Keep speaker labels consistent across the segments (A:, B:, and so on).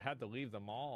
A: had to leave them all.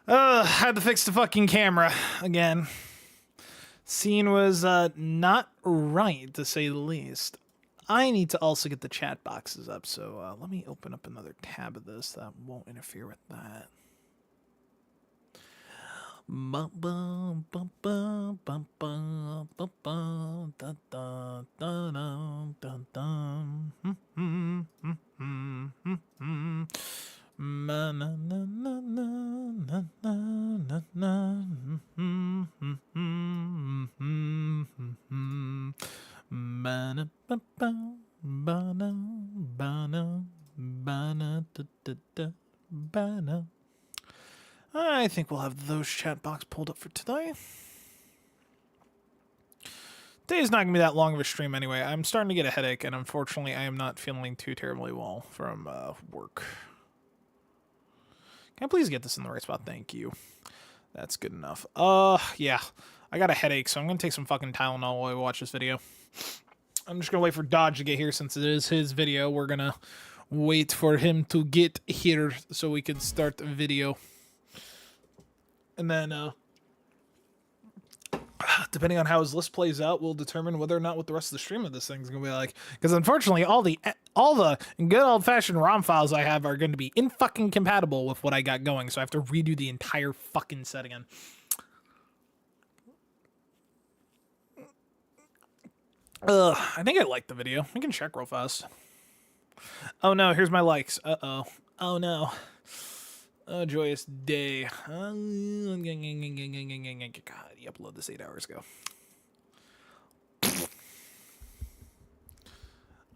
A: Had to fix the fucking camera again. Scene was not right, to say the least. I need to also get the chat boxes up, so let me open up another tab of this that won't interfere with that. I think we'll have those chat box pulled up for today. Today's not going to be that long of a stream anyway. I'm starting to get a headache, and unfortunately, I am not feeling too terribly well from work. Can I please get this in the right spot? Thank you. That's good enough. Yeah. I got a headache, so I'm going to take some fucking Tylenol while I watch this video. I'm just going to wait for Dodge to get here since it is his video. We're going to wait for him to get here so we can start the video. And then, depending on how his list plays out, we'll determine whether or not what the rest of the stream of this thing is going to be like. Because unfortunately, all the good old-fashioned ROM files I have are going to be in-fucking compatible with what I got going. So I have to redo the entire fucking set again. I think I liked the video. I can check real fast. Oh no, here's my likes. Uh-oh. Oh no. Oh, joyous day. God, you uploaded this 8 hours ago.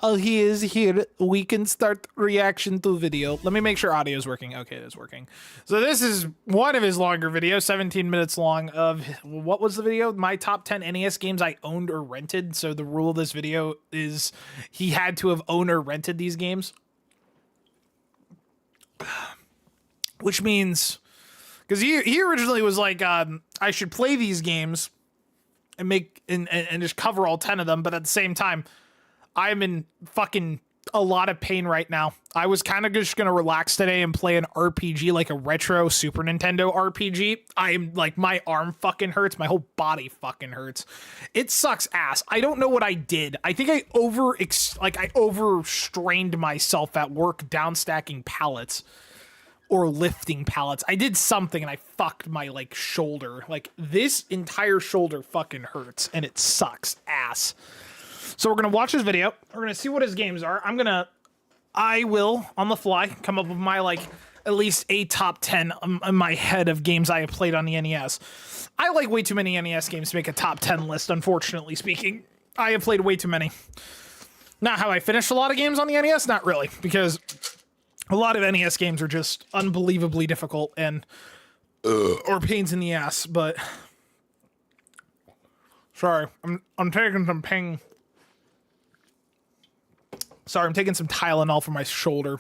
A: Oh, he is here. We can start reaction to video. Let me make sure audio is working. Okay, it is working. So this is one of his longer videos, 17 minutes long, of, what was the video? My top 10 NES games I owned or rented. So the rule of this video is he had to have owned or rented these games. Which means, because he originally was like, I should play these games and make and just cover all 10 of them, but at the same time, I'm in fucking a lot of pain right now. I was kind of just gonna relax today and play an RPG, like a retro Super Nintendo RPG. I'm like, my arm fucking hurts, my whole body fucking hurts. It sucks ass. I don't know what I did. I think I overstrained myself at work downstacking pallets. Or lifting pallets. I did something and I fucked my like shoulder. Like this entire shoulder fucking hurts and it sucks ass. So we're gonna watch this video. We're gonna see what his games are. I will on the fly come up with my like at least a top 10 in my head of games I have played on the NES. I like way too many NES games to make a top 10 list, unfortunately speaking. I have played way too many. Not how I finished a lot of games on the NES, not really, because a lot of NES games are just unbelievably difficult and or pains in the ass, but sorry, I'm taking some pain. Sorry, I'm taking some Tylenol for my shoulder.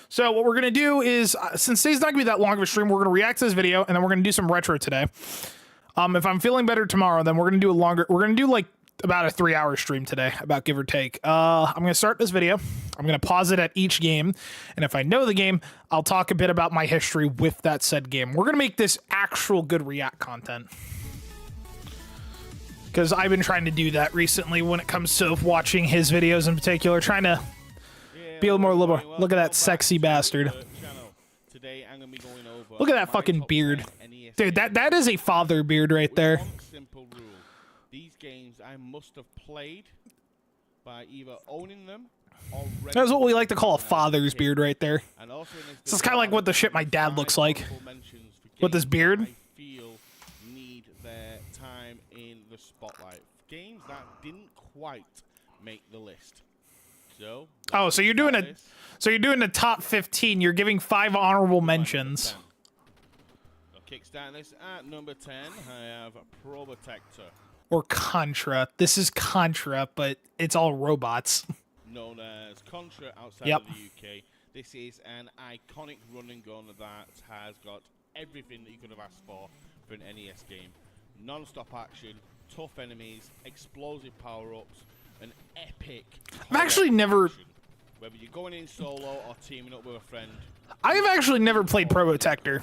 A: So what we're gonna do is, since today's not gonna be that long of a stream, we're gonna react to this video and then we're gonna do some retro today. If I'm feeling better tomorrow, then we're gonna do like about a 3-hour stream today, about give or take. I'm going to start this video. I'm going to pause it at each game. And if I know the game, I'll talk a bit about my history with that said game. We're going to make this actual good react content. Because I've been trying to do that recently when it comes to watching his videos in particular. Trying to be a little more liberal. Look at that sexy bastard. Look at that fucking beard. Dude, that is a father beard right there.
B: These games I must have played by either owning them or
A: that's what we like to call a father's beard right there. This is kind of like what the shit my dad looks like with this beard.
B: I feel need their time in the spotlight. Games that didn't quite make the list. So
A: so you're doing the top 15. You're giving 5 honorable mentions.
B: Kickstart this at number 10. I have Probotector.
A: Or Contra. This is Contra, but it's all robots.
B: Known as Contra outside of the UK. This is an iconic run and gun that has got everything that you could have asked for an NES game. Non-stop action, tough enemies, explosive power-ups, an epic...
A: I've actually never...
B: Whether you're going in solo or teaming up with a friend.
A: I have actually never played Probotector.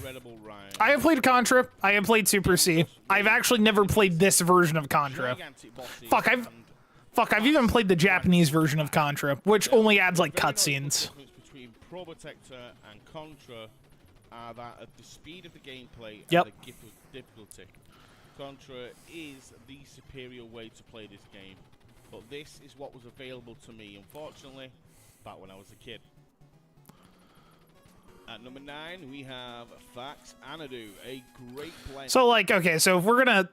A: I have played Contra. I have played Super C. I've actually never played this version of Contra. Fuck, I've even played the Japanese version of Contra, which only adds like cutscenes.
B: The difference between Probotector and Contra are that of the speed of the gameplay and the difficulty. Contra is the superior way to play this game, but this is what was available to me, unfortunately, back when I was a kid. At number 9, we have Fax Anadu, a great blend.
A: So like, okay, so if we're gonna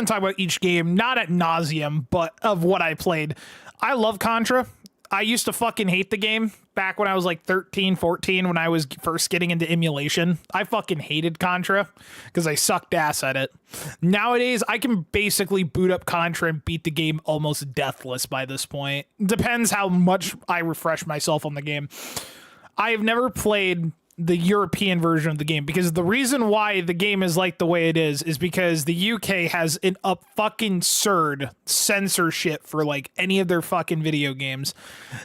A: talk about each game, not at nauseum, but of what I played, I love Contra. I used to fucking hate the game back when I was like 13, 14, when I was first getting into emulation. I fucking hated Contra because I sucked ass at it. Nowadays, I can basically boot up Contra and beat the game almost deathless by this point. Depends how much I refresh myself on the game. I have never played the European version of the game, because the reason why the game is like the way it is because the UK has an fucking absurd censorship for like any of their fucking video games.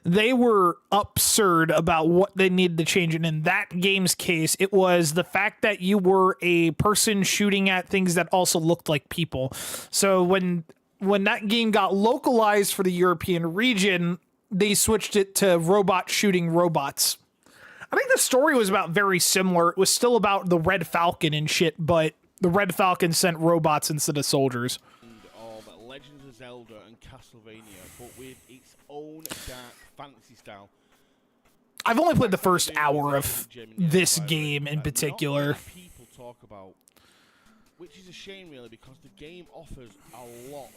A: They were absurd about what they needed to change, and in that game's case, it was the fact that you were a person shooting at things that also looked like people. So when that game got localized for the European region, they switched it to robot shooting robots. I think the story was about very similar. It was still about the Red Falcon and shit, but the Red Falcon sent robots instead of soldiers.
B: Of Legends of Zelda and Castlevania, but with its own dark fantasy style.
A: I've only played the first hour of this game in particular.
B: Not many people talk about, which is a shame really, because the game offers a lot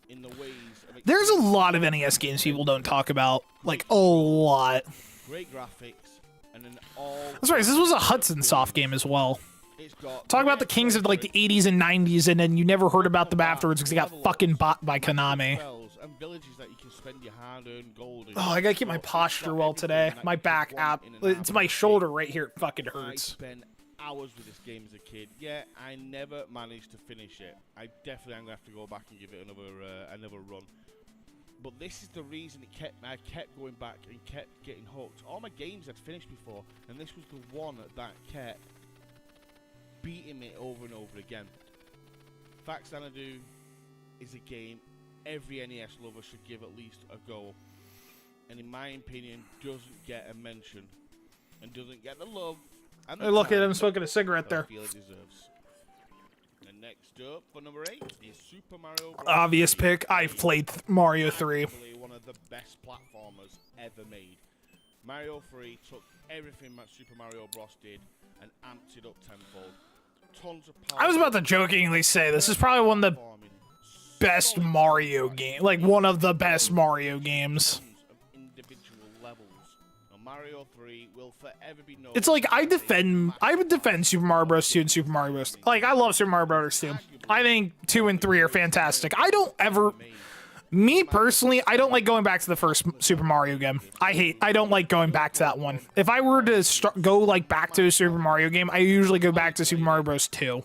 B: in the ways of.
A: There's a lot of NES games people don't talk about, like a lot.
B: Great graphics. And an all
A: That's right, this was a Hudson Soft game as well. Talk about the kings of like the 80s and 90s, and then you never heard about them afterwards because they got fucking bought by Konami.
B: And villages that you can spend your hard-earned gold in.
A: Oh, I gotta keep my posture well today. My back it's my shoulder right here. It fucking hurts.
B: I spent hours with this game as a kid. Yeah, I never managed to finish it. I definitely am gonna have to go back and give it another run. But this is the reason I kept going back and kept getting hooked. All my games I'd finished before, and this was the one that kept beating me over and over again. Fax Anadu is a game every NES lover should give at least a go, and in my opinion doesn't get a mention and doesn't get the love and the
A: look at him smoking a cigarette there.
B: I feel it deserves. And next up for number 8 is Super Mario Bros.
A: Obvious pick. I've played Mario 3.
B: One of the best platformers ever made. Mario 3 took everything that Super Mario Bros. Did and amped it up tenfold. Tons of power.
A: I was about to jokingly say this is probably one of the best Mario game, like one of the best Mario games.
B: Individual levels. Mario 3 will forever be known.
A: It's like I would defend Super Mario Bros. 2 and Super Mario Bros. Like I love Super Mario Bros. 2. I think 2 and 3 are fantastic. Me personally, I don't like going back to the first Super Mario game. I don't like going back to that one. If I were to go like back to a Super Mario game, I usually go back to Super Mario Bros. 2.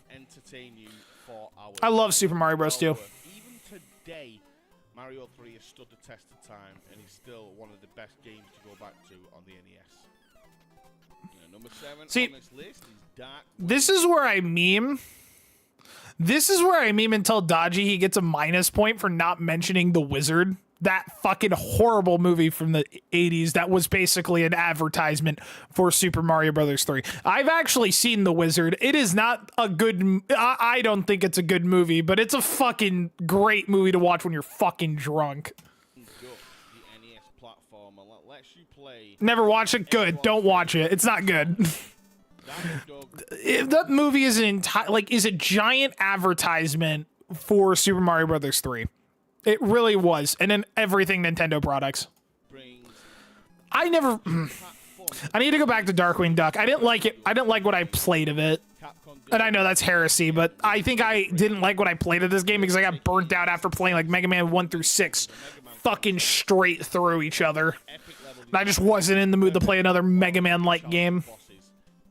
A: I love Super Mario Bros. 2.
B: Even today, Mario 3 has stood the test of time and is still one of the best games to go back to on the NES. Number 7
A: See,
B: on this list is Dark.
A: This is where I meme. This is where I meme and tell Dodgy he gets a minus point for not mentioning The Wizard. That fucking horrible movie from the 80s that was basically an advertisement for Super Mario Bros. 3. I've actually seen The Wizard. It is not a good... I don't think it's a good movie, but it's a fucking great movie to watch when you're fucking drunk.
B: The NES platformer lets you play.
A: Never watch it? Good. Don't watch it. It's not good. That movie is is a giant advertisement for Super Mario Bros. 3. It really was, and then everything Nintendo products. I need to go back to Darkwing Duck. I didn't like it. I didn't like what I played of it, and I know that's heresy, but I think I didn't like what I played of this game because I got burnt out after playing like Mega Man 1 through 6, fucking straight through each other. And I just wasn't in the mood to play another Mega Man-like game.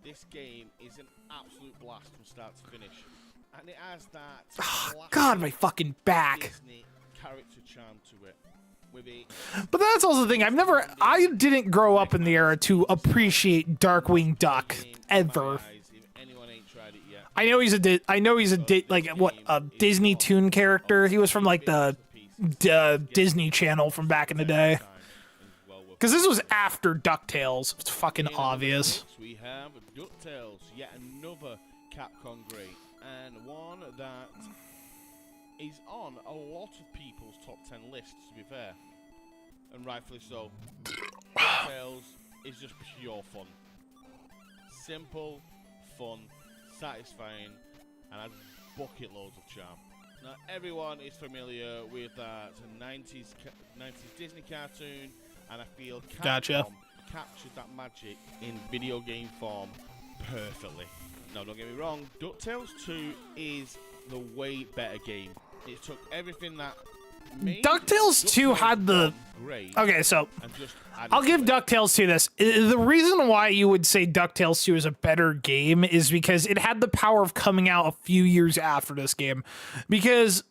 B: This game is an absolute blast from start to finish, and it has that
A: Oh, God, my fucking back.
B: Disney character charm to it, with it.
A: But that's also the thing. I didn't grow up in the era to appreciate Darkwing Duck ever.
B: If anyone ain't tried it yet,
A: I know he's a Disney Toon character. He was from like the Disney Channel from back in the day. Because this was after DuckTales. It's fucking obvious.
B: We have DuckTales, yet another Capcom great, and one that is on a lot of people's top 10 lists, to be fair, and rightfully so. DuckTales is just pure fun. Simple, fun, satisfying, and has bucket loads of charm. Now, everyone is familiar with that 90s Disney cartoon, and I feel Capcom captured that magic in video game form perfectly. Now, don't get me wrong, DuckTales 2 is the way better game. It took everything that made
A: DuckTales 2 had the...
B: great.
A: Okay, so I'll give DuckTales 2 this. The reason why you would say DuckTales 2 is a better game is because it had the power of coming out a few years after this game. Because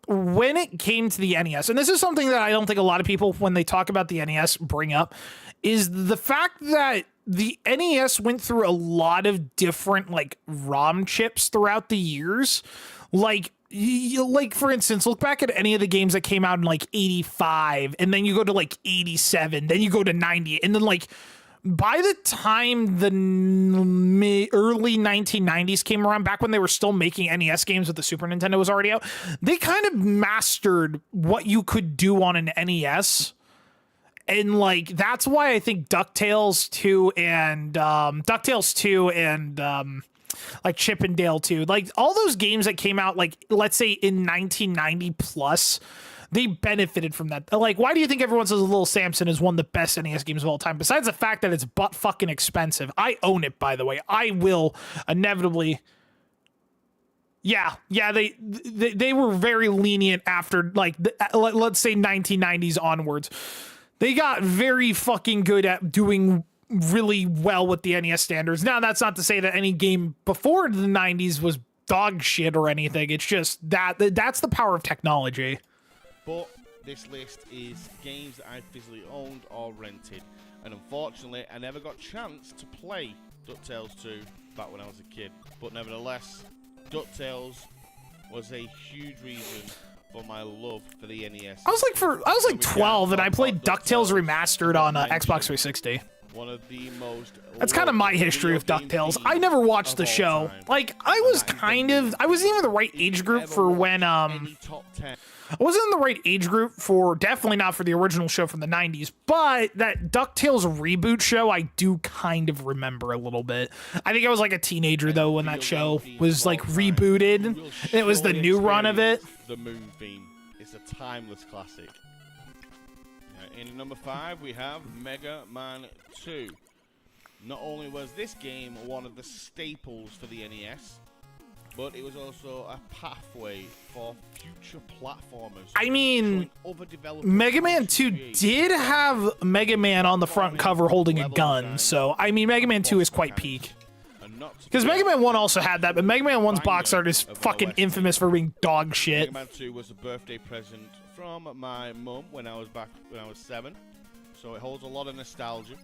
A: when it came to the NES, and this is something that I don't think a lot of people, when they talk about the NES, bring up, is the fact that the NES went through a lot of different, like, ROM chips throughout the years. Like, for instance, look back at any of the games that came out in, like, 85, and then you go to, like, 87, then you go to 90, and then, like, by the time the early 1990s came around, back when they were still making NES games with the Super Nintendo was already out, they kind of mastered what you could do on an NES. And, like, that's why I think DuckTales 2 and like Chip and Dale 2, like all those games that came out, like, let's say in 1990 plus, they benefited from that. Like, why do you think everyone says Little Samson is one of the best NES games of all time? Besides the fact that it's butt fucking expensive. I own it, by the way. I will inevitably. Yeah, they were very lenient after, like, let's say 1990s onwards. They got very fucking good at doing really well with the NES standards. Now, that's not to say that any game before the 90s was dog shit or anything. It's just that's the power of technology.
B: But this list is games that I physically owned or rented. And unfortunately, I never got a chance to play DuckTales 2 back when I was a kid. But nevertheless, DuckTales was a huge reason for my love for the NES.
A: I was like 12 and I played DuckTales Remastered on Xbox 360.
B: One of the most...
A: That's kind of my history with DuckTales. I never watched the show. Like, I wasn't even the right age group for when, I wasn't in the right age group for, definitely not for the original show from the 90s, but that DuckTales reboot show, I do kind of remember a little bit. I think I was like a teenager, though, when that show was, like, rebooted, and it was the new run of it.
B: The Moon theme is a timeless classic. In number 5, we have Mega Man 2. Not only was this game one of the staples for the NES, but it was also a pathway for future platformers.
A: I mean, Mega Man 2 did have Mega Man on the front cover holding a gun, so, I mean, Mega Man 2 is quite peak. Because Mega Man 1 also had that, but Mega Man 1's box art is fucking infamous for being dog shit.
B: Mega Man 2 was a birthday present from my mum when I was 7, so it holds a lot of nostalgia.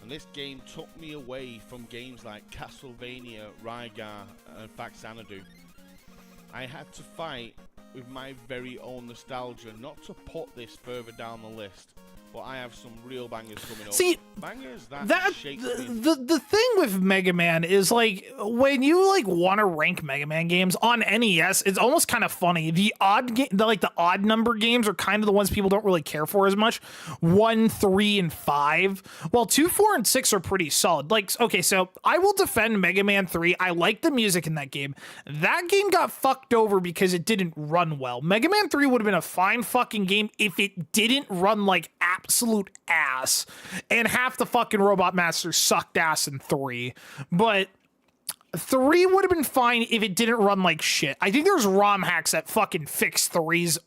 B: And this game took me away from games like Castlevania, Rygar, and in fact Xanadu. I had to fight with my very own nostalgia, not to put this further down the list, but I have some real bangers coming up.
A: See,
B: bangers
A: the thing with Mega Man is, like, when you, like, want to rank Mega Man games on NES, it's almost kind of funny. The odd number games are kind of the ones people don't really care for as much. 1, 3, and 5. Well, 2, 4, and 6 are pretty solid. Like, okay, so I will defend Mega Man 3. I like the music in that game. That game got fucked over because it didn't run well. Mega Man 3 would have been a fine fucking game if it didn't run like absolute ass, and half the fucking Robot Masters sucked ass in 3, but 3 would have been fine if it didn't run like shit. I think there's ROM hacks that fucking fix 3's.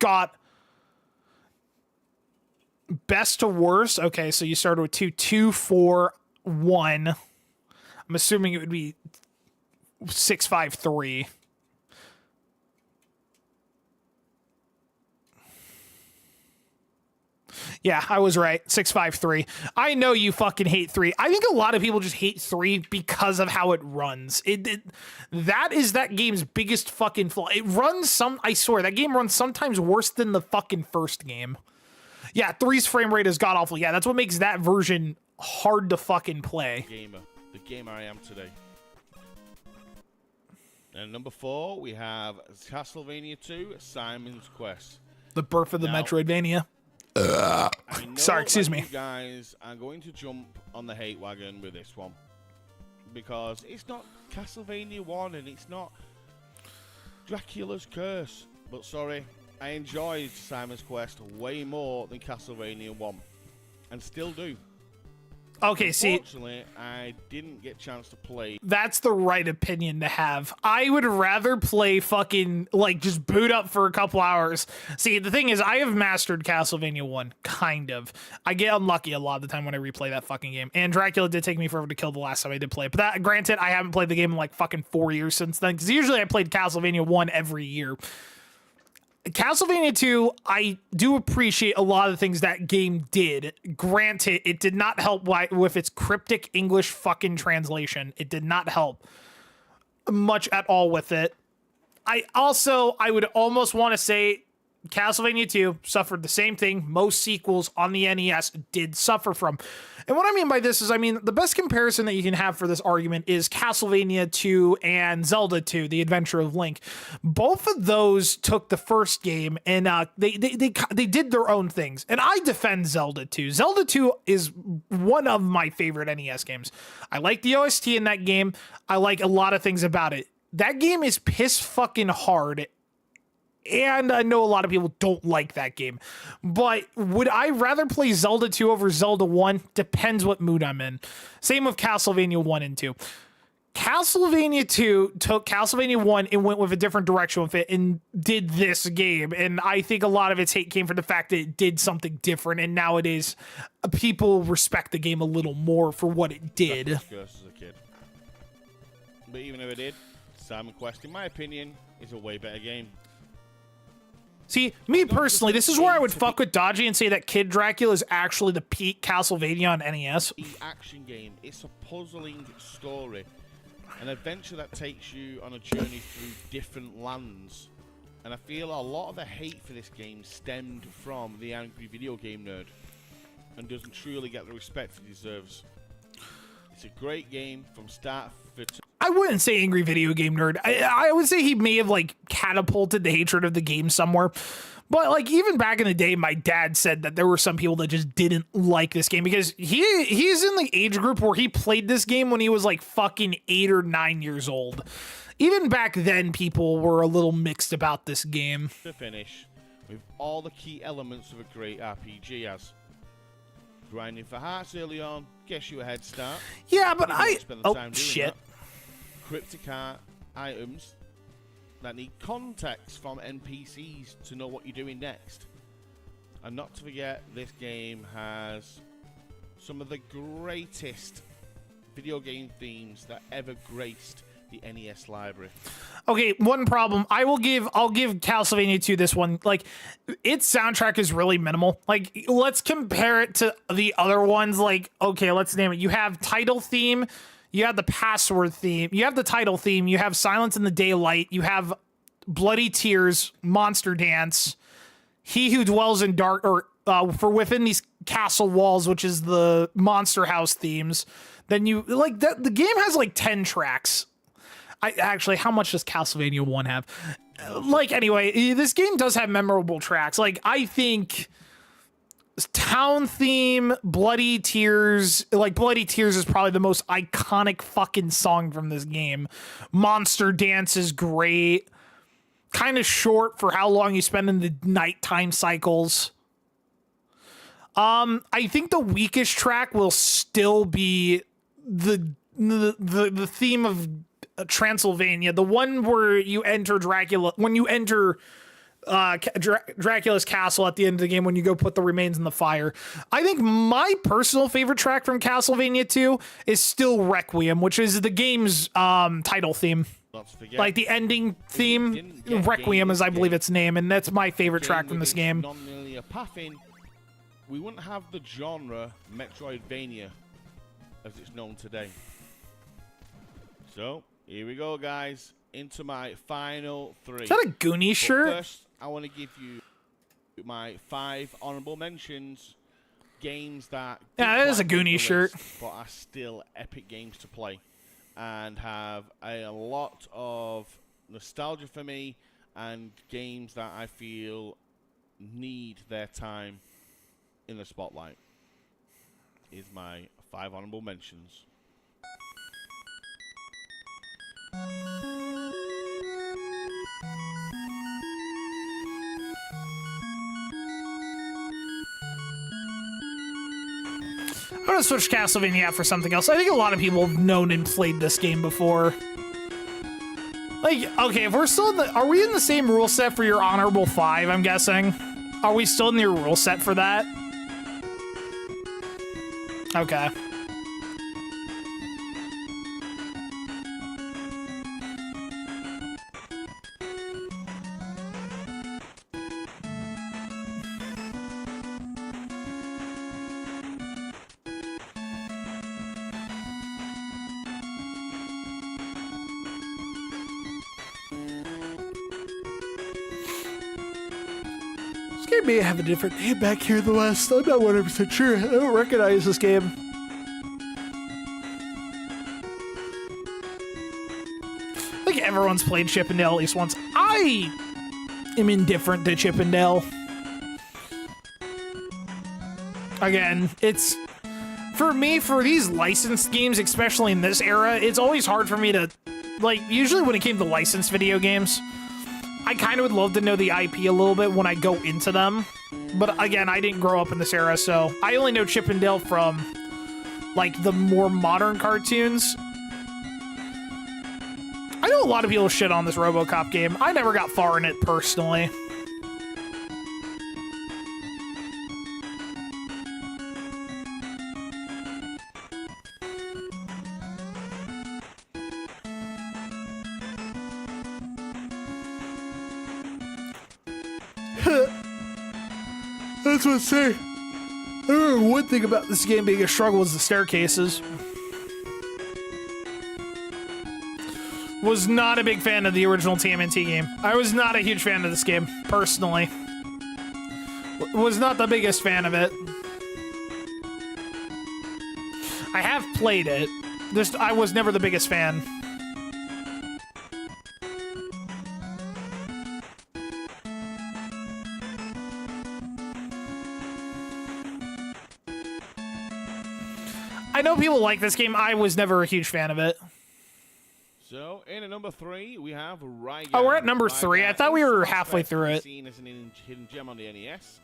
A: Got best to worst. Okay, so you started with 2, 2, 4, 1. I'm assuming it would be 6, 5, 3. Yeah, I was right. 653. I know you fucking hate 3. I think a lot of people just hate 3 because of how it runs. That is that game's biggest fucking flaw. It runs I swear, that game runs sometimes worse than the fucking first game. Yeah, 3's frame rate is god awful. Yeah, that's what makes that version hard to fucking play.
B: The gamer I am today. And number 4, we have Castlevania 2, Simon's Quest.
A: The birth of the Metroidvania. Sorry, excuse me.
B: You guys are going to jump on the hate wagon with this one. Because it's not Castlevania 1 and it's not Dracula's Curse. But sorry, I enjoyed Simon's Quest way more than Castlevania 1. And still do.
A: Okay, see.
B: Unfortunately, I didn't get a chance to play.
A: That's the right opinion to have. I would rather play fucking, like, just boot up for a couple hours. See, the thing is, I have mastered Castlevania 1, kind of. I get unlucky a lot of the time when I replay that fucking game. And Dracula did take me forever to kill the last time I did play it. But that, granted, I haven't played the game in, like, fucking 4 years since then. Because usually I played Castlevania 1 every year. Castlevania 2, I do appreciate a lot of the things that game did. Granted, it did not help with its cryptic English fucking translation. It did not help much at all with it. I would almost want to say Castlevania 2 suffered the same thing most sequels on the NES did suffer from. And what I mean by this is, I mean, the best comparison that you can have for this argument is Castlevania 2 and Zelda 2, The Adventure of Link. Both of those took the first game and they did their own things. And I defend Zelda 2. Zelda 2 is one of my favorite NES games. I like the OST in that game. I like a lot of things about it. That game is piss fucking hard. And I know a lot of people don't like that game. But would I rather play Zelda 2 over Zelda 1? Depends what mood I'm in. Same with Castlevania 1 and 2. Castlevania 2 took Castlevania 1 and went with a different direction with it and did this game. And I think a lot of its hate came from the fact that it did something different. And nowadays, people respect the game a little more for what it did.
B: As a kid. But even if it did, Simon Quest, in my opinion, is a way better game.
A: See, me personally, this is where I would fuck with Dodgy and say that Kid Dracula is actually the peak Castlevania on NES.
B: The action game, it's a puzzling story. An adventure that takes you on a journey through different lands. And I feel a lot of the hate for this game stemmed from the angry video game nerd. And doesn't truly get the respect it deserves. It's a great game from start to
A: I wouldn't say angry video game nerd. I would say he may have like catapulted the hatred of the game somewhere. But like even back in the day, my dad said that there were some people that just didn't like this game because he's in the age group where he played this game when he was like fucking 8 or 9 years old. Even back then, people were a little mixed about this game.
B: To finish with all the key elements of a great RPG as grinding for hearts early on, gets you a head start.
A: Yeah, but shit.
B: That. Cryptic art items that need context from NPCs to know what you're doing next. And not to forget, this game has some of the greatest video game themes that ever graced the NES library.
A: Okay, one problem. I'll give Castlevania 2 this one. Like, its soundtrack is really minimal. Like, let's compare it to the other ones. Like, okay, let's name it. You have title theme. You have the password theme. You have the title theme. You have Silence in the Daylight. You have Bloody Tears, Monster Dance, He Who Dwells in Dark, or for Within These Castle Walls, which is the Monster House themes. Then you, like, the game has like 10 tracks. Actually, how much does Castlevania 1 have? Like, anyway, this game does have memorable tracks. Like, I think Town Theme, Bloody Tears, like Bloody Tears is probably the most iconic fucking song from this game. Monster Dance is great. Kind of short for how long you spend in the nighttime cycles. I think the weakest track will still be the theme of Transylvania, the one where you enter Dracula, when you enter Dracula's castle at the end of the game when you go put the remains in the fire. I think my personal favorite track from Castlevania 2 is still Requiem, which is the game's title theme. Like the ending theme, Requiem is I believe its name, and that's my favorite track from this game.
B: we wouldn't have the genre Metroidvania as it's known today. So, here we go, guys, into my final 3.
A: Is that a Goonie shirt?
B: First, I want to give you my 5 honorable mentions. Games that...
A: Yeah, that is a Goonie shirt.
B: But are still epic games to play. And have a lot of nostalgia for me. And games that I feel need their time in the spotlight. Is my 5 honorable mentions.
A: I'm gonna switch Castlevania out for something else. I think a lot of people have known and played this game before. Like, okay, if we're still in the... Are we in the same rule set for your honorable 5, I'm guessing? Are we still in your rule set for that? Okay. This game may have a different name back here in the West. I'm not 100% sure. I don't recognize this game. I think everyone's played Chip 'n Dale at least once. I am indifferent to Chip 'n Dale. Again, it's... For me, for these licensed games, especially in this era, it's always hard for me to... Like, usually when it came to licensed video games, I kind of would love to know the IP a little bit when I go into them. But again, I didn't grow up in this era, so I only know Chip 'n Dale from, like, the more modern cartoons. I know a lot of people shit on this RoboCop game. I never got far in it personally. That's what I'm saying. I remember one thing about this game being a struggle was the staircases. Was not a big fan of the original TMNT game. I was not a huge fan of this game, personally. Was not the biggest fan of it. I have played it. Just, I was never the biggest fan. I know people like this game. I was never a huge fan of it.
B: So, in at number 3, we have Rygar.
A: Oh, we're at number 3. I thought we were halfway through it.
B: Seen as an hidden gem on the NES.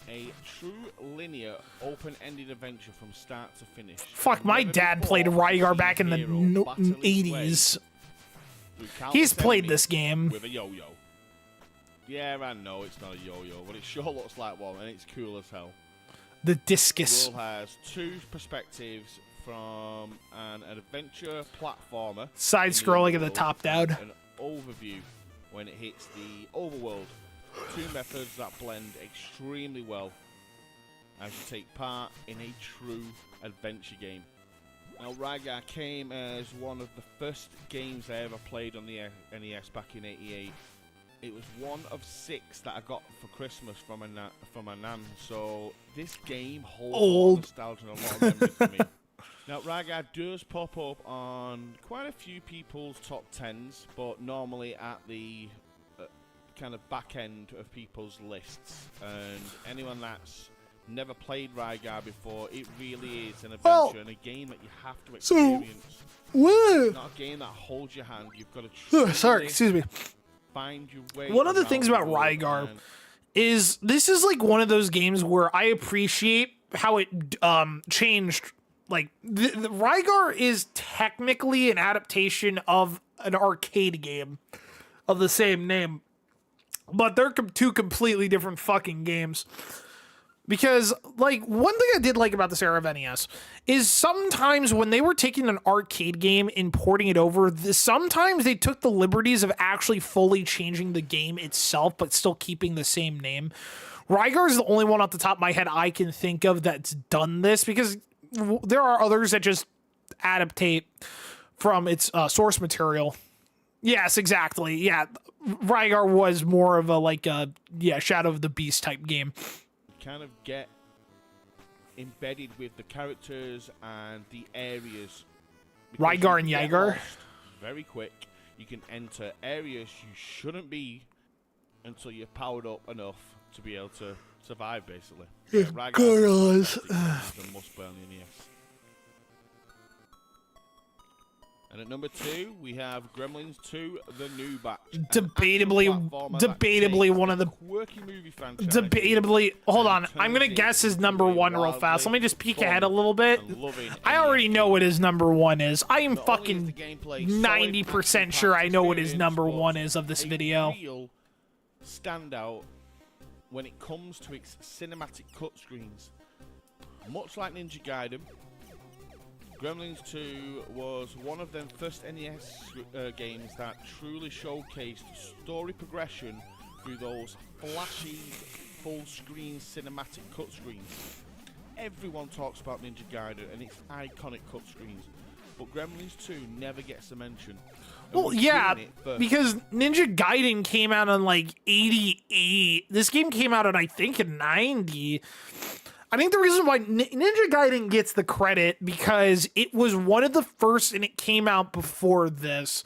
B: A true linear, open-ended adventure from start to finish.
A: Fuck, my dad played Rygar back in the 80s. He's played this game.
B: With a yo-yo. Yeah, I know it's not a yo-yo, but it sure looks like one, and it's cool as hell.
A: The discus.
B: The world has 2 perspectives from an adventure platformer.
A: Side-scrolling at the top down.
B: An overview when it hits the overworld. 2 methods that blend extremely well as you take part in a true adventure game. Now, Rygar came as one of the first games I ever played on the NES back in '88. It was one of 6 that I got for Christmas from my nan. So this game holds a lot of nostalgia and a lot of memories for me. Now, Rygar does pop up on quite a few people's top 10s, but normally at the kind of back end of people's lists. And anyone that's never played Rygar before, it really is an adventure and a game that you have to experience. It's not a game that holds your hand. You've got to
A: sorry, excuse me.
B: Find your way.
A: One of the things about Rygar is this is like one of those games where I appreciate how it changed. Like, the Rygar is technically an adaptation of an arcade game of the same name. But they're 2 completely different fucking games. Because, like, one thing I did like about this era of NES is sometimes when they were taking an arcade game and porting it over, sometimes they took the liberties of actually fully changing the game itself, but still keeping the same name. Rygar is the only one off the top of my head I can think of that's done this, because there are others that just adaptate from its source material. Yes, exactly. Yeah, Rygar was more of a Shadow of the Beast type game.
B: Kind of get embedded with the characters and the areas.
A: Rygar and Yager.
B: Very quick. You can enter areas you shouldn't be until you're powered up enough to be able to survive, basically. Yeah, Rygar is a must play on the NES. And at number 2, we have Gremlins 2: The New Batch.
A: Debatably one of the
B: quirky movie franchises.
A: Debatably, hold on. I'm gonna guess his number 1 real fast. Let me just peek ahead a little bit. I already know what his number 1 is. I am fucking 90% sure I know what his number 1 is of this video.
B: Real standout when it comes to its cinematic cutscenes. Much like Ninja Gaiden, Gremlins 2 was one of them first NES games that truly showcased story progression through those flashy, full-screen cinematic cutscenes. Everyone talks about Ninja Gaiden and its iconic cutscenes, but Gremlins 2 never gets a mention.
A: Well, yeah, because Ninja Gaiden came out on like 88. This game came out on, I think, in 90. I think the reason why Ninja Gaiden gets the credit because it was one of the first and it came out before this.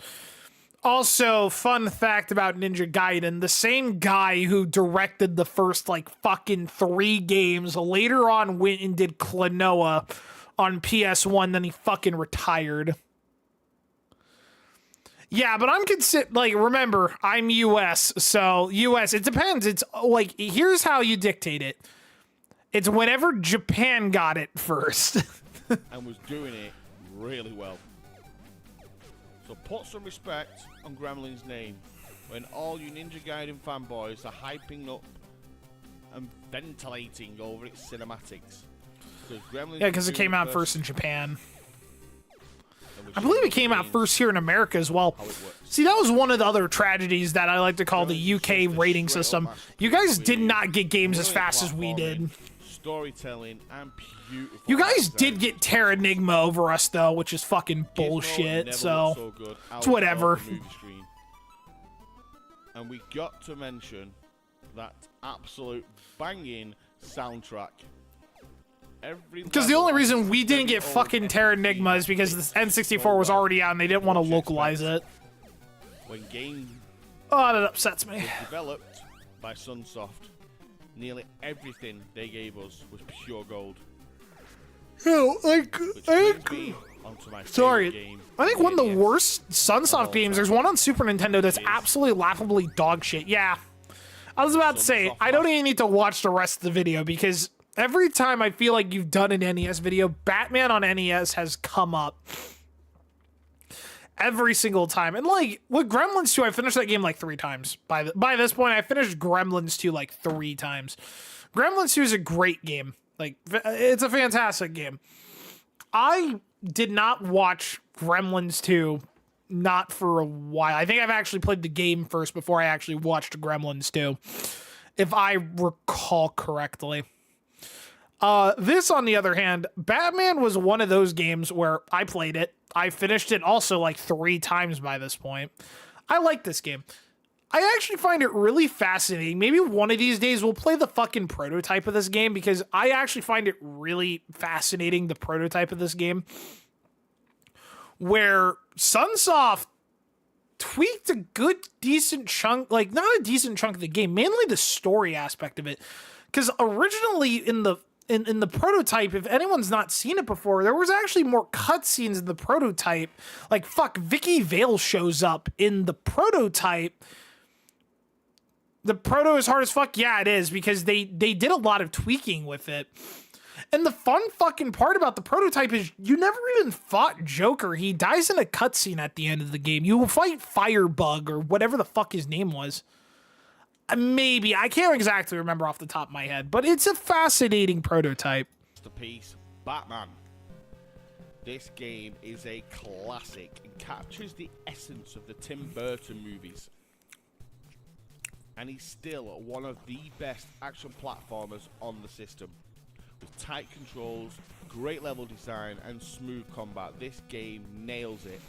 A: Also, fun fact about Ninja Gaiden, the same guy who directed the first like fucking 3 games later on went and did Klonoa on PS1, then he fucking retired. Yeah, but I'm remember, I'm US, so US, it depends. It's like, here's how you dictate it. It's whenever Japan got it first.
B: And was doing it really well. So put some respect on Gremlin's name when all you Ninja Gaiden fanboys are hyping up and ventilating over its cinematics.
A: Yeah, because it came out first in Japan. I believe it came out first here in America as well. See, that was one of the other tragedies that I like to call the UK rating system. You guys did not get games as fast as we did.
B: Storytelling and beautiful.
A: You guys did get Terranigma over us though, which is fucking bullshit. So it's whatever.
B: And we got to mention that absolute banging soundtrack.
A: Because the only reason we didn't get fucking Terranigma is because the N64 was already out and they didn't want to localize it.
B: When game
A: that upsets me.
B: Was developed by Sunsoft, nearly everything they gave us was pure gold.
A: Hell,
B: Sorry,
A: I think one of the worst Sunsoft games, there's one on Super Nintendo that's absolutely laughably dog shit. Yeah. I was about to say, I don't even need to watch the rest of the video because every time I feel like you've done an NES video, Batman on NES has come up. Every single time. And like with Gremlins 2, I finished that game like 3 times. By this point, I finished Gremlins 2 like 3 times. Gremlins 2 is a great game. Like, it's a fantastic game. I did not watch Gremlins 2 not for a while. I think I've actually played the game first before I actually watched Gremlins 2, if I recall correctly. This, on the other hand, Batman was one of those games where I played it. I finished it also like 3 times by this point. I like this game. I actually find it really fascinating. Maybe one of these days we'll play the fucking prototype of this game because I actually find it really fascinating, the prototype of this game. Where Sunsoft tweaked a good, decent chunk, like not a decent chunk of the game, mainly the story aspect of it. Because originally in the prototype, if anyone's not seen it before, there was actually more cutscenes in the prototype. Like, fuck, Vicky Vale shows up in the prototype. The proto is hard as fuck? Yeah, it is, because they did a lot of tweaking with it. And the fun fucking part about the prototype is you never even fought Joker. He dies in a cutscene at the end of the game. You will fight Firebug, or whatever the fuck his name was. Maybe. I can't exactly remember off the top of my head, but it's a fascinating prototype.
B: Masterpiece, Batman. This game is a classic and captures the essence of the Tim Burton movies. and he's still one of the best action platformers on the system. With tight controls, great level design, and smooth combat, this game nails it.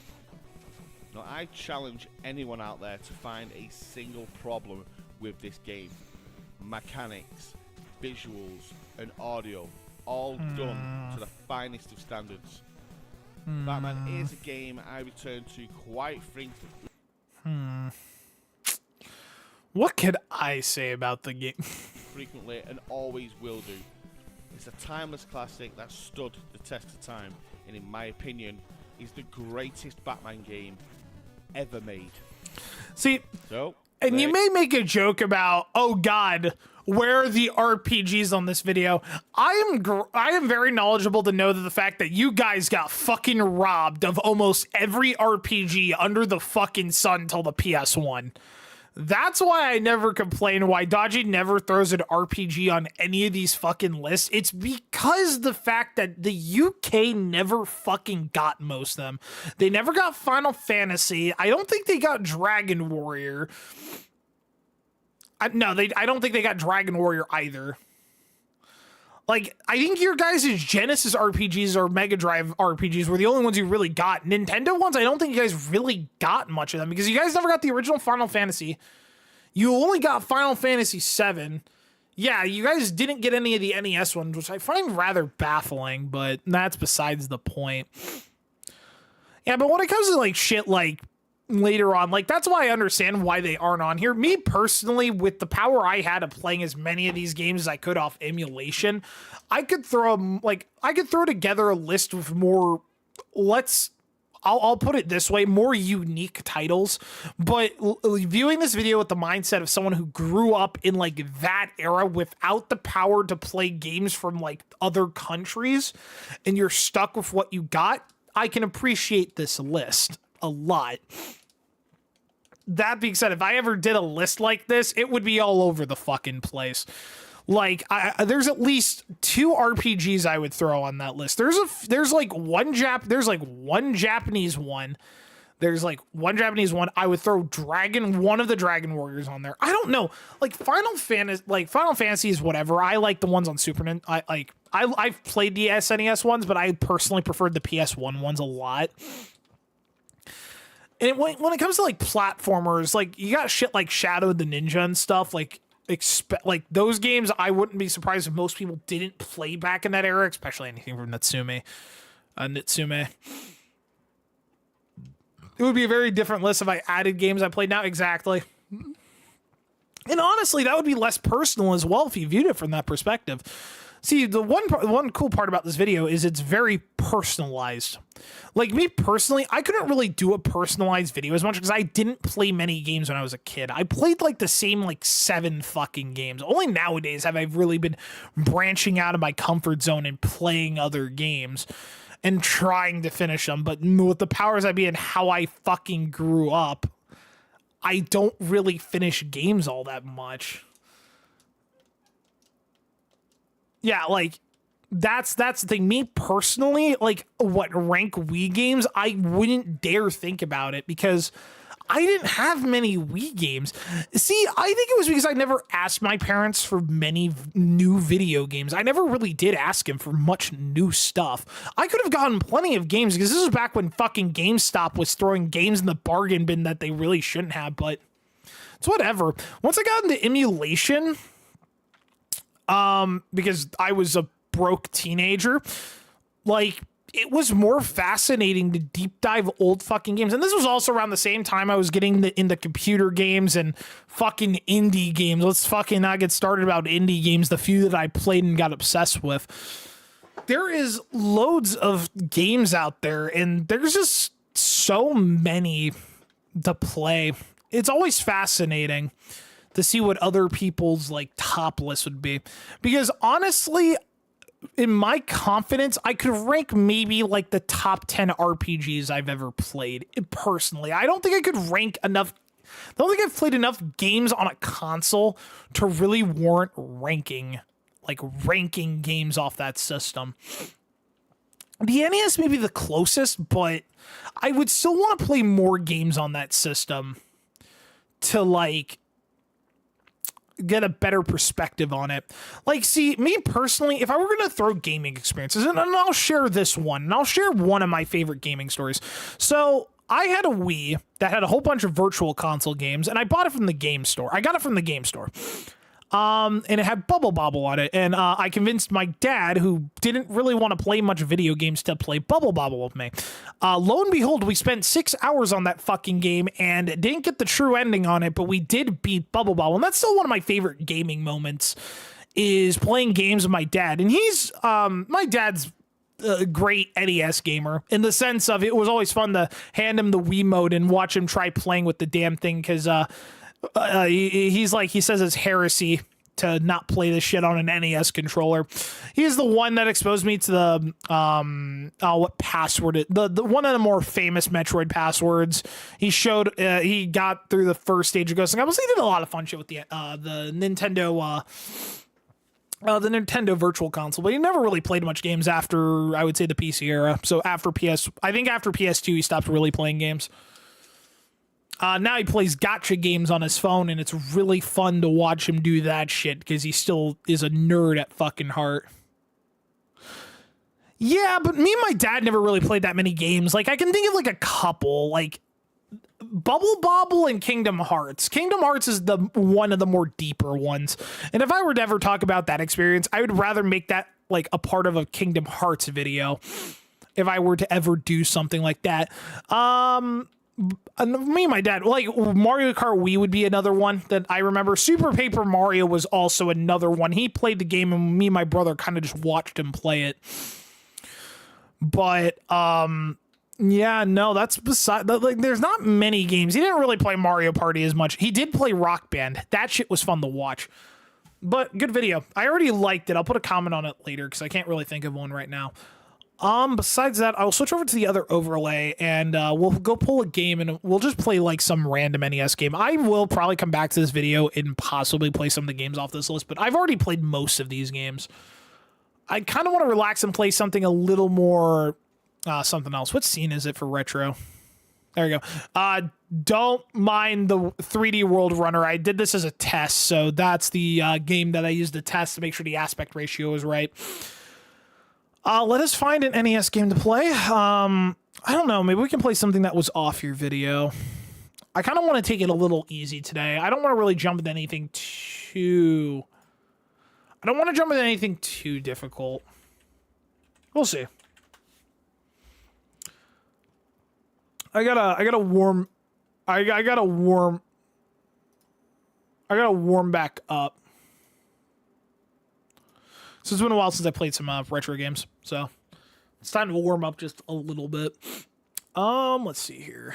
B: Now, I challenge anyone out there to find a single problem with this game. Mechanics, visuals, and audio, all done to the finest of standards. Batman is a game I return to quite frequently.
A: What could I say about the game?
B: Frequently and always will do. It's a timeless classic that stood the test of time, and in my opinion, is the greatest Batman game ever made.
A: See,
B: so,
A: and you may make a joke about, oh God, where are the RPGs on this video? I am very knowledgeable to know that the fact that you guys got fucking robbed of almost every RPG under the fucking sun till the PS1. That's why I never complain why Dodgy never throws an RPG on any of these fucking lists. It's because the fact that the UK never fucking got most of them. They never got Final Fantasy. I don't think they got Dragon Warrior. I don't think they got Dragon Warrior either. Like, I think your guys' Genesis RPGs or Mega Drive RPGs were the only ones you really got. Nintendo ones, I don't think you guys really got much of them because you guys never got the original Final Fantasy. You only got Final Fantasy VII. Yeah, you guys didn't get any of the NES ones, which I find rather baffling, but that's besides the point. Yeah, but when it comes to, like, shit like later on, like, that's why I understand why they aren't on here. Me personally, with the power I had of playing as many of these games as I could off emulation, I could throw together a list with more, I'll put it this way, more unique titles. But viewing this video with the mindset of someone who grew up in like that era without the power to play games from like other countries, and you're stuck with what you got, I can appreciate this list a lot. That being said, if I ever did a list like this, it would be all over the fucking place. Like, there's at least 2 RPGs I would throw on that list. There's one Japanese one. There's like one Japanese one. I would throw one of the Dragon Warriors on there. I don't know. Like Final Fantasy is whatever. I like the ones on Super Nintendo. I've played the SNES ones, but I personally preferred the PS1 ones a lot. And when it comes to like platformers, like you got shit like Shadow the Ninja and stuff, like those games, I wouldn't be surprised if most people didn't play back in that era, especially anything from Natsume. It would be a very different list if I added games I played now. Exactly. And honestly, that would be less personal as well if you viewed it from that perspective. See, the one cool part about this video is it's very personalized. Like me personally, I couldn't really do a personalized video as much because I didn't play many games when I was a kid. I played like the same like 7 fucking games. Only nowadays have I really been branching out of my comfort zone and playing other games and trying to finish them. But with the powers I be and how I fucking grew up, I don't really finish games all that much. Yeah, like, that's the thing. Me personally, like, rank Wii games, I wouldn't dare think about it because I didn't have many Wii games. See, I think it was because I never asked my parents for many new video games. I never really did ask them for much new stuff. I could have gotten plenty of games because this was back when fucking GameStop was throwing games in the bargain bin that they really shouldn't have, but it's whatever. Once I got into emulation, because I was a broke teenager, like, it was more fascinating to deep dive old fucking games. And this was also around the same time I was getting into computer games and fucking indie games. Let's fucking not get started about indie games, the few that I played and got obsessed with. There is loads of games out there, and there's just so many to play. It's always fascinating to see what other people's like top list would be. Because honestly, in my confidence, I could rank maybe like the top 10 RPGs I've ever played personally. I don't think I could rank enough. I don't think I've played enough games on a console to really warrant ranking games off that system. The NES may be the closest, but I would still want to play more games on that system to like get a better perspective on it. Like, see, me personally, if I were going to throw gaming experiences, and I'll share this one, and I'll share one of my favorite gaming stories. So I had a Wii that had a whole bunch of virtual console games, and I bought it from the game store. I got it from the game store. And it had Bubble Bobble on it, and I convinced my dad, who didn't really want to play much video games, to play Bubble Bobble with me. Lo and behold, we spent 6 hours on that fucking game and didn't get the true ending on it, but we did beat Bubble Bobble, and that's still one of my favorite gaming moments, is playing games with my dad. And he's, my dad's a great NES gamer, in the sense of it was always fun to hand him the Wii mode and watch him try playing with the damn thing, because he's like, he says it's heresy to not play this shit on an NES controller. He's the one that exposed me to the what password the one of the more famous Metroid passwords. He showed he got through the first stage of Ghost, and I was, he did a lot of fun shit with the Nintendo Virtual Console, but he never really played much games after, I would say, the PC era. So after I think after PS2 he stopped really playing games. Now he plays gacha games on his phone, and it's really fun to watch him do that shit, because he still is a nerd at fucking heart. Yeah, but me and my dad never really played that many games. Like, I can think of like a couple, like Bubble Bobble and Kingdom Hearts. Kingdom Hearts is the one of the more deeper ones. And if I were to ever talk about that experience, I would rather make that like a part of a Kingdom Hearts video, if I were to ever do something like that. Me and my dad, like Mario Kart Wii would be another one that I remember. Super Paper Mario was also another one. He played the game, and me and my brother kind of just watched him play it. But yeah, no, that's beside, like, there's not many games. He didn't really play Mario Party as much. He did play Rock Band. That shit was fun to watch. But good video. I already liked it. I'll put a comment on it later, because I can't really think of one right now. Besides that, I'll switch over to the other overlay, and we'll go pull a game, and we'll just play like some random NES game. I will probably come back to this video and possibly play some of the games off this list, but I've already played most of these games. I kind of want to relax and play something a little more, something else. What scene is it for retro? There we go. Don't mind the 3D World Runner. I did this as a test, so that's the game that I used to test to make sure the aspect ratio is right. Let us find an NES game to play. I don't know. Maybe we can play something that was off your video. I kind of want to take it a little easy today. I don't want to really jump into anything too... I don't want to jump into anything too difficult. We'll see. I gotta warm back up. So it's been a while since I played some retro games, so it's time to warm up just a little bit. Let's see here.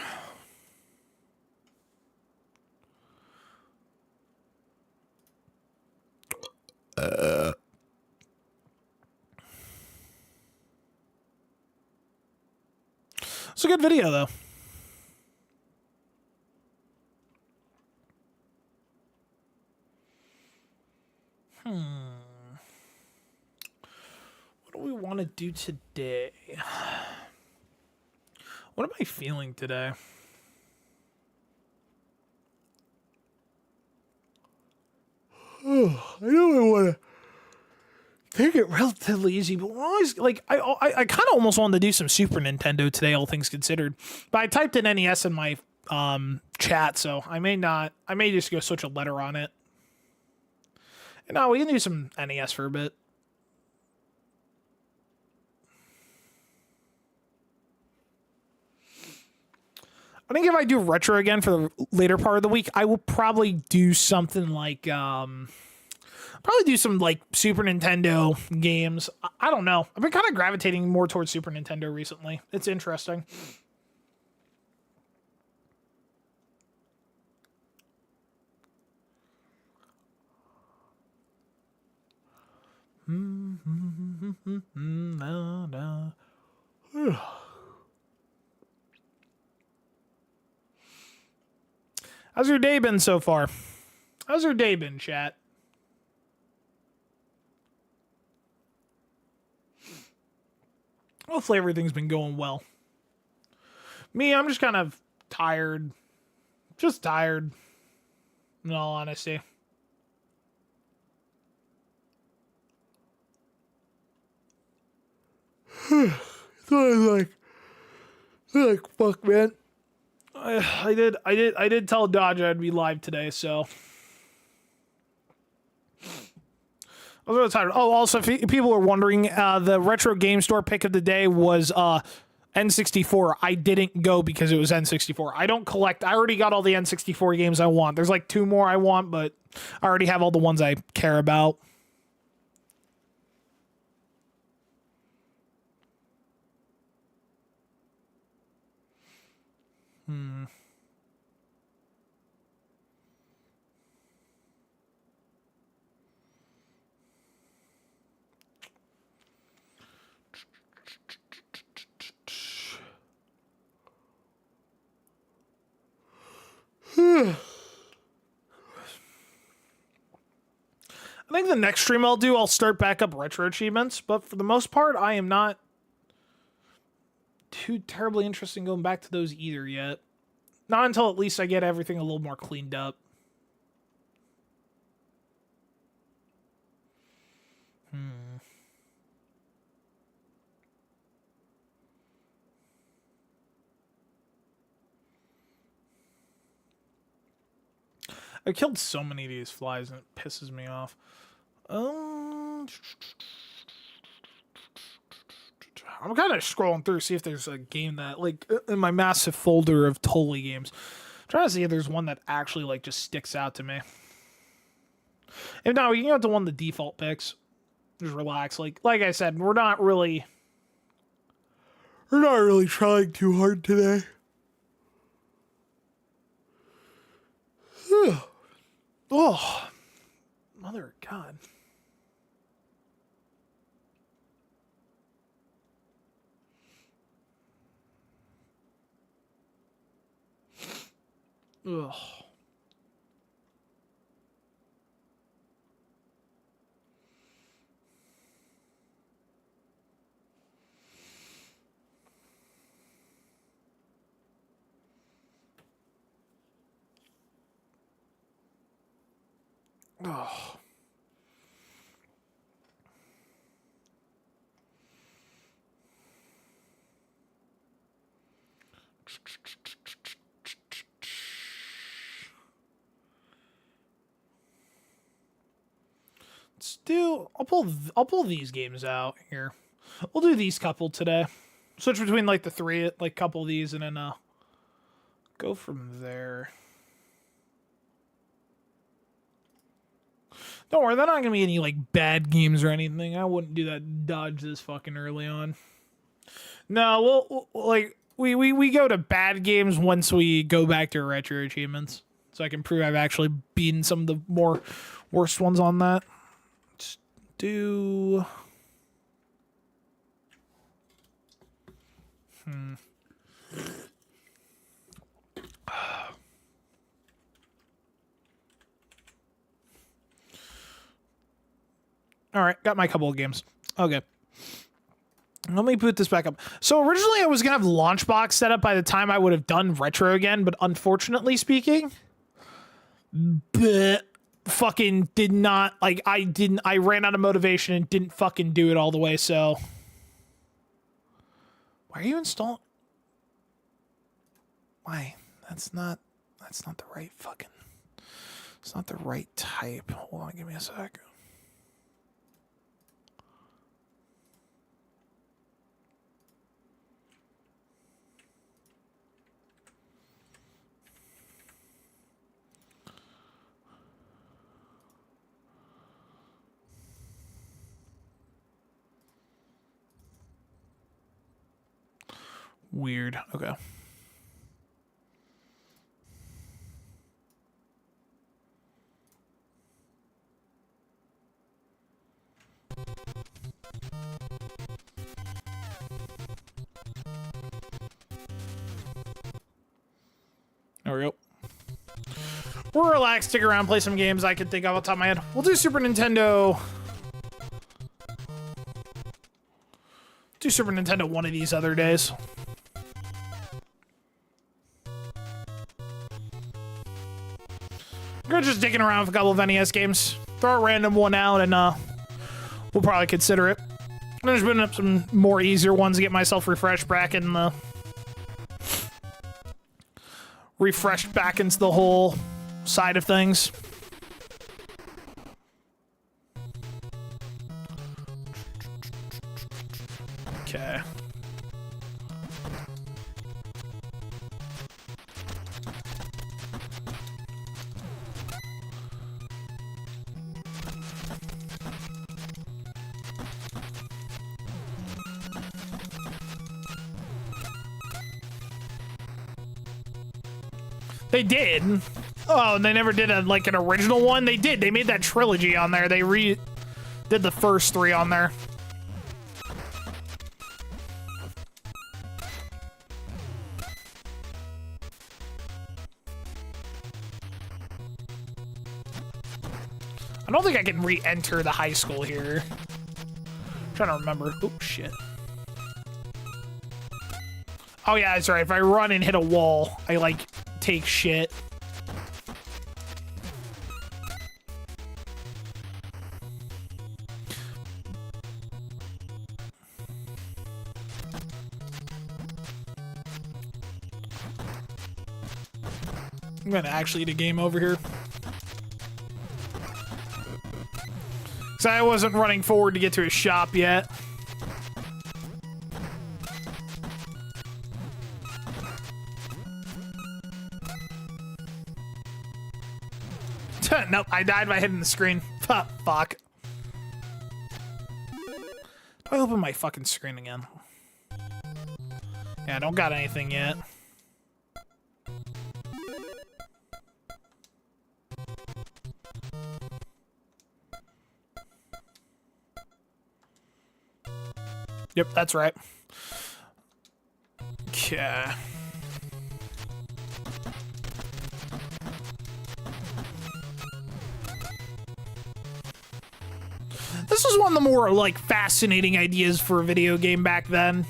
A: It's a good video, though. What do we want to do today? What am I feeling today? I know I want to take it relatively easy, but we're always like, I kind of almost wanted to do some Super Nintendo today, all things considered. But I typed in NES in my chat, so I may just go switch a letter on it. And no, we can do some NES for a bit. I think if I do retro again for the later part of the week, I will probably do something like, probably do some like Super Nintendo games. I don't know. I've been kind of gravitating more towards Super Nintendo recently. It's interesting. How's your day been so far? How's your day been, chat? Hopefully everything's been going well. Me, I'm just kind of tired. Just tired, in all honesty. So I was like, fuck, man. I did tell Dodge I'd be live today, so. I was really tired. Oh, also, if people are wondering, the Retro Game Store pick of the day was N64. I didn't go because it was N64. I don't collect. I already got all the N64 games I want. There's like 2 more I want, but I already have all the ones I care about. I think the next stream I'll start back up retro achievements, but for the most part, I am not too terribly interested in going back to those either yet. Not until at least I get everything a little more cleaned up. I killed so many of these flies and it pisses me off. I'm kind of scrolling through, see if there's a game that, like, in my massive folder of Totally games. I'm trying to see if there's one that actually, like, just sticks out to me. If not, we can go to one of the default picks. Just relax. Like I said, we're not really trying too hard today. Oh, mother of God. Ugh. Oh. I'll pull these games out here. We'll do these couple today. Switch between like the 3, like couple of these, and then go from there. Don't worry, they're not gonna be any like bad games or anything. I wouldn't do that dodge this fucking early on. No, we go to bad games once we go back to retro achievements, so I can prove I've actually beaten some of the more worst ones on that. Let's do. All right, got my couple of games. Okay. Let me boot this back up. So originally I was going to have Launchbox set up by the time I would have done Retro again, but unfortunately speaking, fucking did not, like, I ran out of motivation and didn't fucking do it all the way, so. Why are you installing? Why? That's not the right fucking, it's not the right type. Hold on, give me a sec. Weird. Okay. There we go. We're relaxed. Stick around, play some games I can think of off the top of my head. We'll do Super Nintendo. Do Super Nintendo one of these other days. We're just digging around with a couple of NES games. Throw a random one out and we'll probably consider it. I'm just putting up some more easier ones to get myself refreshed back in the... refreshed back into the whole side of things. Okay. They did. Oh, and they never did an original one? They did. They made that trilogy on there. They did the first 3 on there. I don't think I can re-enter the high school here. I'm trying to remember. Oh, shit. Oh, yeah, that's right. If I run and hit a wall, I, take shit. I'm gonna actually eat a game over here. Because I wasn't running forward to get to his shop yet. Nope, I died by hitting the screen. Fuck. Do I open my fucking screen again? Yeah, I don't got anything yet. Yep, that's right. Okay. This was one of the more, fascinating ideas for a video game back then.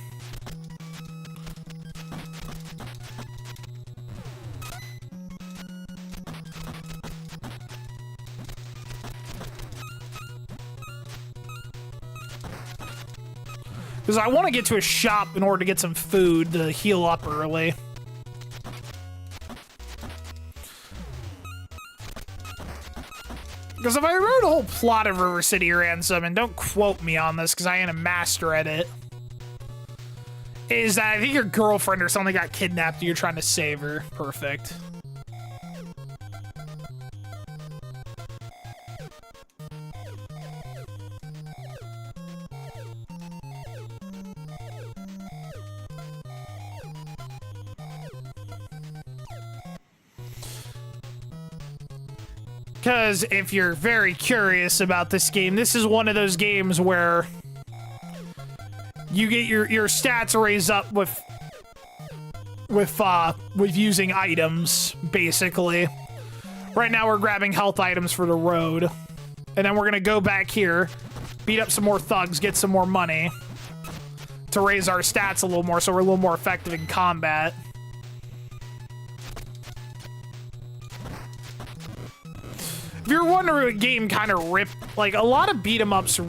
A: Because I want to get to a shop in order to get some food to heal up early. Because if I remember the whole plot of River City Ransom, and don't quote me on this because I ain't a master at it, is that I think your girlfriend or something got kidnapped and you're trying to save her. Perfect. Because if you're very curious about this game, this is one of those games where you get your stats raised up with using items, basically. Right now we're grabbing health items for the road. And then we're gonna go back here, beat up some more thugs, get some more money to raise our stats a little more so we're a little more effective in combat. If you're wondering what game kind of ripped, a lot of beat 'em ups,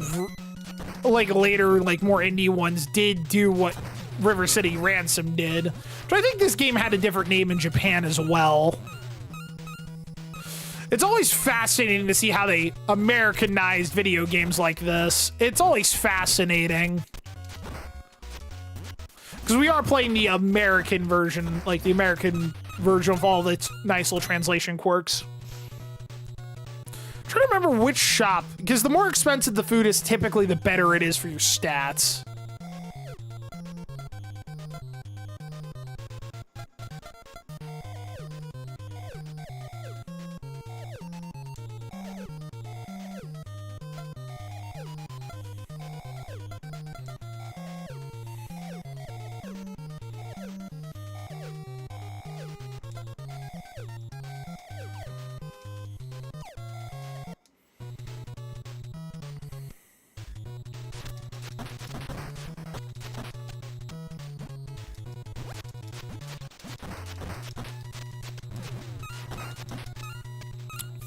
A: later, more indie ones did do what River City Ransom did. But I think this game had a different name in Japan as well. It's always fascinating to see how they Americanized video games like this. It's always fascinating. Because we are playing the American version, the American version of all its nice little translation quirks. I'm trying to remember which shop, because the more expensive the food is, typically the better it is for your stats.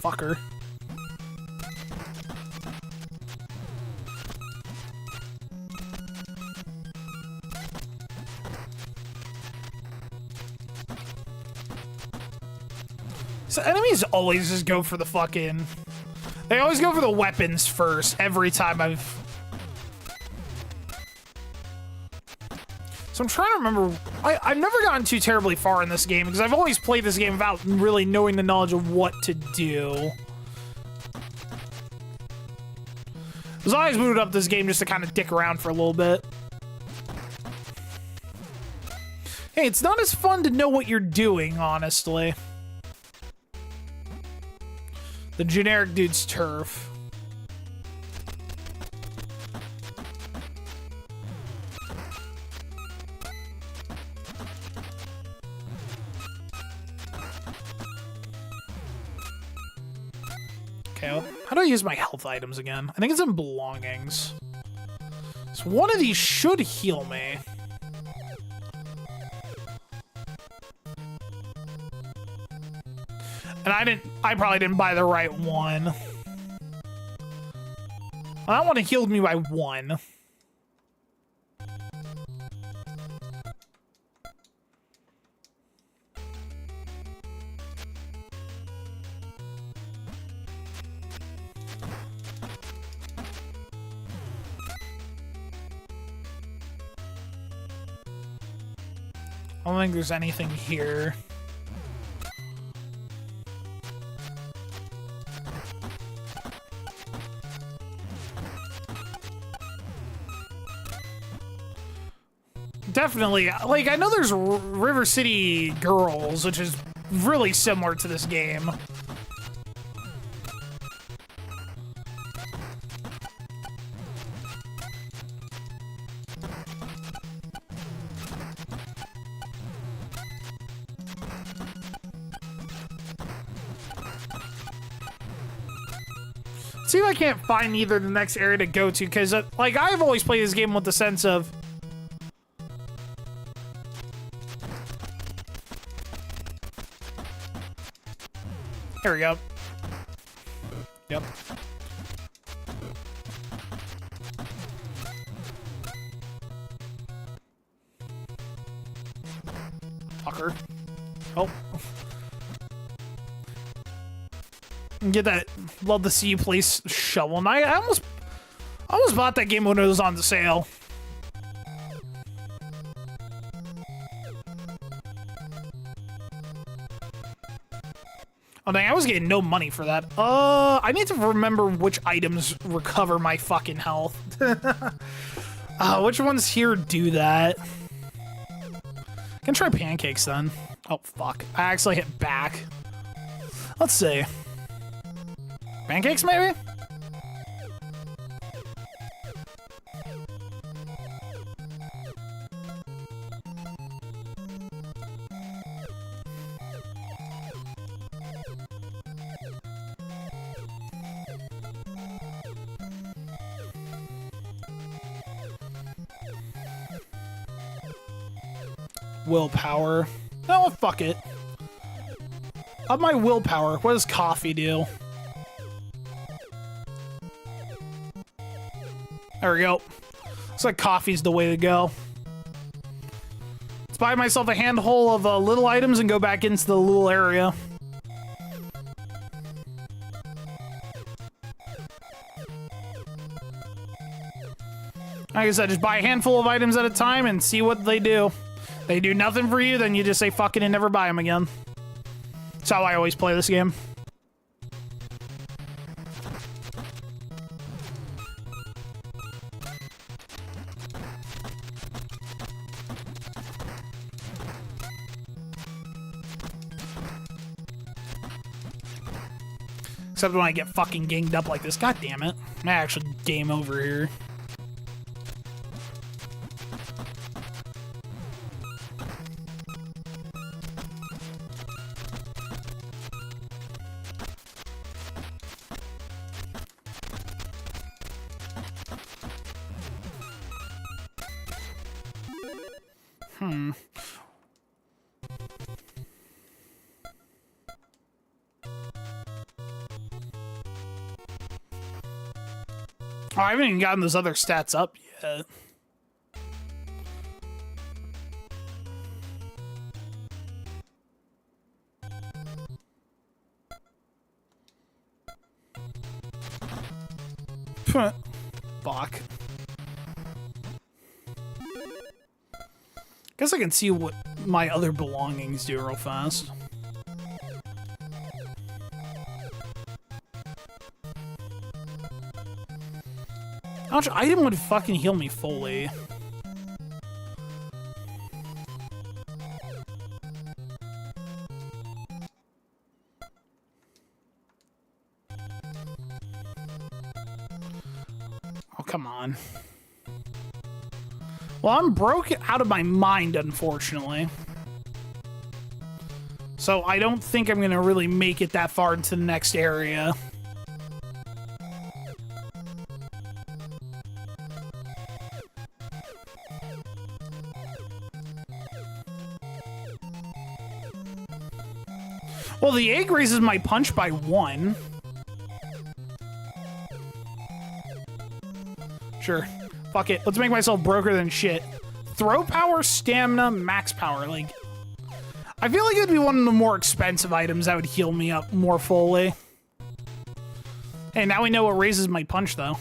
A: Fucker. So enemies always just go for the fucking... They always go for the weapons first every time I've... So I'm trying to remember... I've never gotten too terribly far in this game because I've always played this game without really knowing the knowledge of what to do. Because I always booted up this game just to kind of dick around for a little bit. Hey, it's not as fun to know what you're doing, honestly. The generic dude's turf. Okay, how do I use my health items again? I think it's in belongings. So one of these should heal me. And I probably didn't buy the right one. Well, that one healed me by 1. I don't think there's anything here. Definitely, like, I know there's River City Girls, which is really similar to this game. See if I can't find either the next area to go to, because, like, I've always played this game with the sense of... Here we go. Yep. Fucker. Oh. Get that. Love to see you place Shovel Knight. I almost bought that game when it was on the sale. Oh dang, I was getting no money for that. I need to remember which items recover my fucking health. Which ones here do that? I can try pancakes then. Oh fuck, I actually hit back. Let's see. Pancakes maybe? Willpower. Oh, fuck it. Up my willpower. What does coffee do? There we go. Looks like coffee's the way to go. Let's buy myself a handful of little items and go back into the little area. Like I said, just buy a handful of items at a time and see what they do. They do nothing for you, then you just say fuck it and never buy them again. That's how I always play this game. Except when I get fucking ganged up like this. God damn it. I actually game over here. Oh, I haven't even gotten those other stats up yet. Fuck. Guess I can see what my other belongings do real fast. How much item would fucking heal me fully? Oh, come on. Well, I'm broke out of my mind, unfortunately. So I don't think I'm gonna really make it that far into the next area. Well, the egg raises my punch by 1. Sure. Fuck it. Let's make myself broker than shit. Throw power, stamina, max power. Like, I feel like it would be one of the more expensive items that would heal me up more fully. Hey, now we know what raises my punch, though.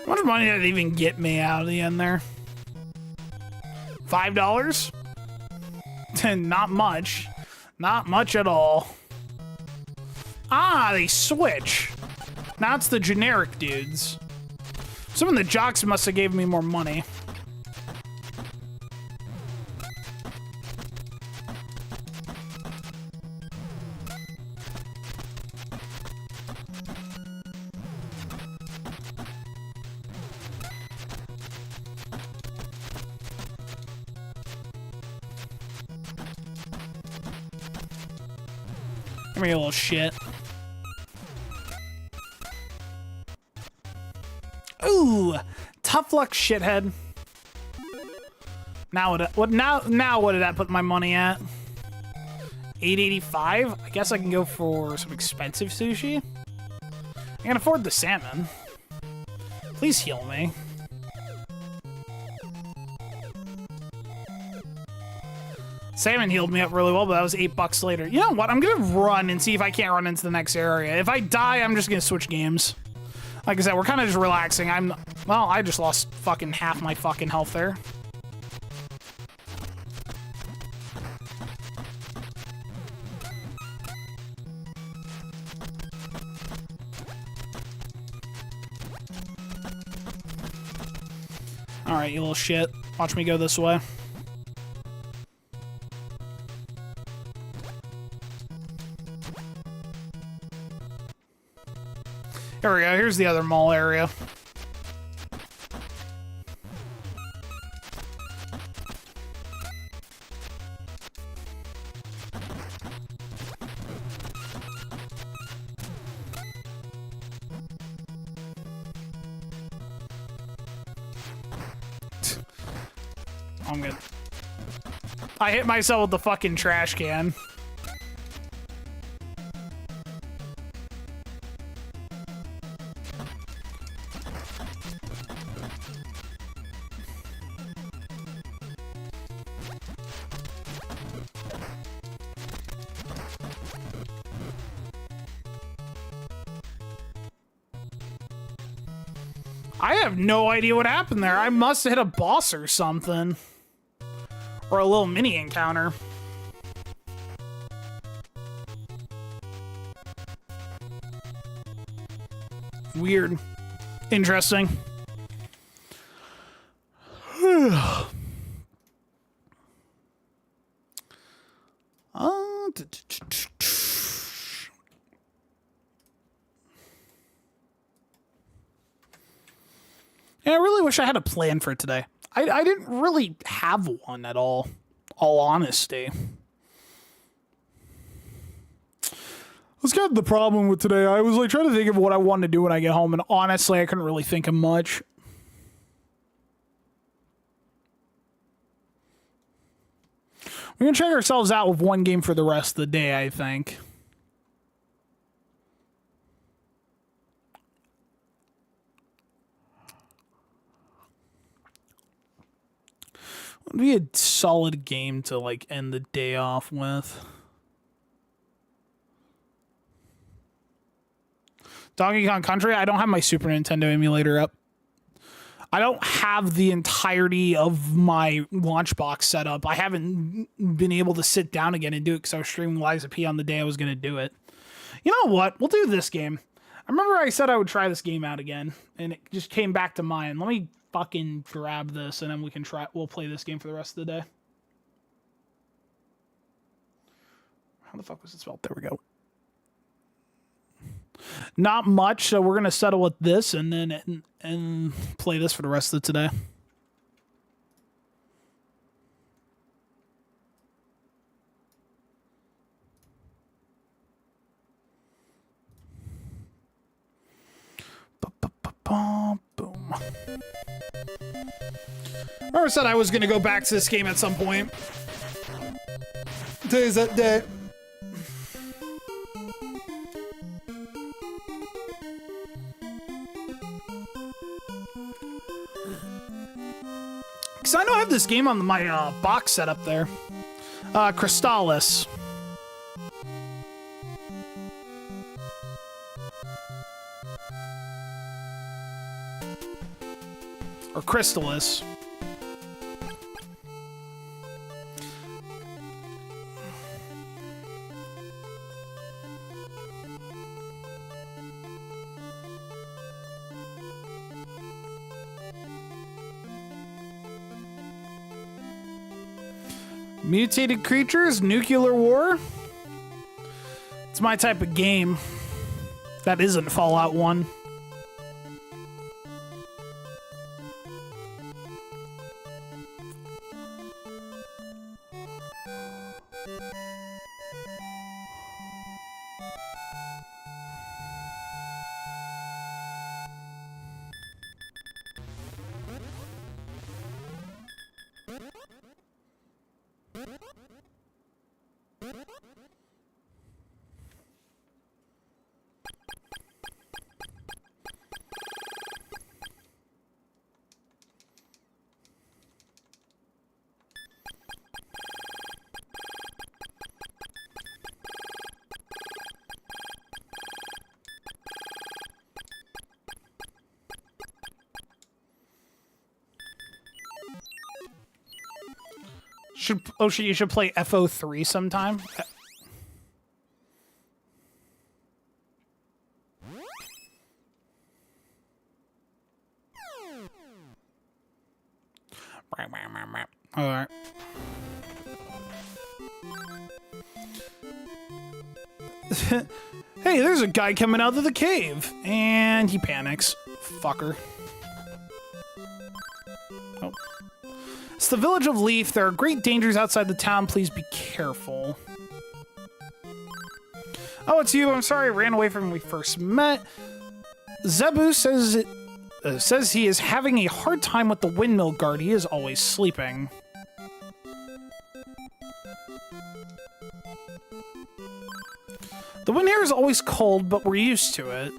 A: How much money did it even get me out of the end there? $5? Not much. Not much at all. Ah, they switch. Now it's the generic dudes. Some of the jocks must have gave me more money. Come here, you little shit. Ooh, tough luck, shithead. Now what? Now what did I put my money at? $8.85. I guess I can go for some expensive sushi. I can afford the salmon. Please heal me. Salmon healed me up really well, but that was $8 later. You know what? I'm gonna run and see if I can't run into the next area. If I die, I'm just gonna switch games. Like I said, we're kind of just relaxing. Well, I just lost fucking half my fucking health there. All right, you little shit. Watch me go this way. Here we go. Here's the other mall area. I'm good. I hit myself with the fucking trash can. I have no idea what happened there. I must have hit a boss or something. Or a little mini encounter. Weird. Interesting. Yeah, I really wish I had a plan for today. I didn't really have one at all honesty. That's kind of the problem with today. I was like trying to think of what I wanted to do when I get home, and honestly, I couldn't really think of much. We're gonna check ourselves out with one game for the rest of the day, I think. Would be a solid game to like end the day off with. Donkey Kong Country, I don't have my Super Nintendo emulator up. I don't have the entirety of my launch box set up. I haven't been able to sit down again and do it because I was streaming Liza P on the day I was going to do it. You know what? We'll do this game. I remember I said I would try this game out again, and it just came back to mind. Let me fucking grab this, and then we'll play this game for the rest of the day. How the fuck was it spelled? There we go. Not much, so we're gonna settle with this and then and play this for the rest of today. Boom. I said I was gonna go back to this game at some point. Today's that day. Because I know I have this game on my box set up there. Crystallis. Or Crystallis. Mutated creatures, nuclear war. It's my type of game. That isn't Fallout 1. You should play FO3 sometime. All right. Hey, there's a guy coming out of the cave, and he panics. Fucker. Oh. It's the village of Leaf. There are great dangers outside the town. Please be careful. Oh, it's you. I'm sorry I ran away from when we first met. Zebu says he is having a hard time with the windmill guard. He is always sleeping. The wind here is always cold, but we're used to it.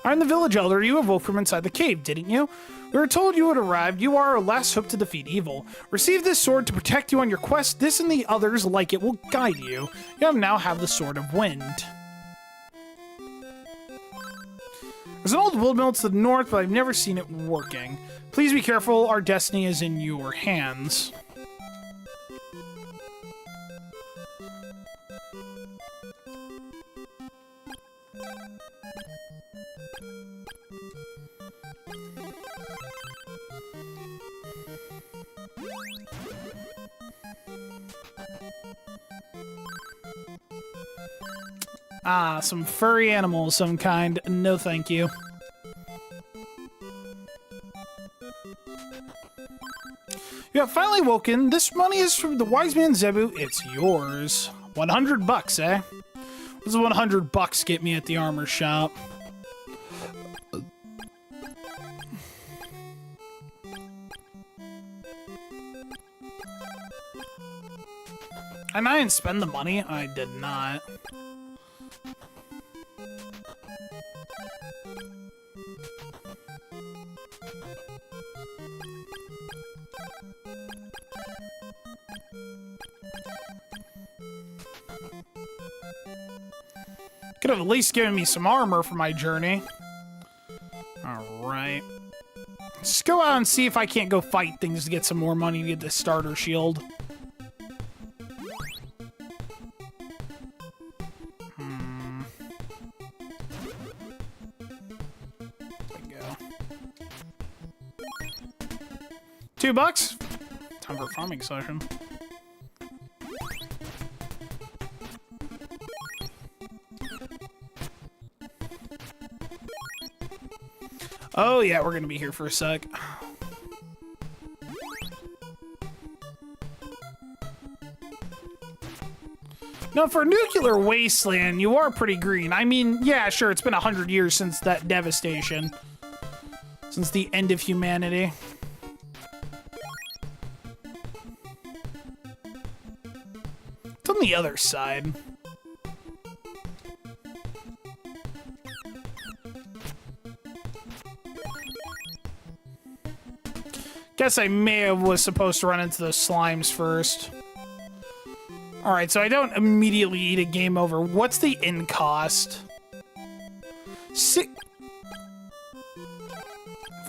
A: I'm the village elder. You awoke from inside the cave, didn't you? We were told you had arrived. You are our last hope to defeat evil. Receive this sword to protect you on your quest. This and the others like it will guide you. You now have the Sword of Wind. There's an old windmill to the north, but I've never seen it working. Please be careful. Our destiny is in your hands. Ah, some furry animal of some kind. No, thank you. have finally woken. This money is from the wise man Zebu. It's yours. 100 bucks, eh? What does 100 bucks get me at the armor shop? And I didn't spend the money. I did not. Could have at least given me some armor for my journey. Alright. Let's go out and see if I can't go fight things to get some more money to get the starter shield. $2? Time for a farming session. Oh yeah, we're gonna be here for a sec. No, for Nuclear Wasteland, you are pretty green. I mean, yeah, sure, it's been 100 years since that devastation. Since the end of humanity. It's on the other side. Guess I may have was supposed to run into those slimes first. Alright, so I don't immediately eat a game over. What's the in cost?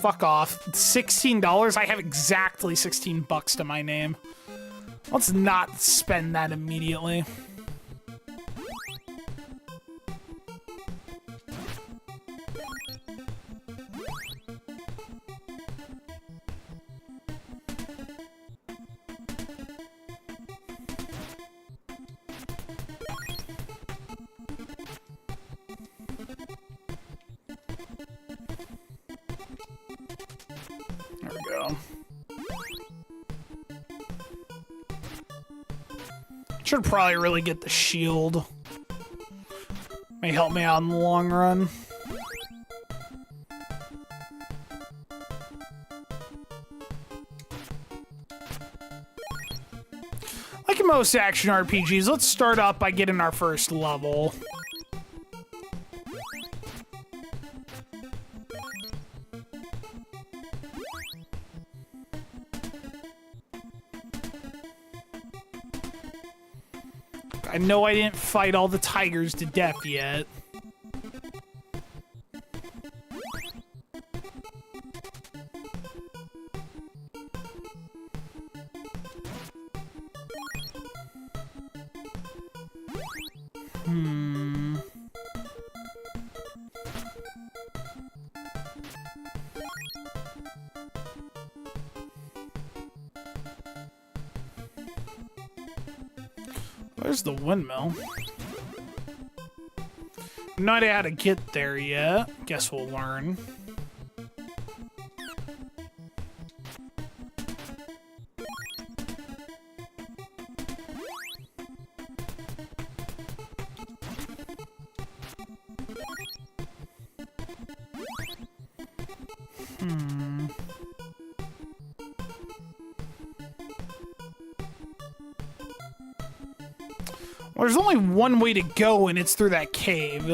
A: Fuck off. $16? I have exactly 16 bucks to my name. Let's not spend that immediately. There we go. Should probably really get the shield. May help me out in the long run. Like in most action RPGs, let's start off by getting our first level. I know I didn't fight all the tigers to death yet. Where's the windmill? No idea how to get there yet. Guess we'll learn. Well, there's only one way to go, and it's through that cave.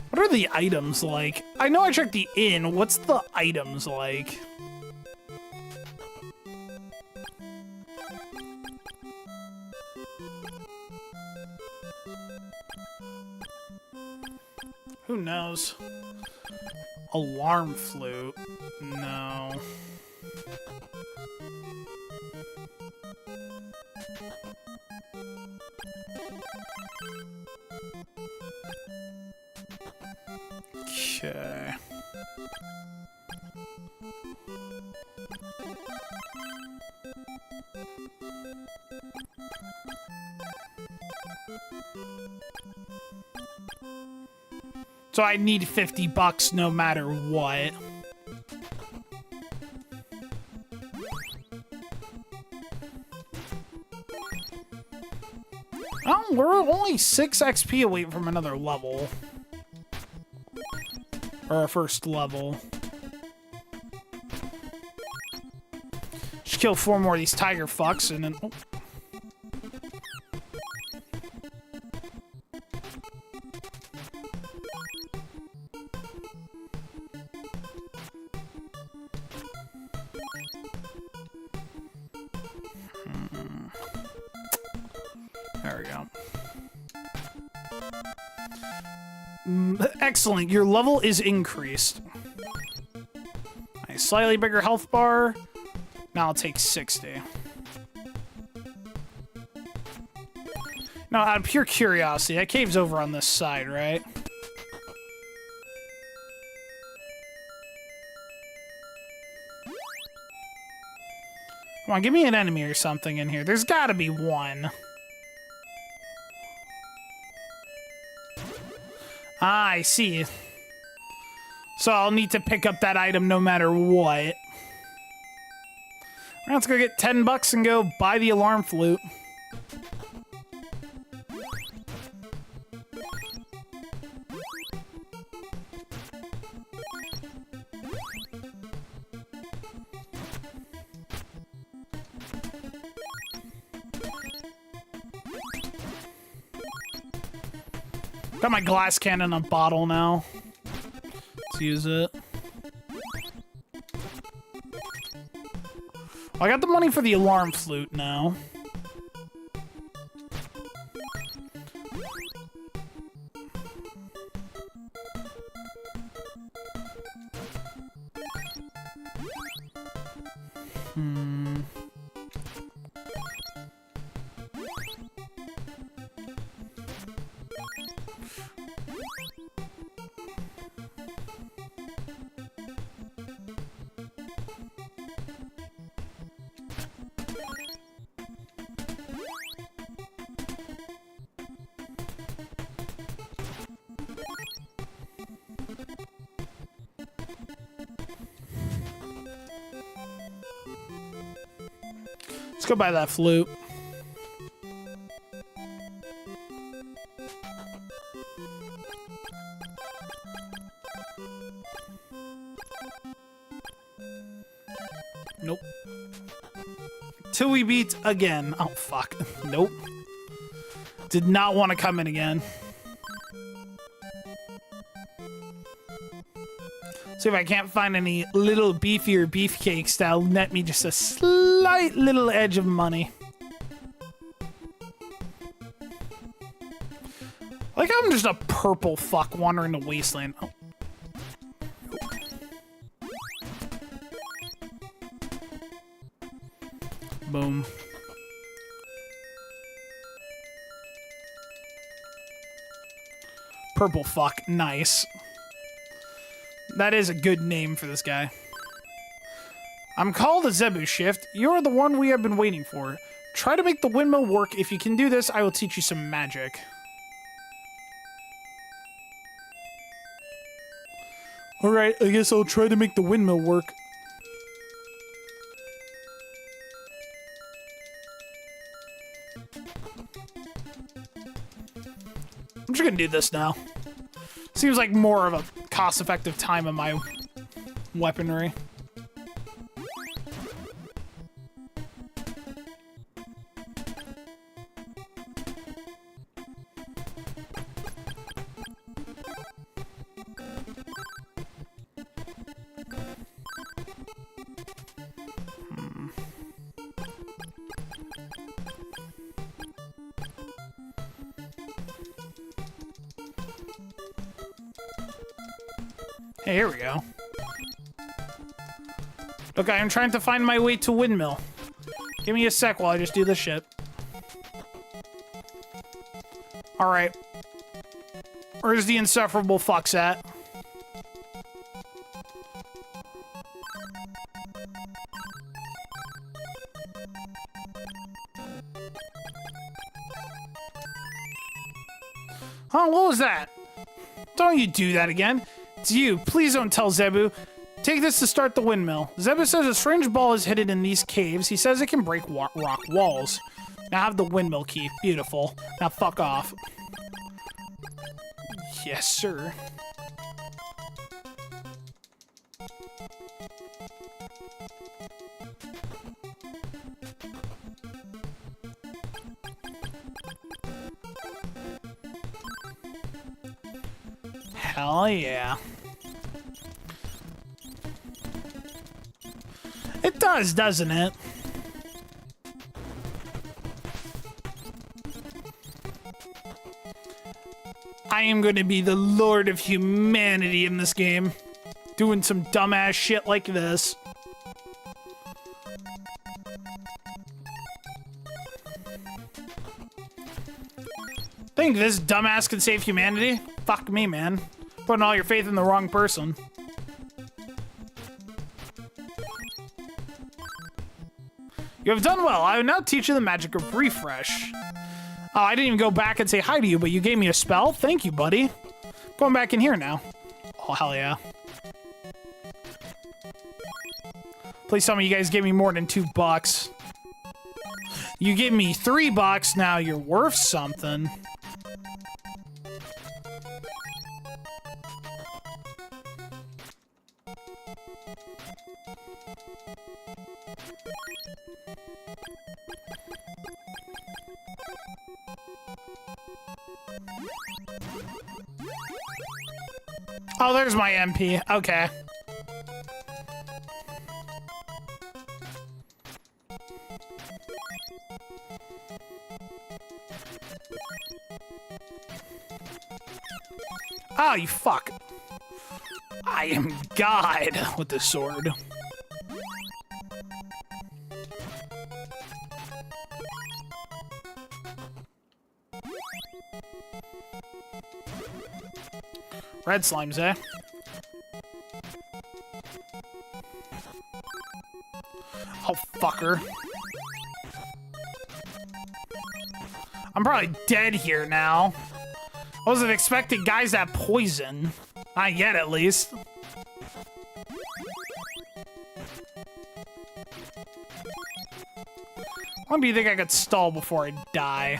A: What are the items like? I know I checked the inn. What's the items like? Who knows? Alarm flute? No. Okay. So I need 50 bucks no matter what. Oh, we're only 6 XP away from another level. Or our first level. Just kill 4 more of these tiger fucks and then... Oh. There we go. Excellent. Your level is increased. A slightly bigger health bar. Now I'll take 60. Now, out of pure curiosity, that cave's over on this side, right? Come on, give me an enemy or something in here. There's gotta be one. Ah, I see. So I'll need to pick up that item no matter what. Let's go get 10 bucks and go buy the alarm flute. Got my glass cannon and a bottle now. Let's use it. I got the money for the alarm flute now. Let's go buy that flute. Nope. Till we beat again. Oh, fuck. Nope. Did not want to come in again. See if I can't find any little beefier beefcakes that'll net me just a slight little edge of money. Like I'm just a purple fuck wandering the wasteland. Oh. Boom. Purple fuck. Nice. That is a good name for this guy. I'm called a Zebu Shift. You're the one we have been waiting for. Try to make the windmill work. If you can do this, I will teach you some magic. Alright, I guess I'll try to make the windmill work. I'm just gonna do this now. Seems like more of a cost-effective time of my weaponry. Hey, here we go. Okay, I'm trying to find my way to windmill. Give me a sec while I just do this shit. Alright. Where's the insufferable fucks at? Huh, what was that? Don't you do that again. It's you. Please don't tell Zebu. Take this to start the windmill. Zebu says a strange ball is hidden in these caves. He says it can break rock walls. Now I have the windmill key. Beautiful. Now fuck off. Yes, sir. Hell yeah. It does, doesn't it? I am going to be the Lord of Humanity in this game. Doing some dumbass shit like this. Think this dumbass can save humanity? Fuck me, man. Putting all your faith in the wrong person. You have done well. I will now teach you the magic of refresh. Oh, I didn't even go back and say hi to you, but you gave me a spell? Thank you, buddy. Going back in here now. Oh, hell yeah. Please tell me you guys gave me more than $2. You give me $3, now you're worth something. Oh, there's my MP. Okay. Oh, you fuck. I am God with the sword. Red slimes, eh? Oh, fucker. I'm probably dead here now. I wasn't expecting guys that have poison. Not yet, at least. How long do you think I could stall before I die?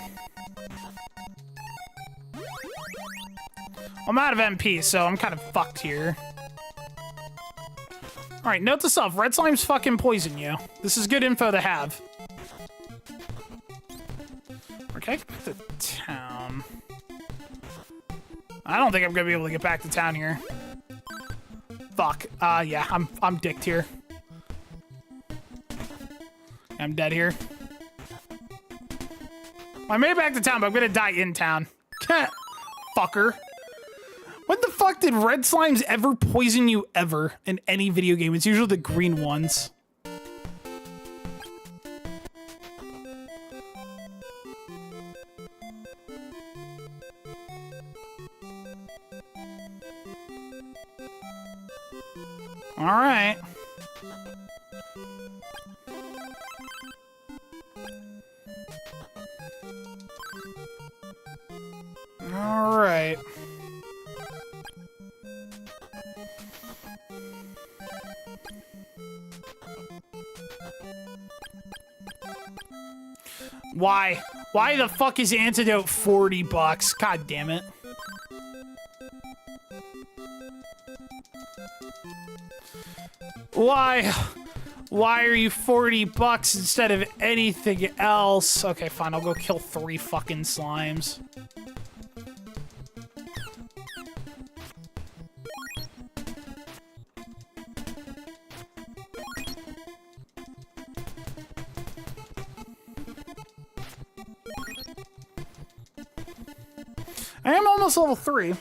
A: I'm out of MP, so I'm kind of fucked here. Alright, note to self. Red slimes fucking poison you. This is good info to have. Okay, back to town. I don't think I'm gonna be able to get back to town here. Fuck. Yeah, I'm dicked here. I'm dead here. I made it back to town, but I'm gonna die in town. Fucker. When the fuck did red slimes ever poison you ever in any video game? It's usually the green ones. All right. All right. Why? Why the fuck is antidote $40? God damn it. Why? Why are you $40 instead of anything else? Okay, fine. I'll go kill 3 fucking slimes. I am almost level 3.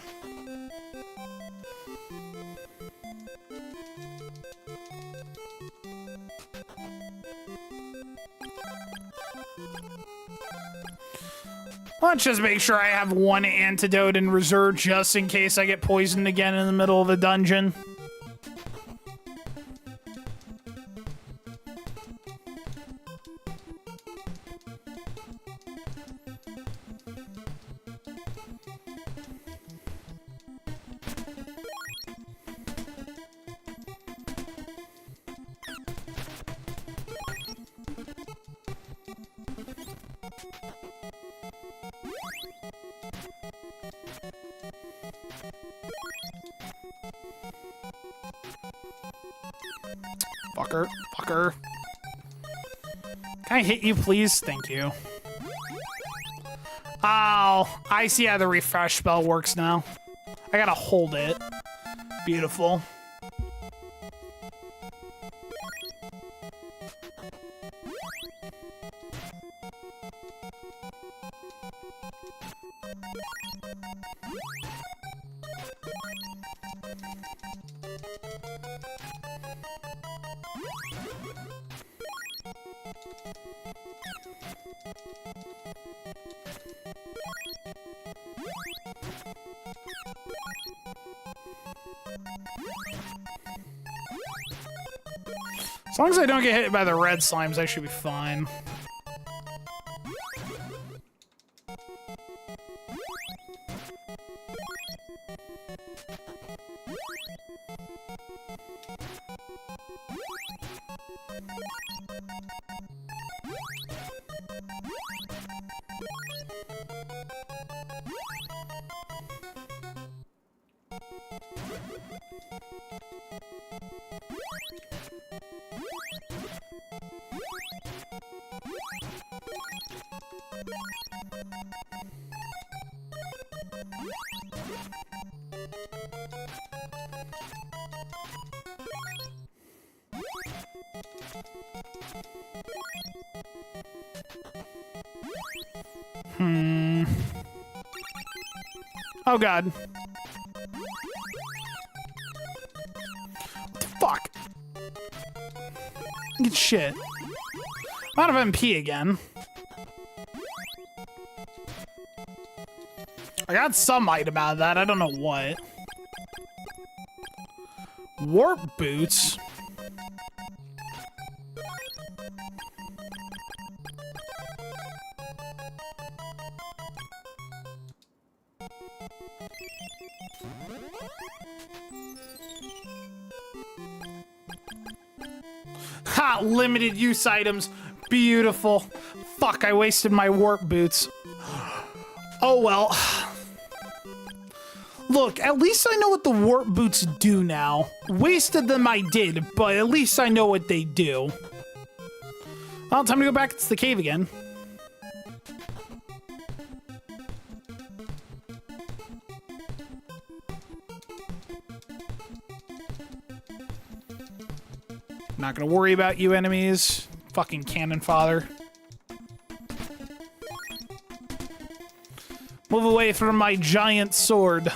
A: Let's just make sure I have 1 antidote in reserve just in case I get poisoned again in the middle of a dungeon. Fucker. Fucker. Can I hit you, please? Thank you. Oh, I see how the refresh spell works now. I gotta hold it. Beautiful. As long as I don't get hit by the red slimes, I should be fine. Oh god. What the fuck? Good shit. I'm out of MP again. I got some item out of that, I don't know what. Warp boots? Ha! Limited use items. Beautiful. Fuck, I wasted my warp boots. Oh well. Look, at least I know what the warp boots do now. Wasted them I did, but at least I know what they do. Well, time to go back to the cave again. Not gonna worry about you enemies. Fucking cannon fodder. Move away from my giant sword.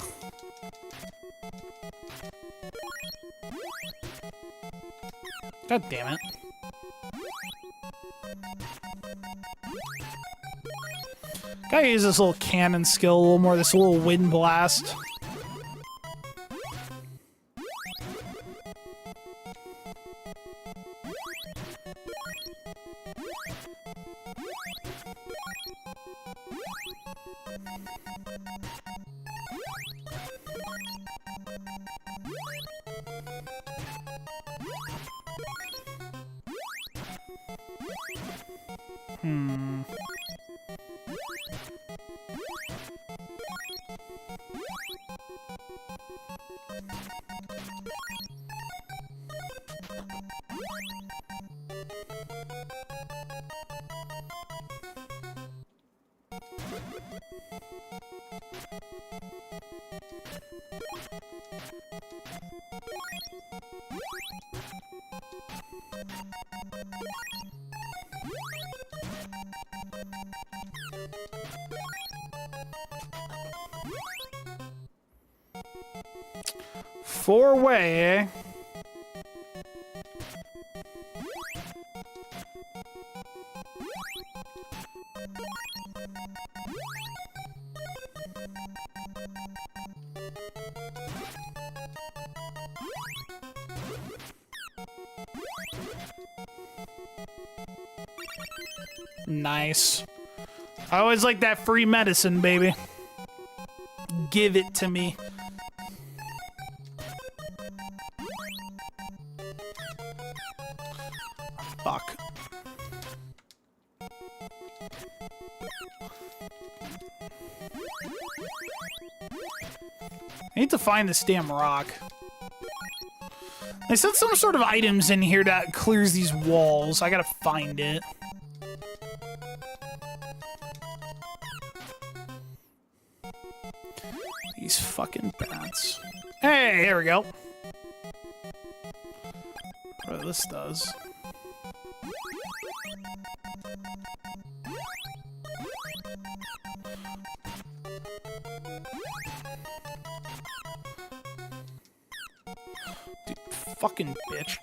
A: God damn it. Gotta use this little cannon skill a little more, this little wind blast. Four-way, eh? Nice. I always like that free medicine, baby. Give it to me. Fuck. I need to find this damn rock. I said some sort of items in here that clears these walls. I gotta find it. These fucking bats. Hey, here we go. What this does. Dude, fucking bitch.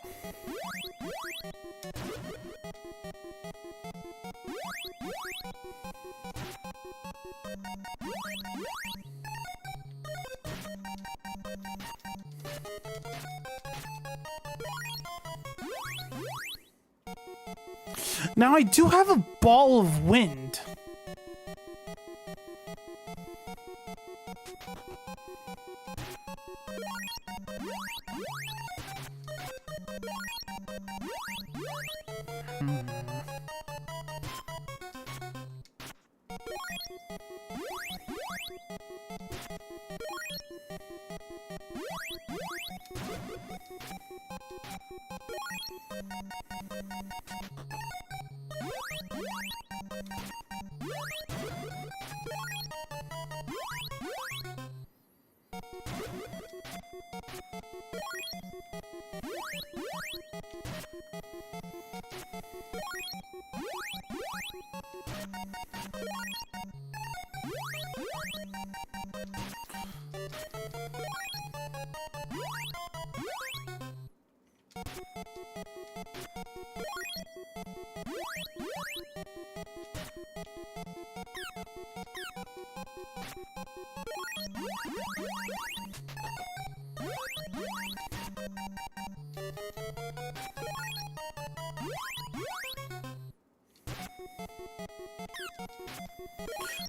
A: Now I do have a ball of wind.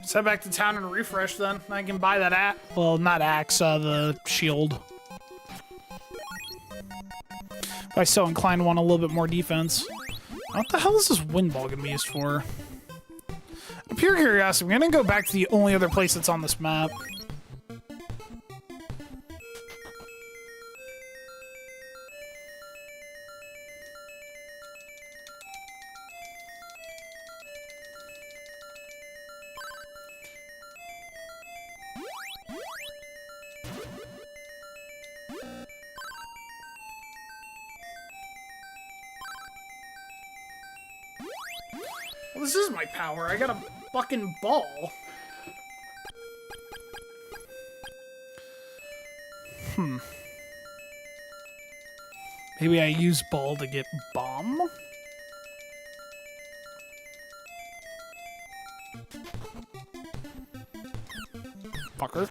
A: Let's head back to town and refresh then. I can buy that axe. Well, not axe, the shield. If I so inclined want a little bit more defense. What the hell is this wind ball gonna be used for? Pure curiosity, I'm gonna go back to the only other place that's on this map. Well, this is my power. I got a fucking ball. Maybe I use ball to get bomb? Fucker.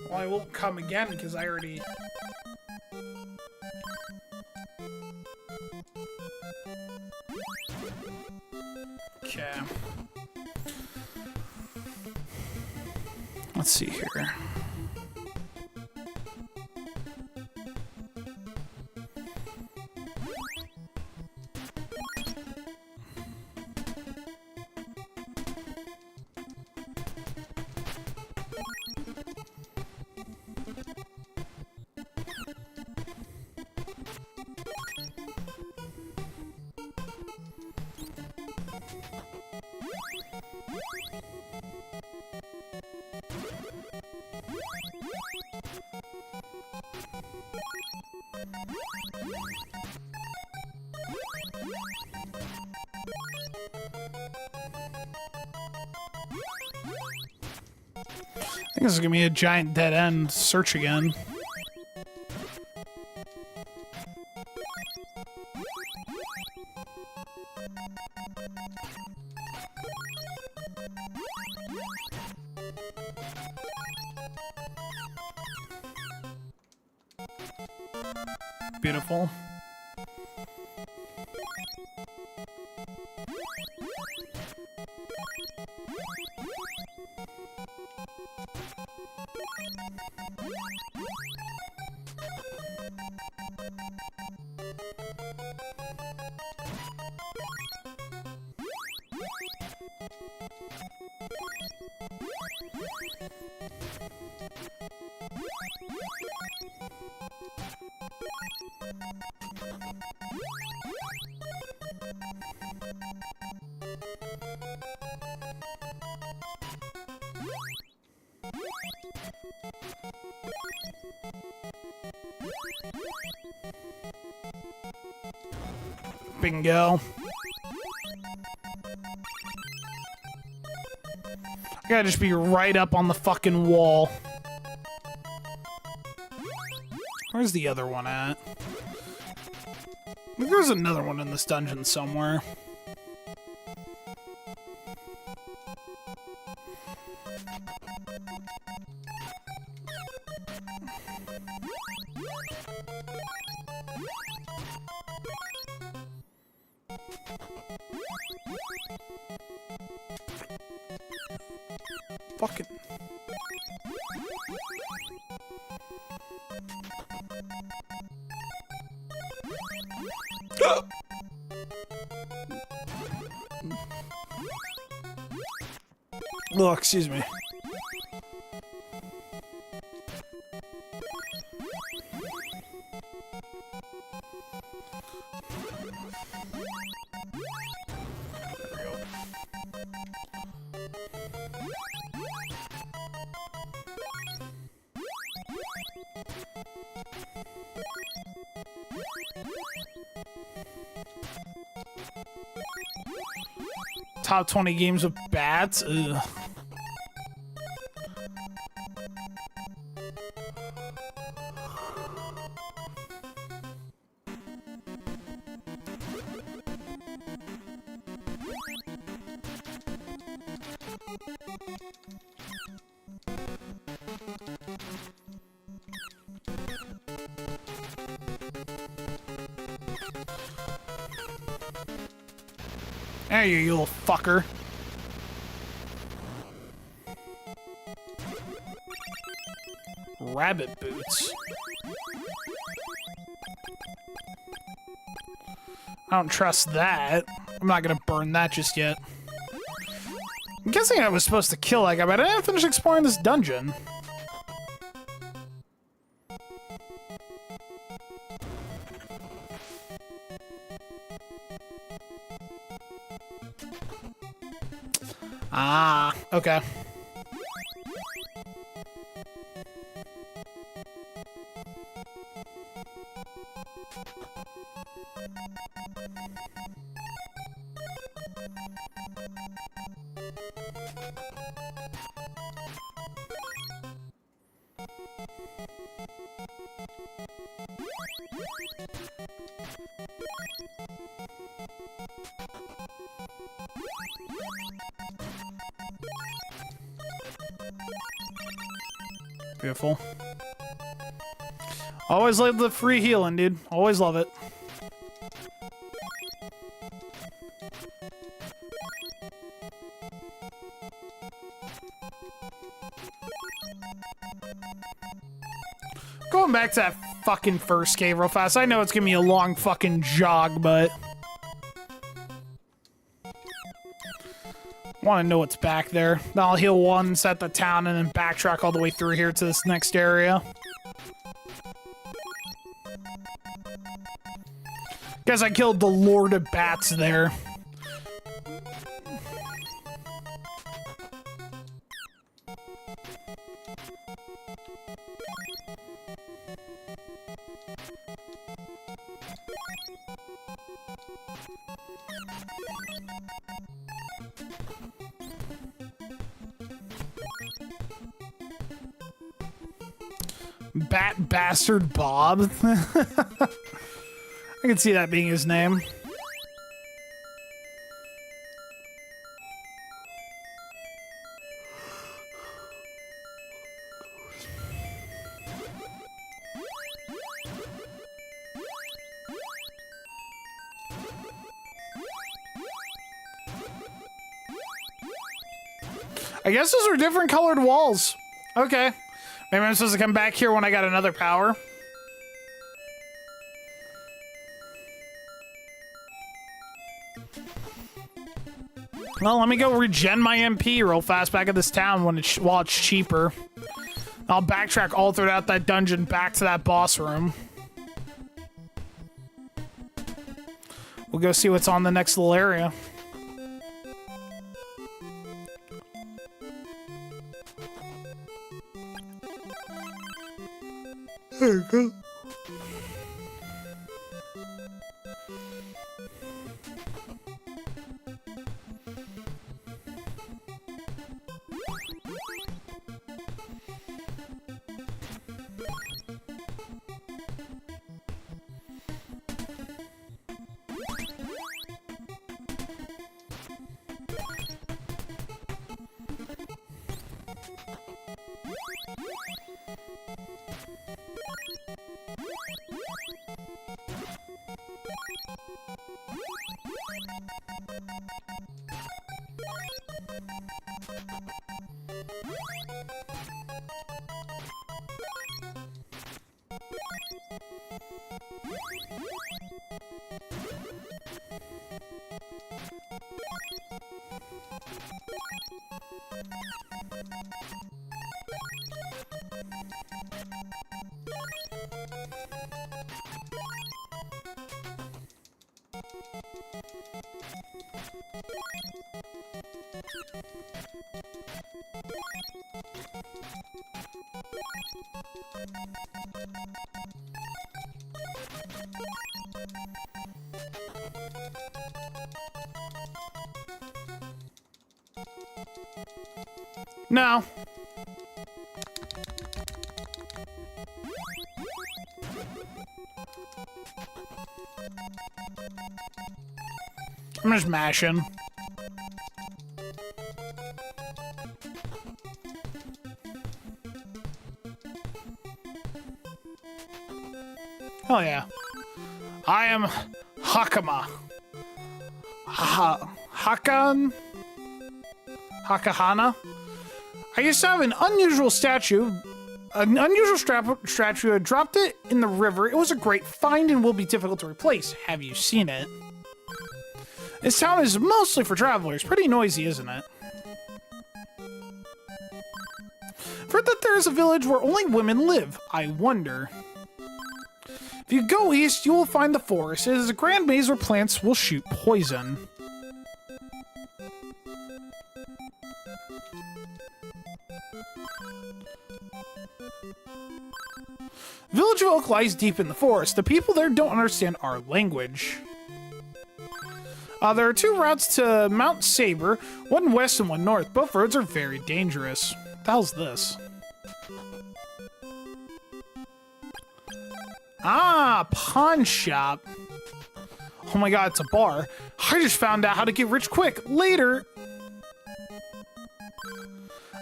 A: Well, I won't come again because I already... Okay. Let's see here. I think this is gonna be a giant dead end search again. Beautiful. Bingo. I gotta just be right up on the fucking wall. Where's the other one at? I think there's another one in this dungeon somewhere. Fucking... Oh, excuse me. Top 20 games with bats? Ugh. There you little fucker. Rabbit boots. I don't trust that. I'm not gonna burn that just yet. I'm guessing I was supposed to kill that guy, but I didn't finish exploring this dungeon. Ah, okay. Beautiful. Always love the free healing, dude. Always love it. Going back to that fucking first cave real fast. I know it's gonna be a long fucking jog, but... want to know what's back there. Then I'll heal once at the town and then backtrack all the way through here to this next area. Guess I killed the Lord of Bats there. Bat Bastard Bob. I can see that being his name. I guess those are different colored walls. Okay. Maybe I'm supposed to come back here when I got another power. Well, let me go regen my MP real fast back at this town while it's cheaper. I'll backtrack all throughout that dungeon back to that boss room. We'll go see what's on the next little area. There you go. No. I'm just mashing. Oh yeah. I am Hakama. Hakan? Hakahana? I used to have an unusual statue. An unusual statue. I dropped it in the river. It was a great find and will be difficult to replace. Have you seen it? This town is mostly for travelers. Pretty noisy, isn't it? I've heard that there is a village where only women live. I wonder. If you go east, you will find the forest. It is a grand maze where plants will shoot poison. Village of Oak lies deep in the forest. The people there don't understand our language. There are two routes to Mount Saber, one west and one north. Both roads are very dangerous. What the hell's this? Ah, pawn shop. Oh my god, it's a bar. I just found out how to get rich quick. Later.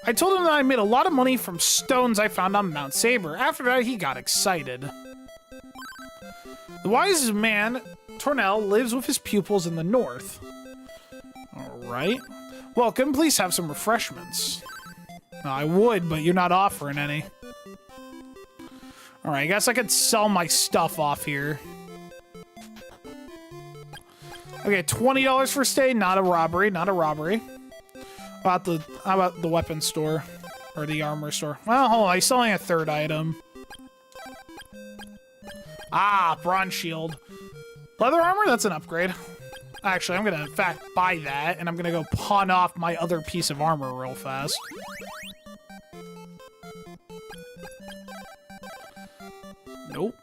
A: I told him that I made a lot of money from stones I found on Mount Saber. After that, he got excited. The wise man, Tornell, lives with his pupils in the north. Alright. Welcome, please have some refreshments. I would, but you're not offering any. Alright, I guess I could sell my stuff off here. Okay, $20 for stay, not a robbery, not a robbery. How about the weapons store? Or the armor store? Well, hold on, he's selling a third item. Ah, bronze shield. Leather armor? That's an upgrade. Actually, I'm gonna, in fact, buy that, and I'm gonna go pawn off my other piece of armor real fast. Nope.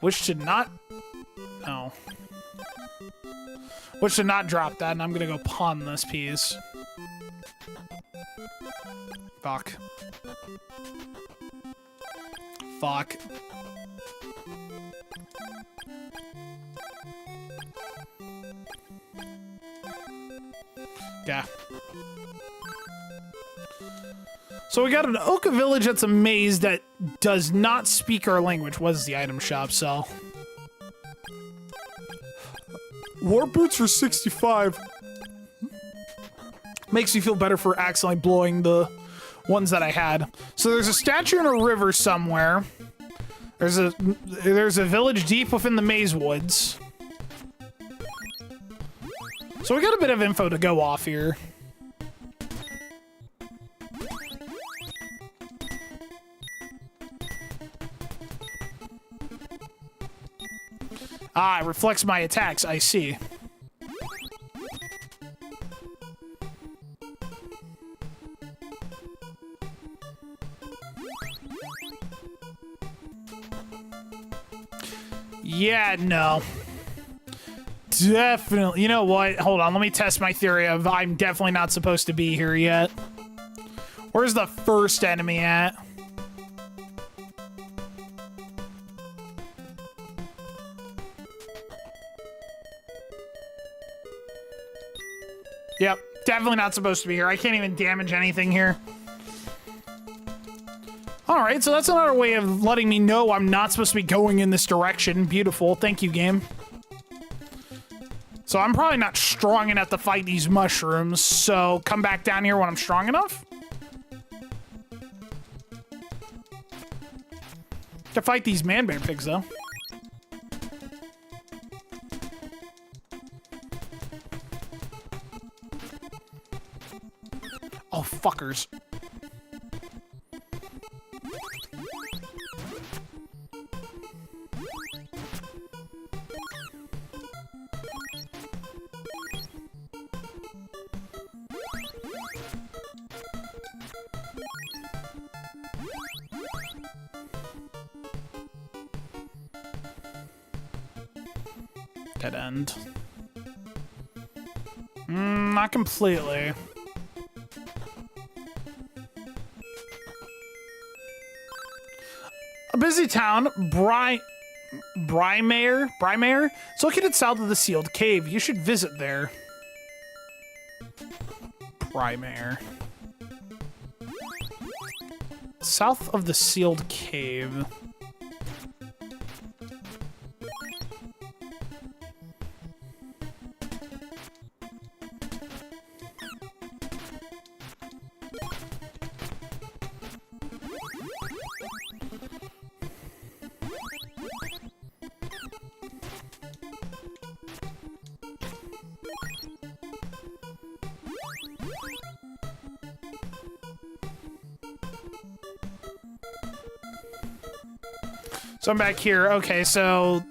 A: Wish to not... Oh. Which should not drop that, and I'm gonna go pawn this piece. Fuck. Fuck. Yeah. So we got an Oka village that's a maze that does not speak our language. What does the item shop sell? War boots for 65. Makes me feel better for accidentally blowing the ones that I had. So there's a statue in a river somewhere. There's a village deep within the maze woods. So we got a bit of info to go off here. Ah, it reflects my attacks, I see. Yeah, no. Definitely. You know what? Hold on, let me test my theory of I'm definitely not supposed to be here yet. Where's the first enemy at? Yep, definitely not supposed to be here. I can't even damage anything here. Alright, so that's another way of letting me know I'm not supposed to be going in this direction. Beautiful. Thank you, game. So I'm probably not strong enough to fight these mushrooms, so come back down here when I'm strong enough? To fight these man-bear pigs, though. Oh, fuckers. Dead end. Not completely. A busy town, Brymere? It's located south of the sealed cave. You should visit there. Brymere. South of the sealed cave. So I'm back here. Okay, so...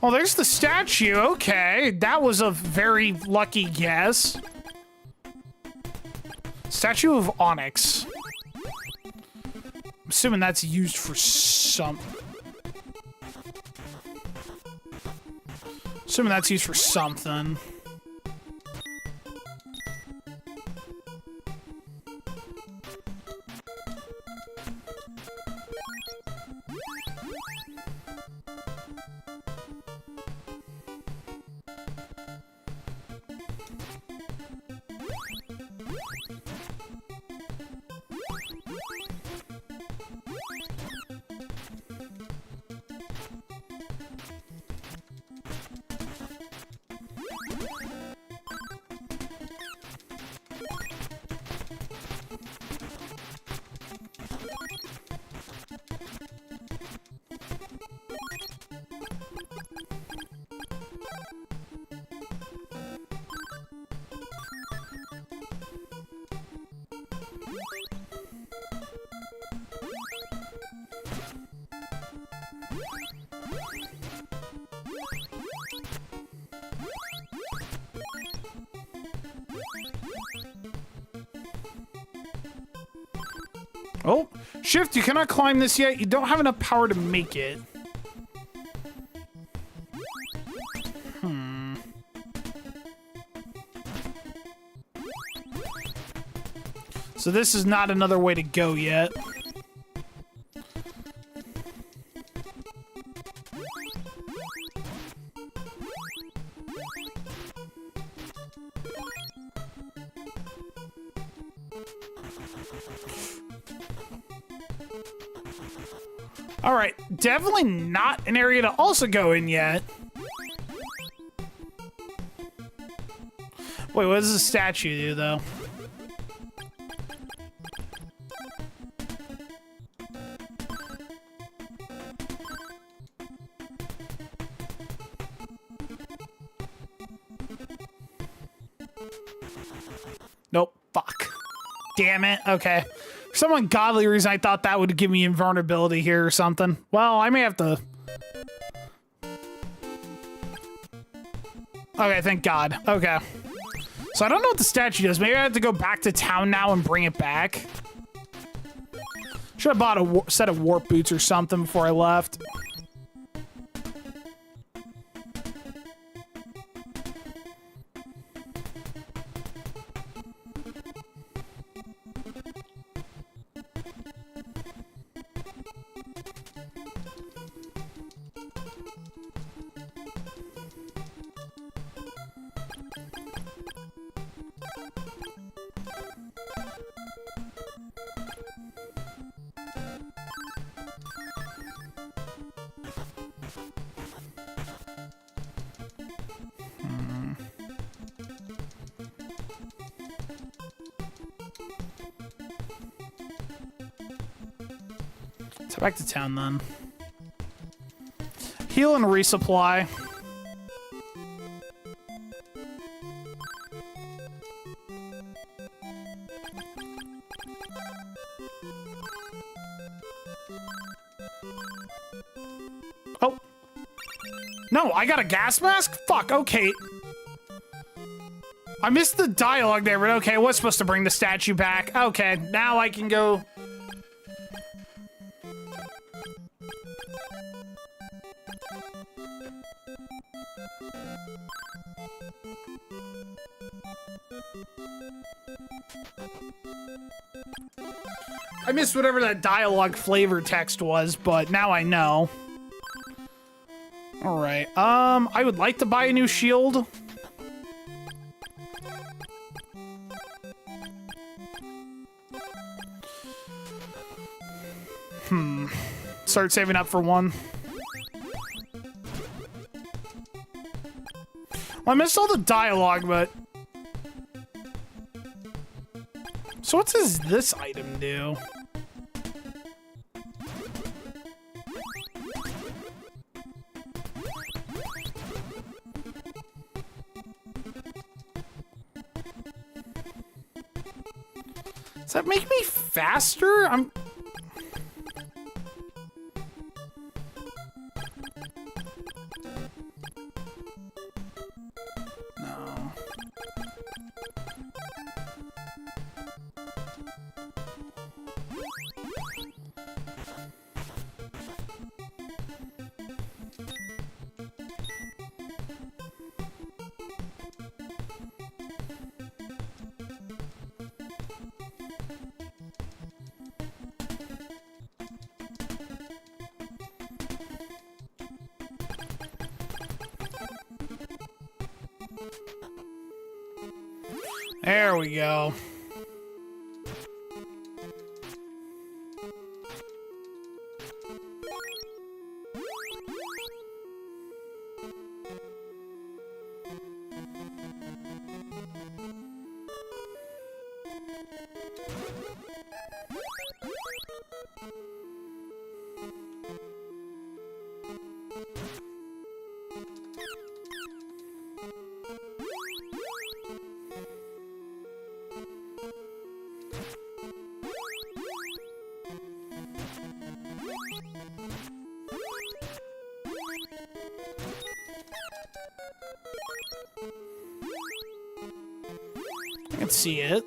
A: Oh, there's the statue. Okay, that was a very lucky guess. Statue of Onyx. I'm assuming that's used for some... Assuming that's used for something. Oh, shift, you cannot climb this yet. You don't have enough power to make it. So this is not another way to go yet. All right, definitely not an area to also go in yet. Wait, what does the statue do, though? Nope. Fuck. Damn it. Okay. For some ungodly reason, I thought that would give me invulnerability here or something. Well, I may have to... Okay, thank God. Okay. So I don't know what the statue does. Maybe I have to go back to town now and bring it back. Should have bought a set of warp boots or something before I left. So back to town then. Heal and resupply. Oh. No, I got a gas mask? Fuck, okay. I missed the dialogue there, but okay, I was supposed to bring the statue back. Okay, now I can go... I missed whatever that dialogue flavor text was, but now I know. Alright, I would like to buy a new shield. Start saving up for one. Well, I missed all the dialogue, but... So what does this item do? Does that make me faster? I'm... No. There we go. I can see it.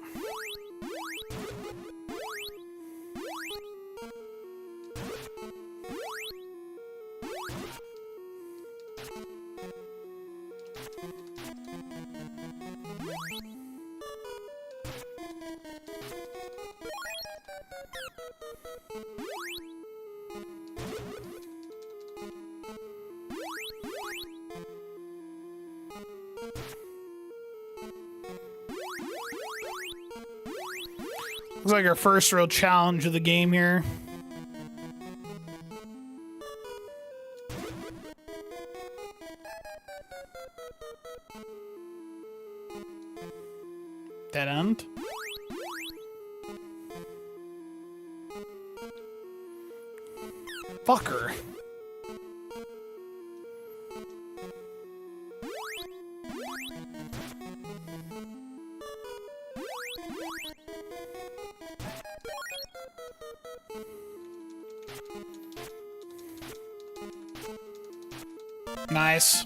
A: Looks like our first real challenge of the game here. Dead end. Fucker. Nice.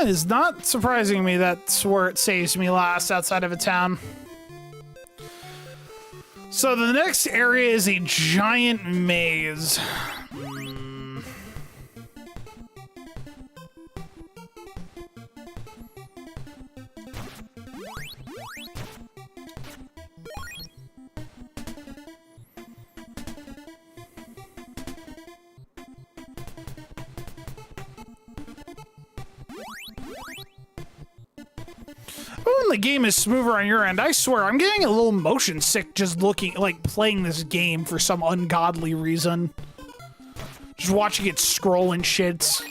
A: It is not surprising me that's where it saves me last, outside of a town. So the next area is a giant maze. When the game is smoother on your end, I swear, I'm getting a little motion sick just looking, like, playing this game for some ungodly reason. Just watching it scroll and shit's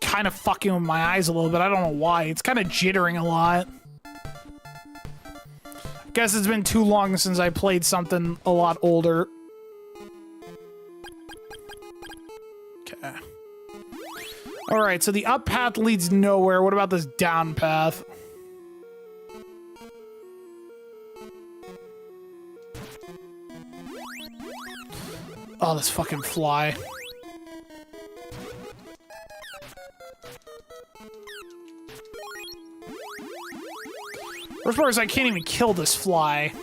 A: kind of fucking with my eyes a little bit. I don't know why. It's kind of jittering a lot. Guess it's been too long since I played something a lot older. Okay. Alright, so the up path leads nowhere. What about this down path? Oh, this fucking fly. Worst part is I can't even kill this fly.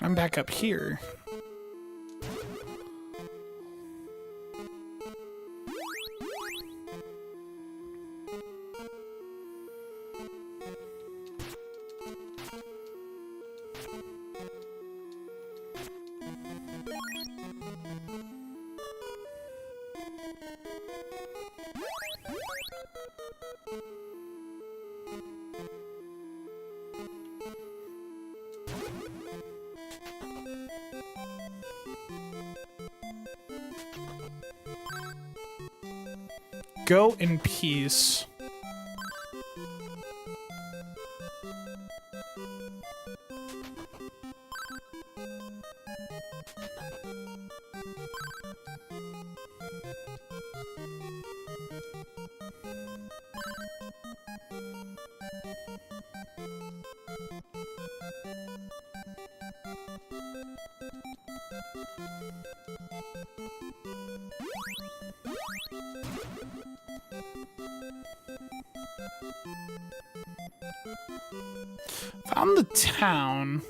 A: I'm back up here. Go in peace. Found the town.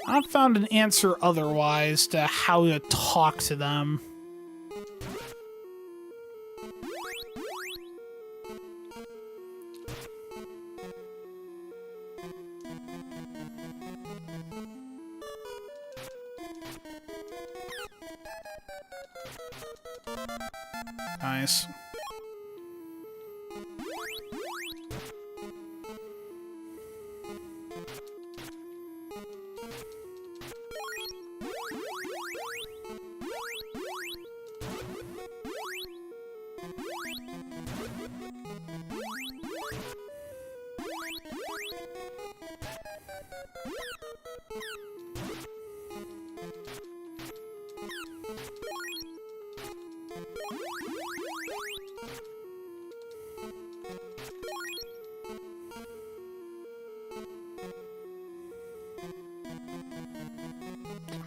A: I've found an answer otherwise to how to talk to them. Nice.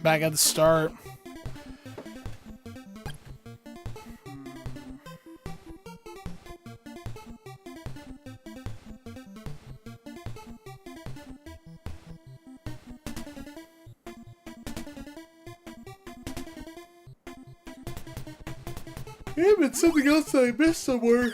A: Back at the start. Yeah, but something else that I missed somewhere.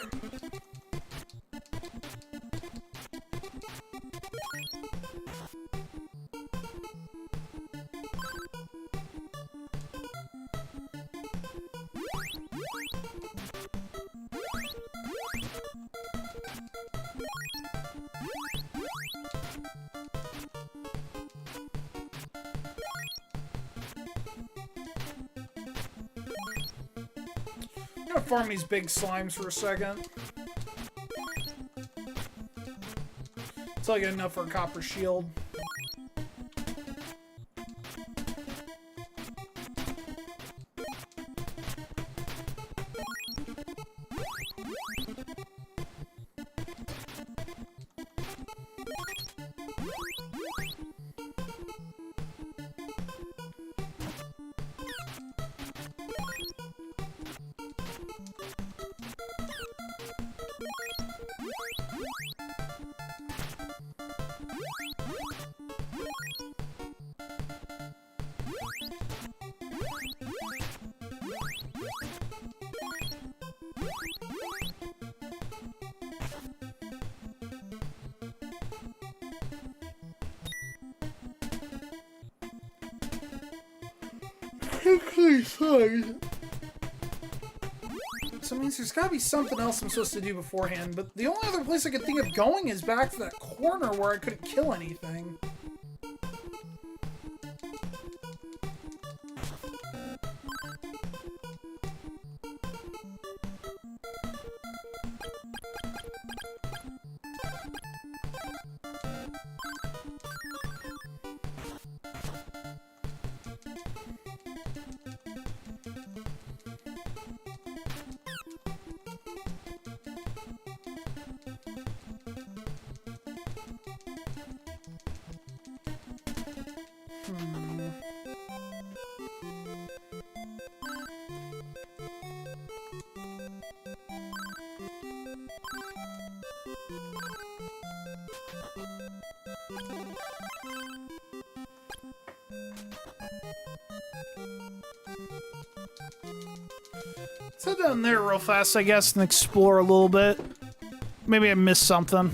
A: I'm gonna farm these big slimes for a second. Until I get enough for a copper shield. So it means there's gotta be something else I'm supposed to do beforehand, but the only other place I could think of going is back to that corner where I couldn't kill anything. Let's head down there real fast, I guess, and explore a little bit. Maybe I missed something.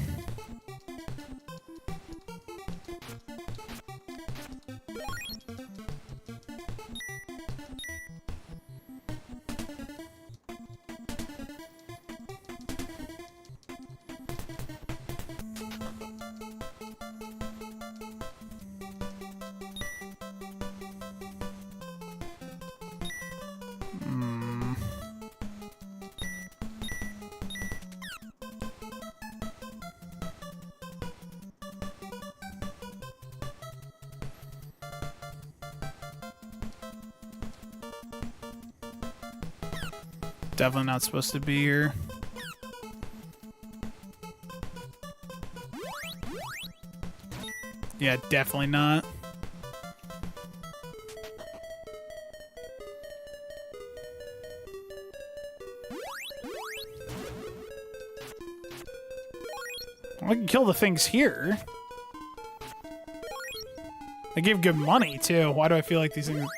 A: Definitely not supposed to be here. Yeah, definitely not. I can kill the things here. They give good money, too. Why do I feel like these things...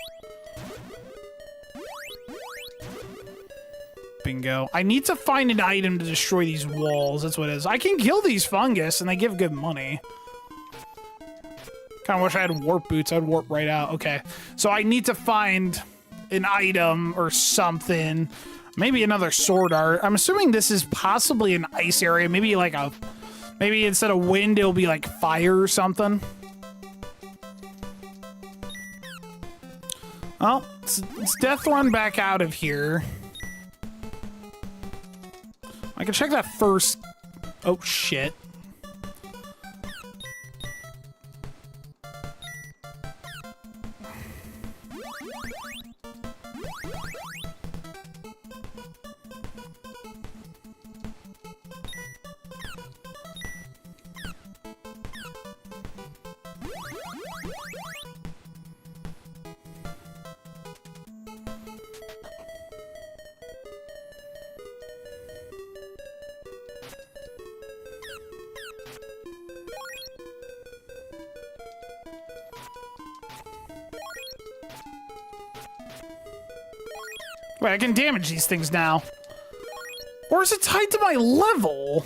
A: Bingo. I need to find an item to destroy these walls. That's what it is. I can kill these fungus, and they give good money. Kind of wish I had warp boots. I'd warp right out. Okay. So I need to find an item or something. Maybe another sword art. I'm assuming this is possibly an ice area. Maybe like a... Maybe instead of wind, it'll be like fire or something. Well, let's death run back out of here. I can check that first. Oh, shit. Wait, I can damage these things now. Or is it tied to my level?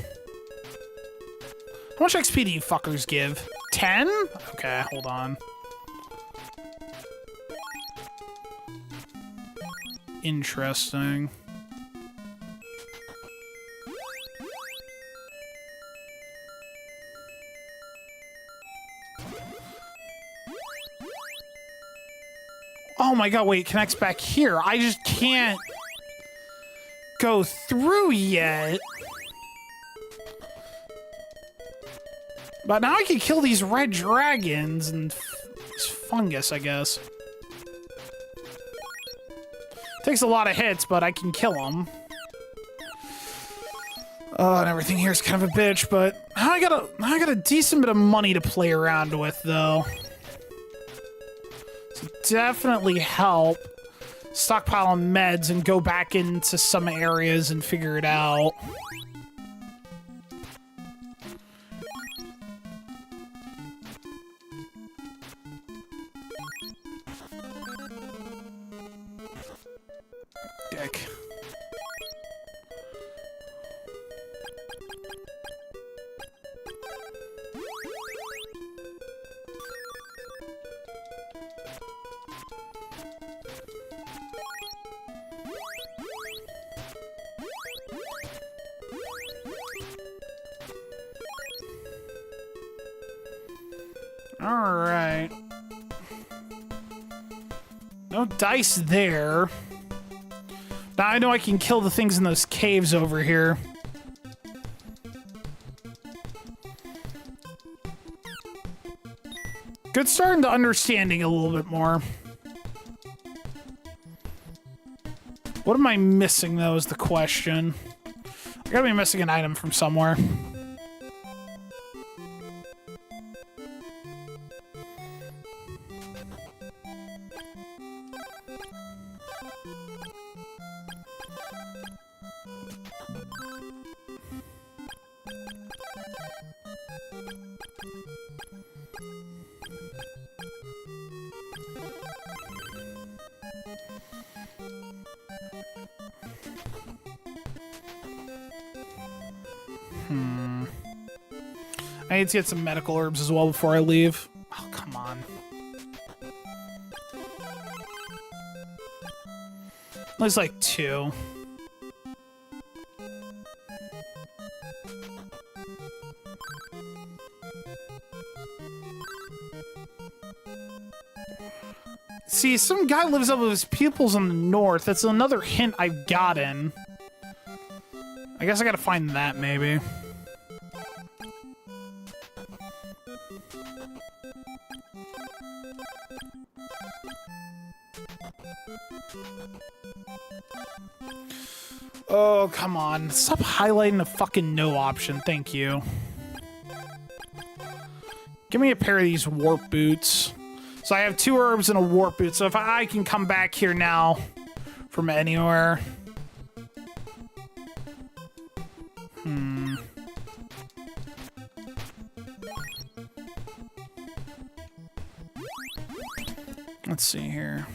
A: How much XP do you fuckers give? 10? Okay, hold on. Interesting. Oh my god, wait, it connects back here. I just can't go through yet. But now I can kill these red dragons and this fungus, I guess. Takes a lot of hits, but I can kill them. Oh, and everything here is kind of a bitch, but now I got a decent bit of money to play around with, though. So definitely help stockpile meds and go back into some areas and figure it out. Dick. All right. No dice there. Now I know I can kill the things in those caves over here. Good starting to understanding a little bit more. What am I missing, though, is the question. I gotta be missing an item from somewhere. I need to get some medical herbs as well before I leave. Oh, come on. There's like 2. See, some guy lives up with his pupils in the north. That's another hint I've gotten. I guess I gotta find that, maybe. Oh, come on. Stop highlighting the fucking no option. Thank you. Give me a pair of these warp boots. So I have 2 herbs and a warp boot. So if I can come back here now from anywhere. Let's see here.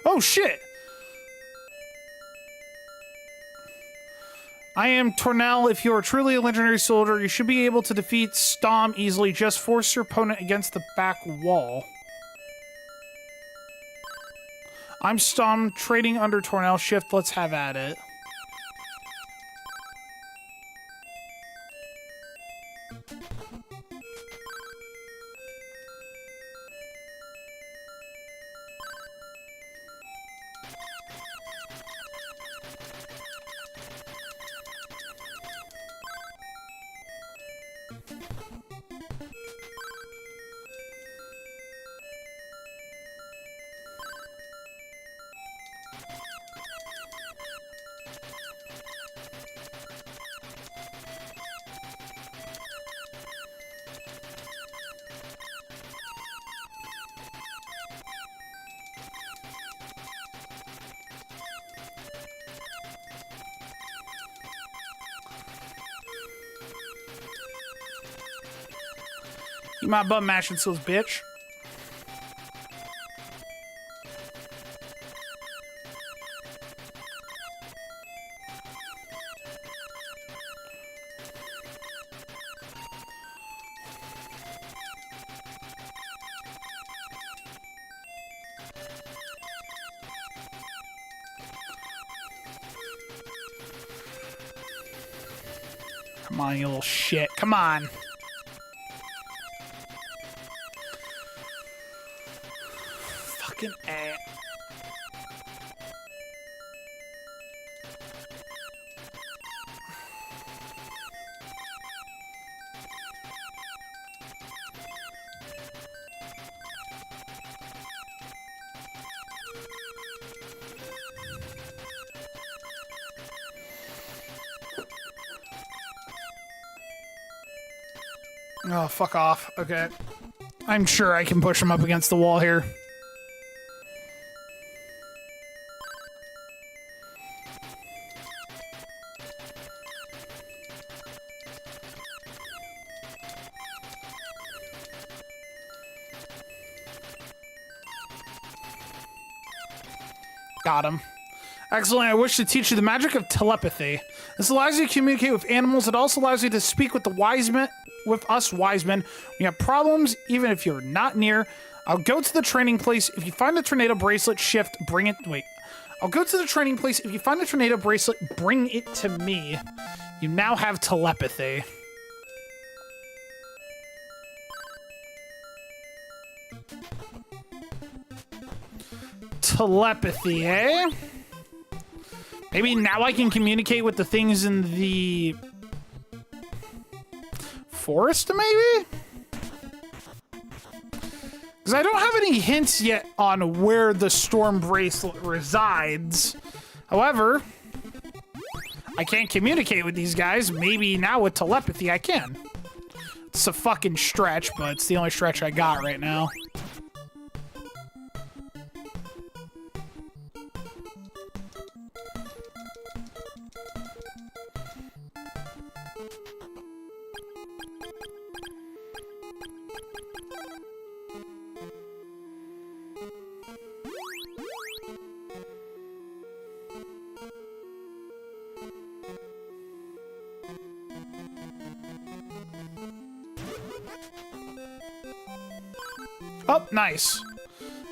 A: Oh, shit! I am Tornell. If you are truly a legendary soldier, you should be able to defeat Stom easily. Just force your opponent against the back wall. I'm Stom, trading under Tornell shift. Let's have at it. You my bum mashing skills, bitch. Come on, you little shit. Come on. Fucking A. Oh, fuck off. Okay. I'm sure I can push him up against the wall here. Got him. Excellent. I wish to teach you the magic of telepathy. This allows you to communicate with animals. It also allows you to speak with the wise men, with us wise men. When you have problems, even if you're not near, I'll go to the training place. If you find the tornado bracelet, shift, bring it. Wait. I'll go to the training place. If you find the tornado bracelet, bring it to me. You now have telepathy. Telepathy, eh? Maybe now I can communicate with the things in the forest, maybe? Because I don't have any hints yet on where the storm bracelet resides. However, I can't communicate with these guys. Maybe now with telepathy I can. It's a fucking stretch, but it's the only stretch I got right now. Oh, nice.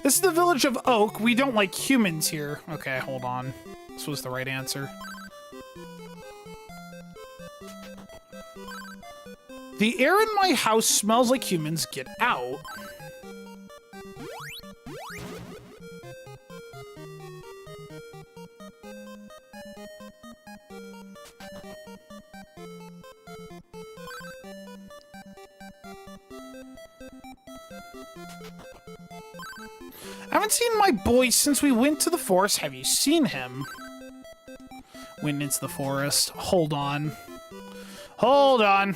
A: This is the village of Oak. We don't like humans here. Okay, hold on. This was the right answer. The air in my house smells like humans. Get out. I haven't seen my boy since we went to the forest. Have you seen him? Went into the forest. Hold on. Hold on.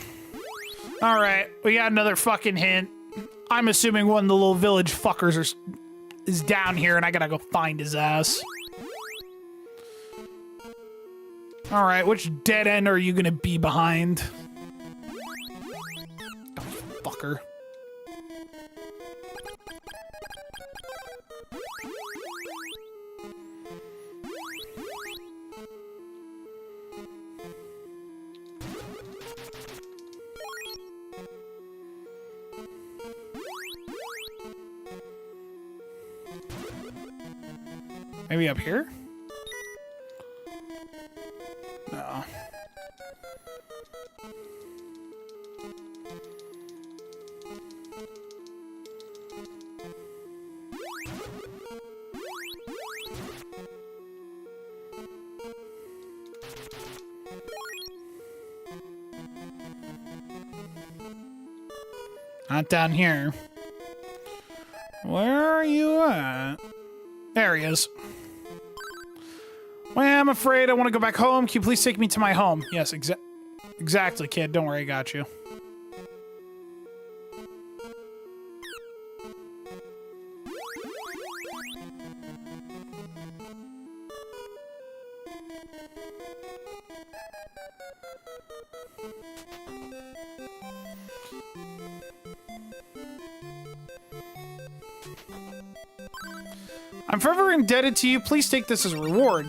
A: Alright, we got another fucking hint. I'm assuming one of the little village fuckers is down here and I gotta go find his ass. Alright, which dead end are you gonna be behind? Oh, fucker. Maybe up here? No. Not down here. Where are you at? There he is. Well, I'm afraid I want to go back home. Can you please take me to my home? Yes, exactly, kid. Don't worry, I got you. I'm forever indebted to you. Please take this as a reward.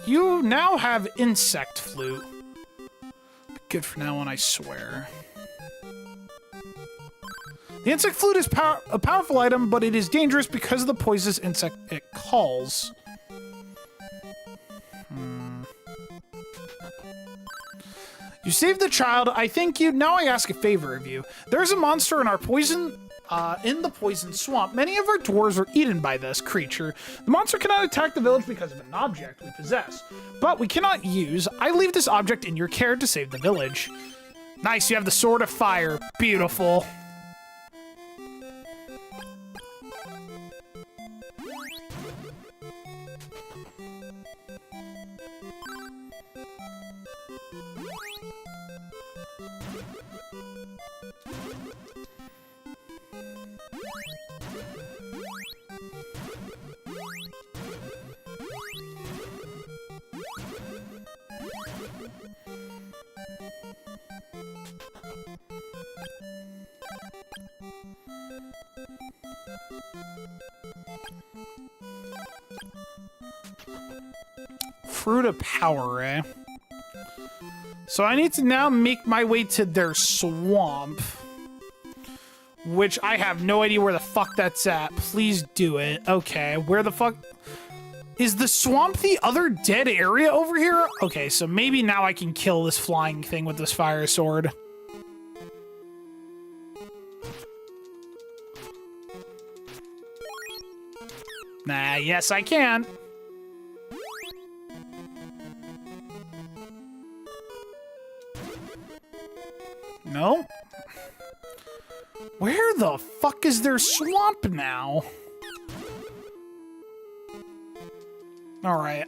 A: You now have insect flute. Good for now on, I swear. The insect flute is a powerful item, but it is dangerous because of the poisonous insect it calls. You saved the child. I thank you. Now I ask a favor of you. There's a monster in our poison swamp. Many of our dwarves were eaten by this creature. The monster cannot attack the village because of an object we possess, but we cannot use. I leave this object in your care to save the village. Nice, you have the Sword of Fire. Beautiful. Fruit of Power, eh? So I need to now make my way to their swamp, which I have no idea where the fuck that's at. Please do it. Okay, where the fuck? Is the swamp the other dead area over here? Okay, so maybe now I can kill this flying thing with this fire sword. Nah, yes I can. No? Where the fuck is their swamp now? Alright,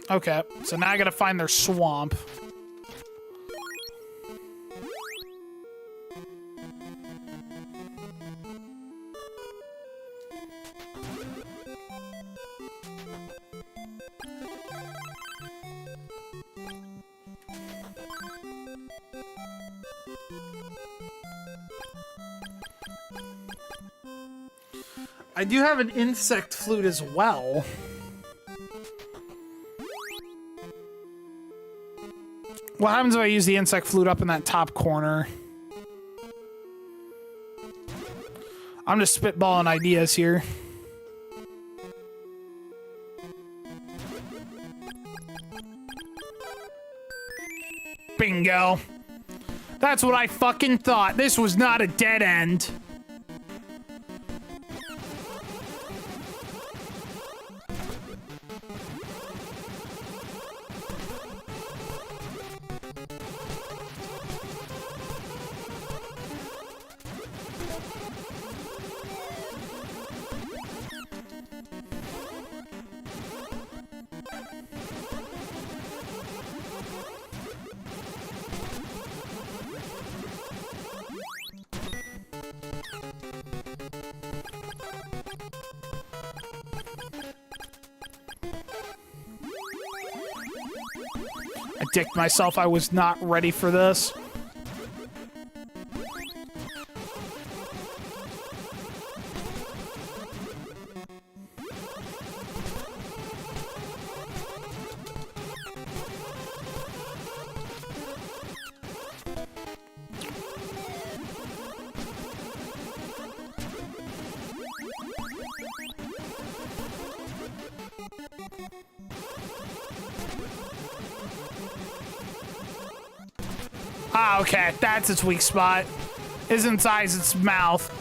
A: okay. So now I gotta find their swamp. I do have an insect flute as well. What happens if I use the insect flute up in that top corner? I'm just spitballing ideas here. Bingo. That's what I fucking thought. This was not a dead end. I dicked myself. I was not ready for this. Ah, okay, that's its weak spot. Is inside its mouth.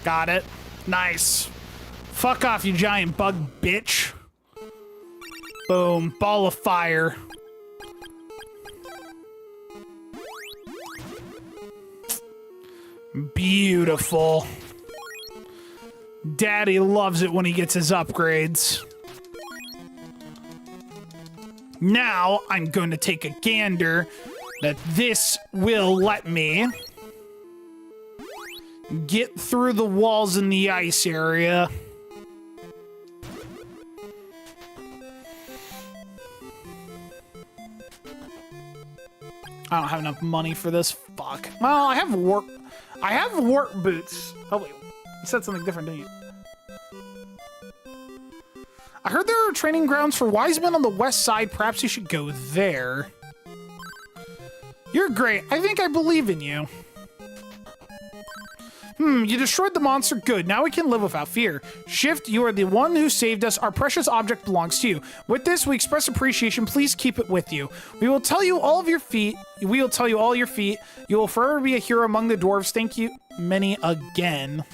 A: Got it. Nice. Fuck off, you giant bug bitch. Boom. Ball of fire. Beautiful. Daddy loves it when he gets his upgrades. Now, I'm going to take a gander that this will let me get through the walls in the ice area. I don't have enough money for this. Fuck. Well, I have warp boots. Oh wait, you said something different, didn't you? I heard there are training grounds for wise men on the west side. Perhaps you should go there. You're great. I think I believe in you. You destroyed the monster. Good. Now we can live without fear. Shift, you are the one who saved us. Our precious object belongs to you. With this, we express appreciation. Please keep it with you. We will tell you all of your feet. We will tell you all your feet. You will forever be a hero among the dwarves. Thank you many again.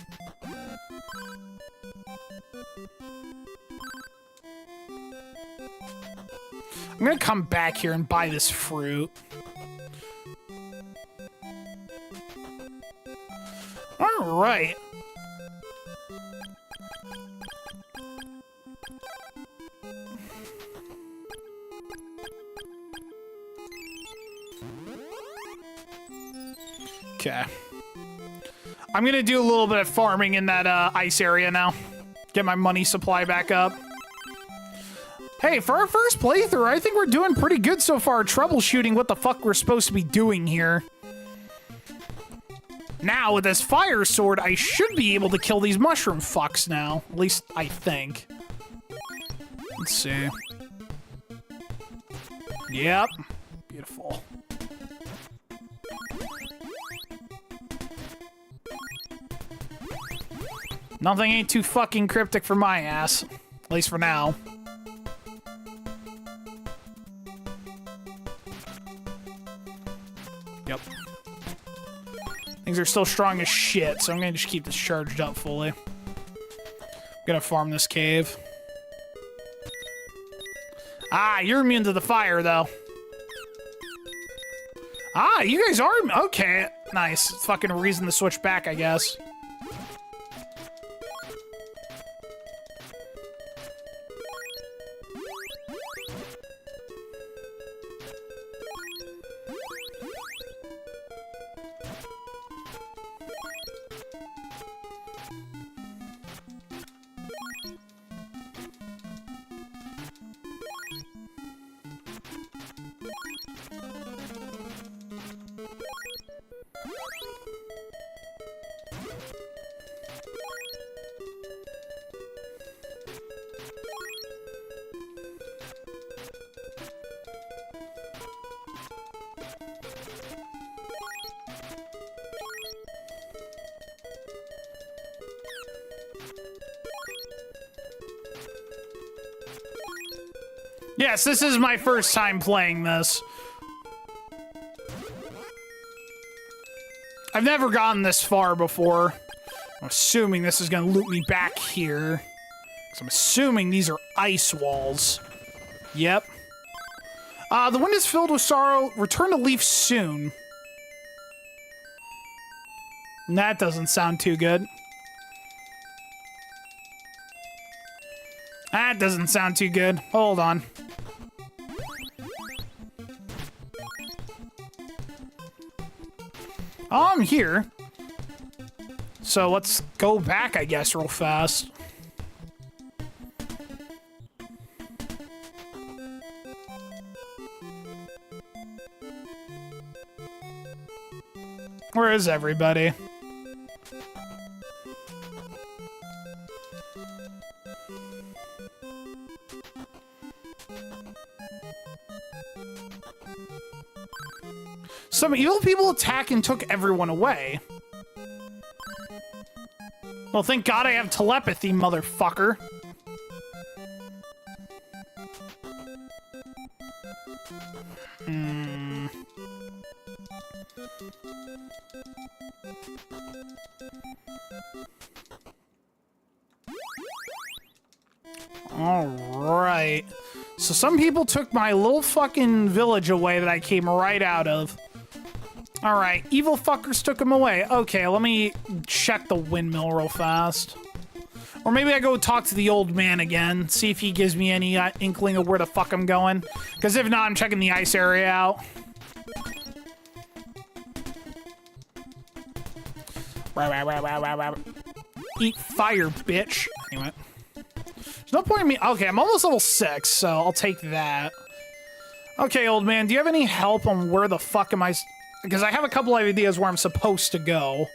A: I'm gonna come back here and buy this fruit. All right. Okay. I'm gonna do a little bit of farming in that ice area now. Get my money supply back up. Hey, for our first playthrough, I think we're doing pretty good so far troubleshooting what the fuck we're supposed to be doing here. Now, with this fire sword, I should be able to kill these mushroom fucks now. At least, I think. Let's see. Yep. Beautiful. Nothing ain't too fucking cryptic for my ass. At least for now. Yep. Things are still strong as shit, so I'm gonna just keep this charged up fully. I'm gonna farm this cave. Ah, you're immune to the fire, though. Ah, you guys are... Okay, nice. Fucking reason to switch back, I guess. Yes, this is my first time playing this. I've never gotten this far before. I'm assuming this is gonna loop me back here. So I'm assuming these are ice walls. Yep. The wind is filled with sorrow. Return to Leaf soon. That doesn't sound too good. That doesn't sound too good. Hold on. I'm here. So let's go back, I guess, real fast. Where is everybody? Some evil people attacked and took everyone away. Well, thank God I have telepathy, motherfucker. Alright. So some people took my little fucking village away that I came right out of. Alright, evil fuckers took them away. Okay, let me check the windmill real fast. Or maybe I go talk to the old man again, see if he gives me any inkling of where the fuck I'm going. Because if not, I'm checking the ice area out. Eat fire, bitch. Anyway. There's no point in me... Okay, I'm almost level 6, so I'll take that. Okay, old man, do you have any help on where the fuck am I... Because I have a couple of ideas where I'm supposed to go.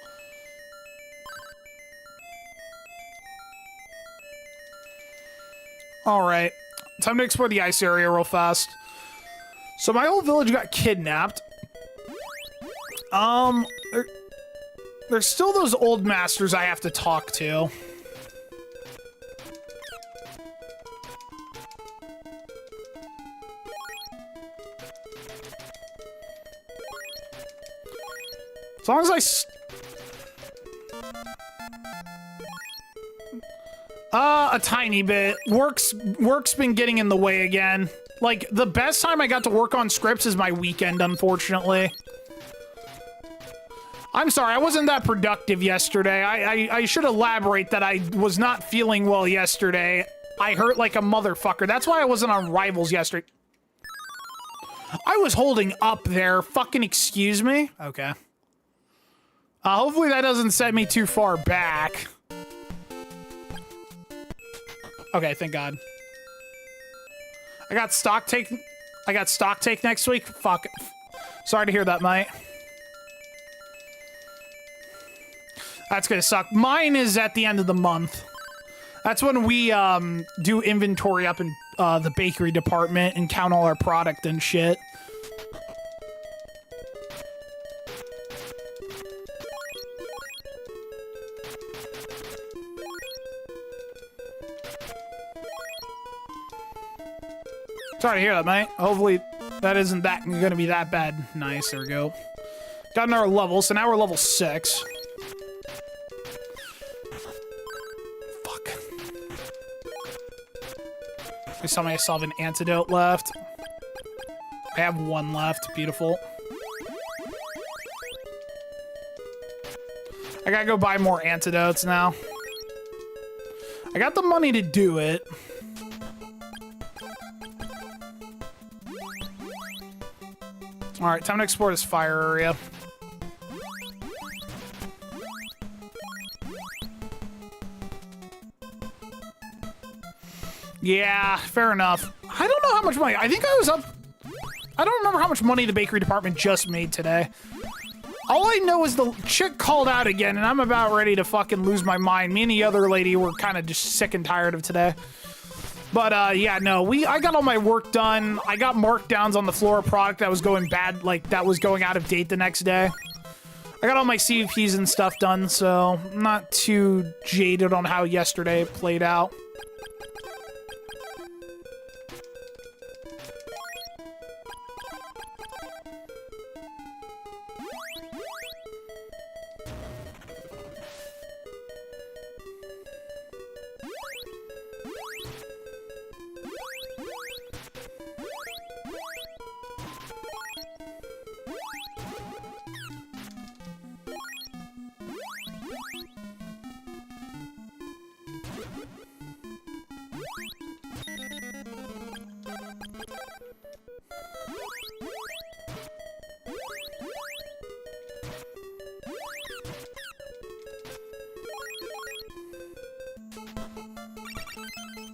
A: Alright. Time to explore the ice area real fast. So my old village got kidnapped. There's still those old masters I have to talk to. As long as a tiny bit. Work's been getting in the way again. Like, the best time I got to work on scripts is my weekend, unfortunately. I'm sorry, I wasn't that productive yesterday. I should elaborate that I was not feeling well yesterday. I hurt like a motherfucker. That's why I wasn't on Rivals yesterday. I was holding up there. Fucking excuse me? Okay. Hopefully that doesn't set me too far back. Okay, thank God. I got stock take next week? Fuck. Sorry to hear that, mate. That's gonna suck. Mine is at the end of the month. That's when we do inventory up in the bakery department and count all our product and shit. Sorry to hear that, mate. Hopefully that isn't gonna be that bad. Nice, there we go. Got another level, so now we're level 6. Fuck. Please tell me I still have an antidote left. I have 1 left. Beautiful. I gotta go buy more antidotes now. I got the money to do it. Alright, time to explore this fire area. Yeah, fair enough. I don't know how much money. I think I was up... I don't remember how much money the bakery department just made today. All I know is the chick called out again, and I'm about ready to fucking lose my mind. Me and the other lady were kind of just sick and tired of today. But, yeah, no, I got all my work done. I got markdowns on the floor product that was going bad, like, that was going out of date the next day. I got all my CVPs and stuff done, so I'm not too jaded on how yesterday played out.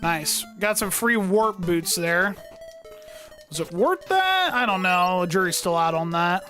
A: Nice. Got some free warp boots there. Was it worth that? I don't know. The jury's still out on that.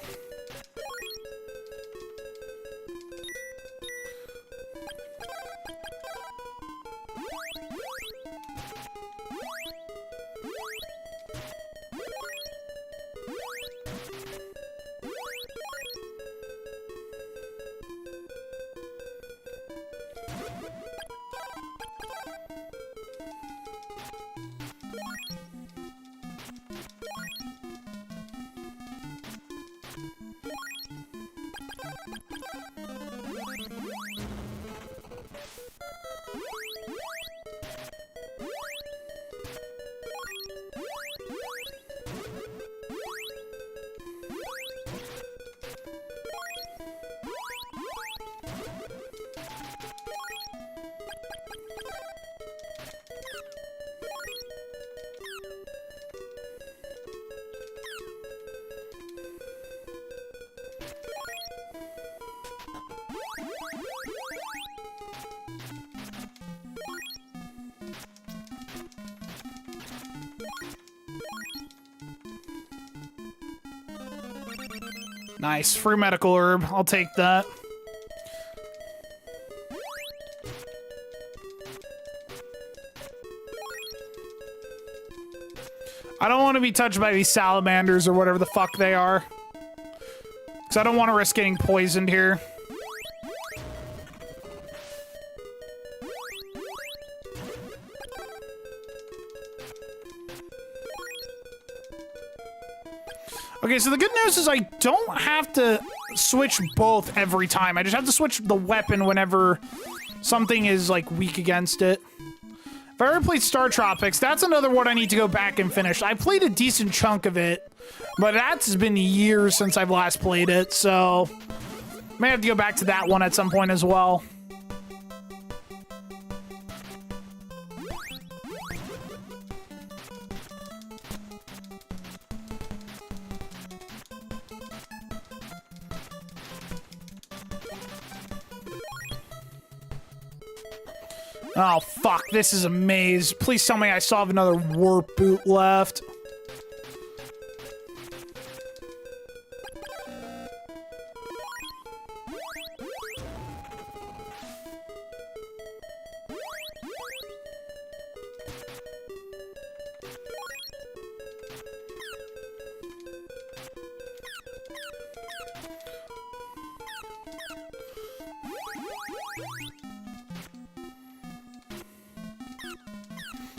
A: Nice. Free medical herb. I'll take that. I don't want to be touched by these salamanders or whatever the fuck they are. Because I don't want to risk getting poisoned here. Okay, so the good news is I don't have to switch both every time. I just have to switch the weapon whenever something is, like, weak against it. If I ever played Star Tropics, that's another one I need to go back and finish. I played a decent chunk of it, but that's been years since I've last played it, so I may have to go back to that one at some point as well. Oh, fuck, this is a maze. Please tell me I still have another warp boot left.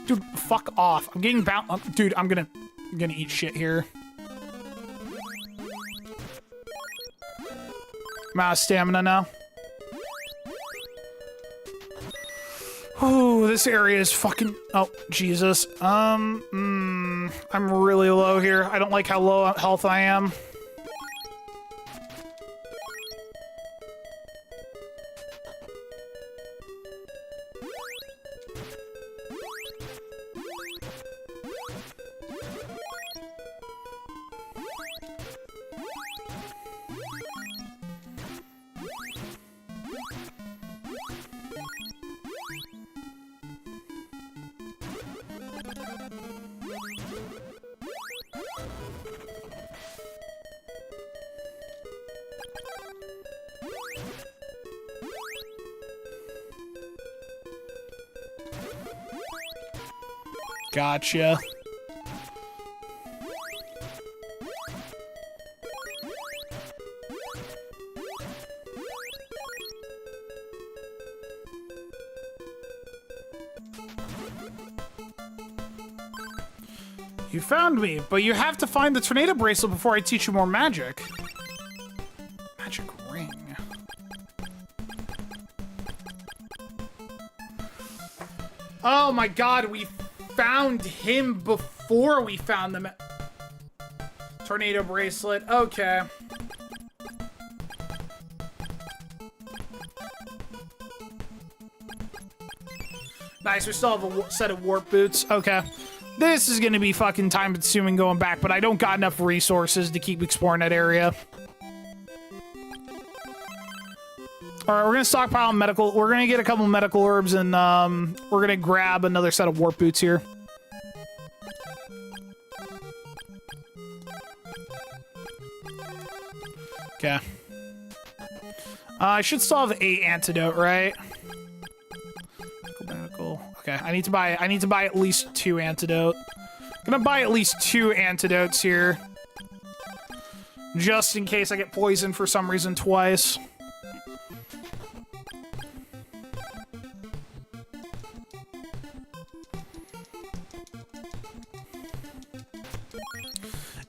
A: Dude, fuck off. I'm getting dude, I'm gonna eat shit here. I'm out of stamina now. Oh, this area is fucking... Oh, Jesus. I'm really low here. I don't like how low health I am. Gotcha. You found me, but you have to find the tornado bracelet before I teach you more magic. Magic ring. Oh my god, we found him before we found the tornado bracelet. Okay. Nice, we still have a set of warp boots. Okay. This is gonna be fucking time consuming going back, but I don't got enough resources to keep exploring that area. Alright, we're gonna stockpile medical. We're gonna get a couple medical herbs and we're gonna grab another set of warp boots here. Okay. I should still have 8 antidote, right? Medical. Okay, I need to buy at least 2 antidote. I'm gonna buy at least 2 antidotes here. Just in case I get poisoned for some reason twice.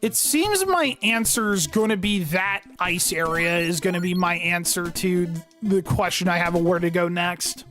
A: It seems my answer is going to be that ice area is going to be my answer to the question I have of where to go next.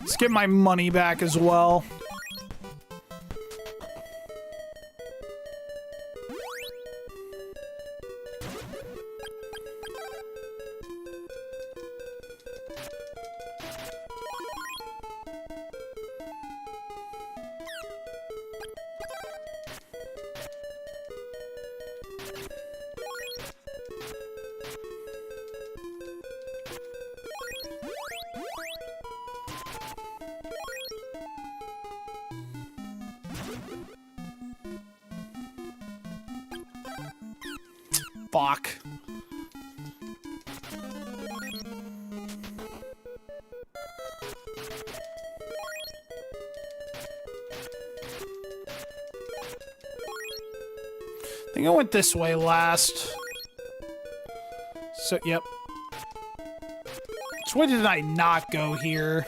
A: Let's get my money back as well. Fuck. I think I went this way last. So, yep. Which way did I not go here?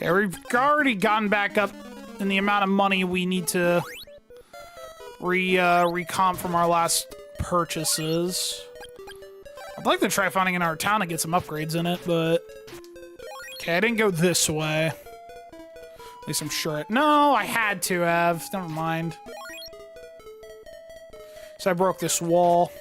A: Okay, we've already gotten back up in the amount of money we need to recomp from our last purchases. I'd like to try finding in our town to get some upgrades in it, but... Okay, I didn't go this way. At least I'm sure No, I had to have. Never mind. So I broke this wall.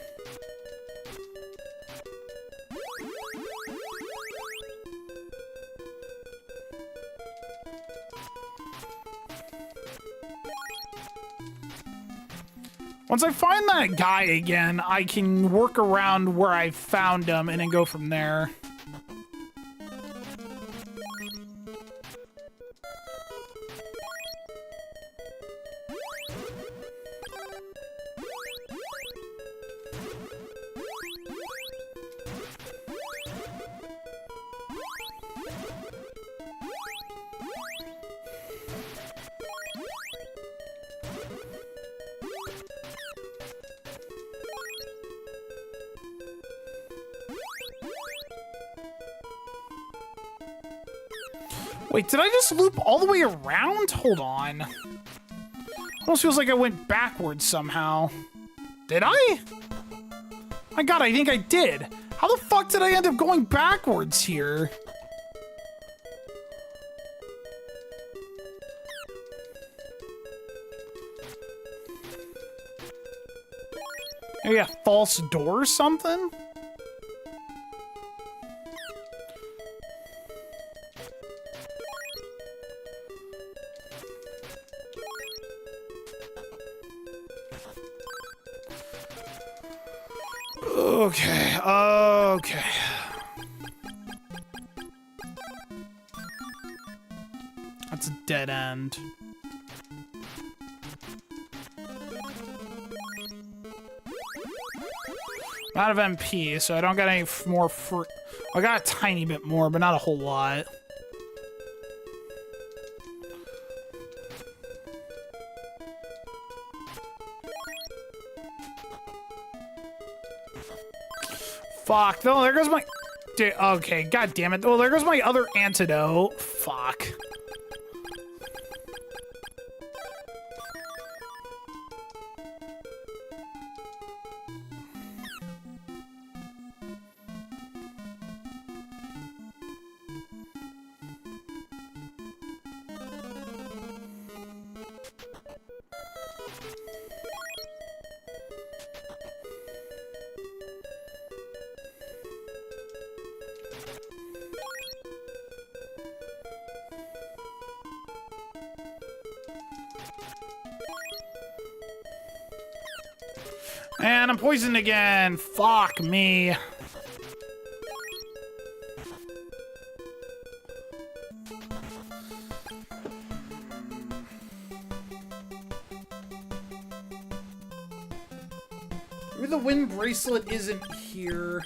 A: Once I find that guy again, I can work around where I found him and then go from there. Wait, did I just loop all the way around? Hold on. Almost feels like I went backwards somehow. Did I? My god, I think I did. How the fuck did I end up going backwards here? Maybe a false door or something? Okay, okay. That's a dead end. I'm out of MP, so I don't got any more fruit. I got a tiny bit more, but not a whole lot. Fuck. No, there goes my... Okay, god damn it. Oh, there goes my other antidote. Fuck. And I'm poisoned again. Fuck me. Maybe the wind bracelet isn't here.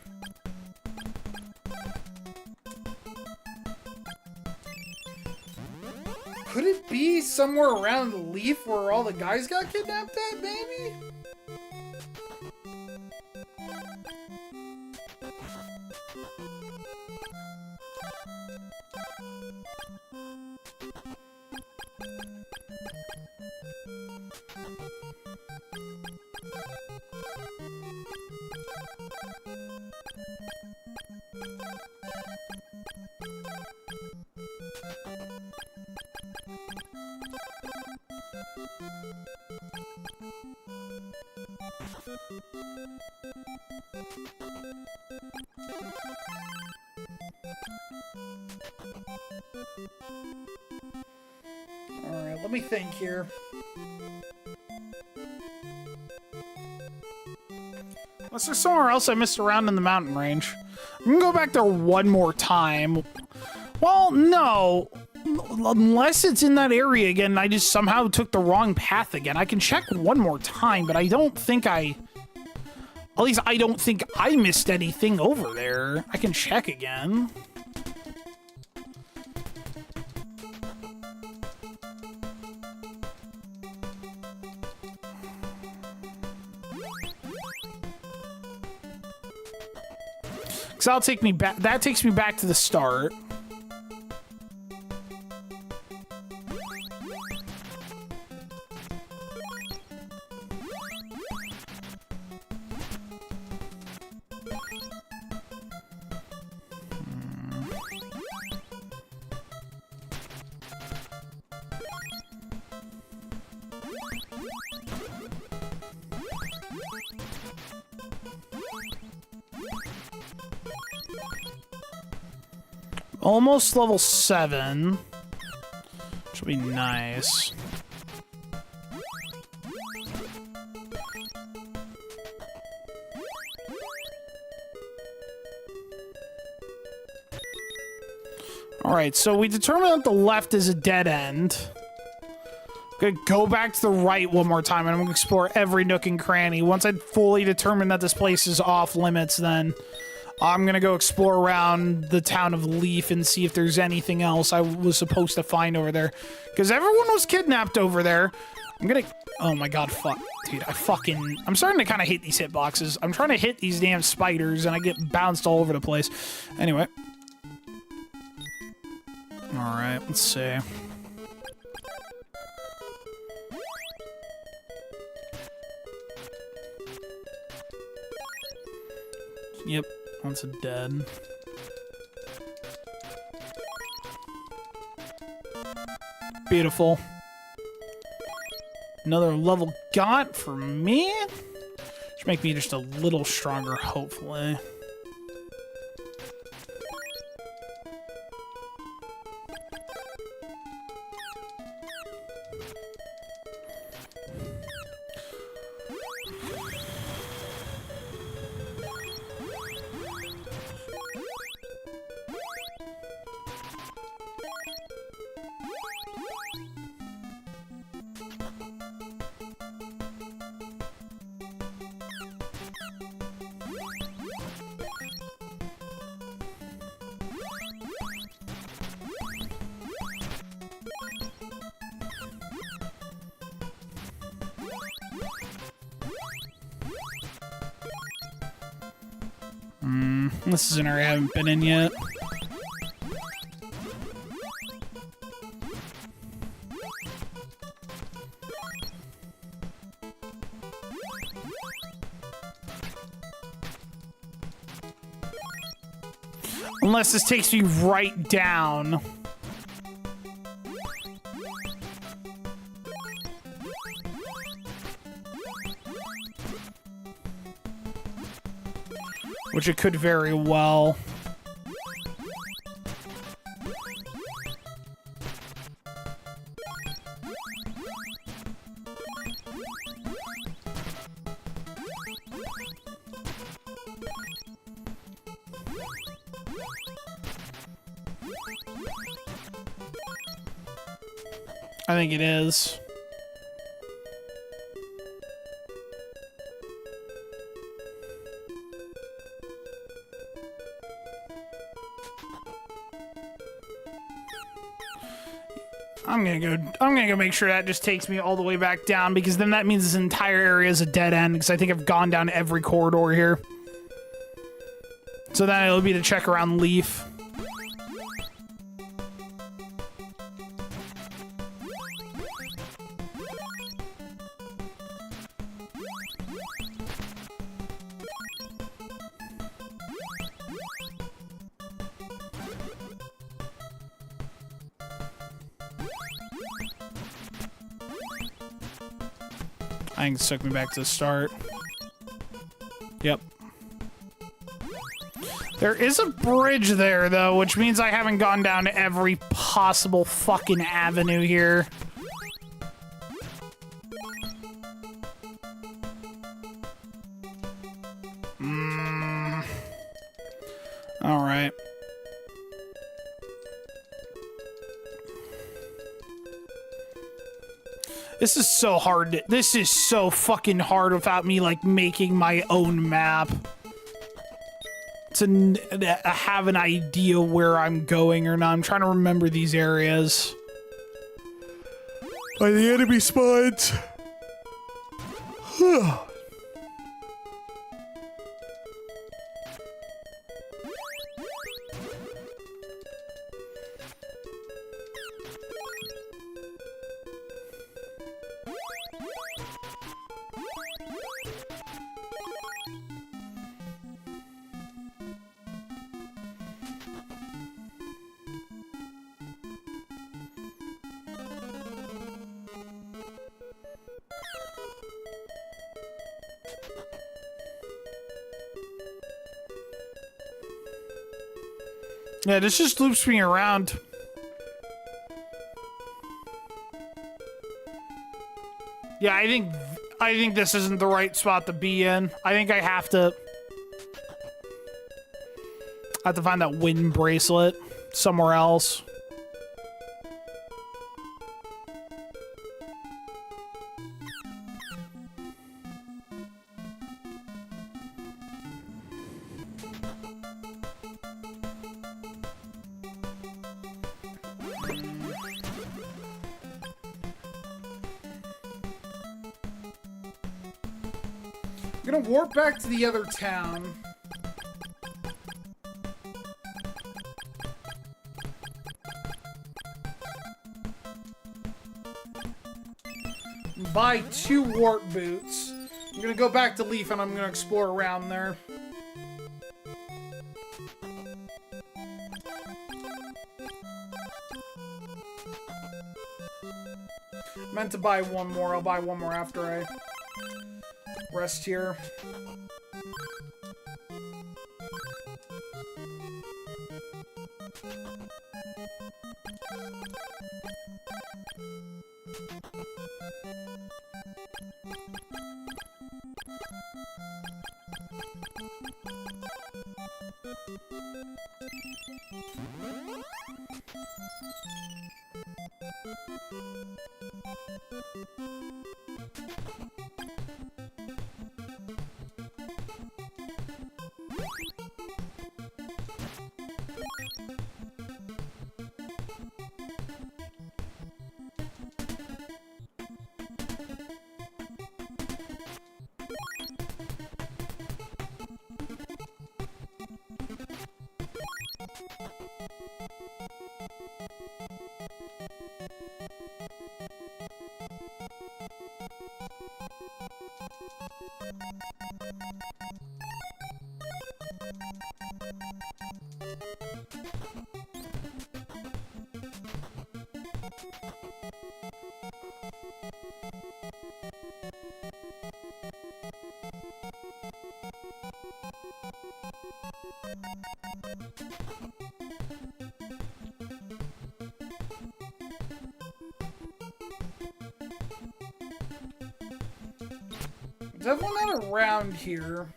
A: Could it be somewhere around the leaf where all the guys got kidnapped at, maybe? Alright, let me think here. Unless there's somewhere else I missed around in the mountain range. I'm gonna go back there one more time. Well, no. Unless it's in that area again and I just somehow took the wrong path again. I can check one more time, but I don't think I... At least I don't think I missed anything over there. I can check again. So that'll take me back. That takes me back to the start. Almost level 7. Which will be nice. Alright, so we determined that the left is a dead end. I'm gonna go back to the right one more time and I'm gonna explore every nook and cranny. Once I fully determine that this place is off limits, then I'm gonna go explore around the town of Leaf and see if there's anything else I was supposed to find over there. Because everyone was kidnapped over there. I'm gonna... Oh my god, fuck. Dude, I'm starting to kind of hate these hitboxes. I'm trying to hit these damn spiders and I get bounced all over the place. Anyway. Alright, let's see. Yep. One's dead. Beautiful. Another level got for me. Should make me just a little stronger, hopefully. This is an area I haven't been in yet. Unless this takes me right down. Which it could very well. I think it is. I'm gonna go make sure that just takes me all the way back down, because then that means this entire area is a dead end, because I think I've gone down every corridor here. So then it'll be to check around Leaf. I think it took me back to the start. Yep. There is a bridge there, though, which means I haven't gone down every possible fucking avenue here. Alright. This is so hard. This is so fucking hard without me, like, making my own map. To have an idea where I'm going or not. I'm trying to remember these areas. By the enemy spawns. Yeah, this just loops me around. Yeah, I think this isn't the right spot to be in. I think I have to find that wind bracelet somewhere else. I'm gonna warp back to the other town. Buy 2 warp boots. I'm gonna go back to Leaf and I'm gonna explore around there. Meant to buy one more. I'll buy one more after I rest here. Definitely not around here.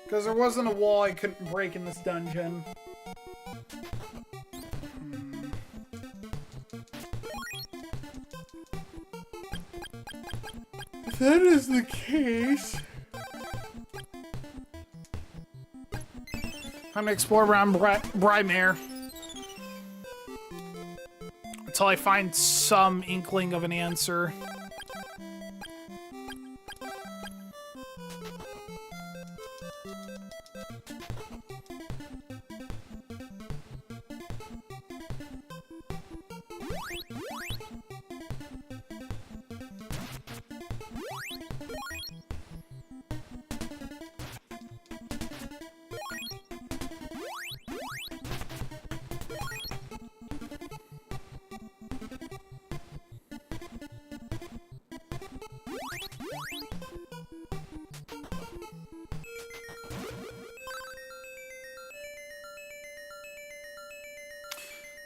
A: Because there wasn't a wall I couldn't break in this dungeon. If that is the case... I'm gonna explore around Brymare. Until I find some inkling of an answer.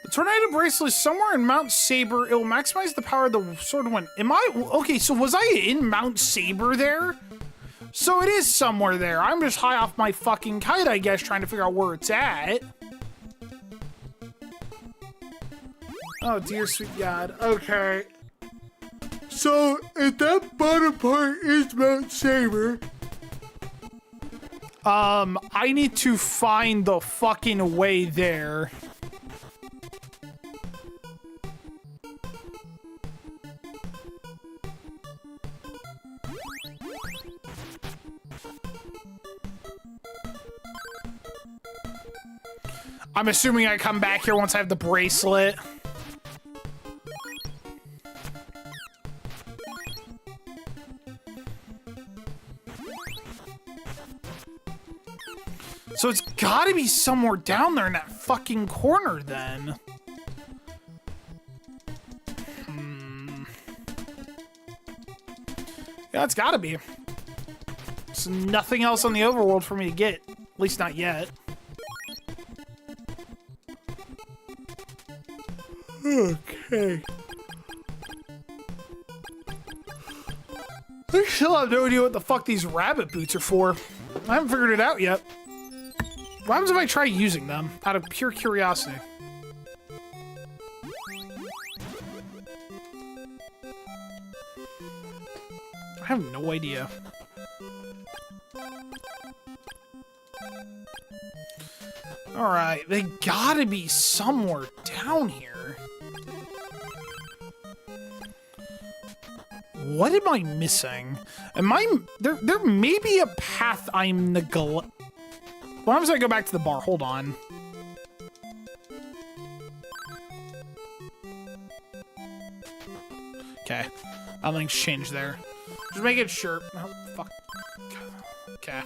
A: The tornado bracelet is somewhere in Mount Saber. It will maximize the power of the sword when... Am I... Okay, so was I in Mount Saber there? So it is somewhere there. I'm just high off my fucking kite, I guess, trying to figure out where it's at. Oh, dear sweet God. Okay. So, if that bottom part is Mount Saber... I need to find the fucking way there. I'm assuming I come back here once I have the bracelet. So it's gotta be somewhere down there in that fucking corner then. Yeah, it's gotta be. There's nothing else on the overworld for me to get. At least not yet. Okay. I still have no idea what the fuck these rabbit boots are for. I haven't figured it out yet. What happens if I try using them out of pure curiosity? I have no idea. Alright, they gotta be somewhere down here. What am I missing? There may be a path I'm neglecting. What happens if I go back to the bar? Hold on. Okay. Nothing's changed there. Just making sure. Oh, fuck. Okay.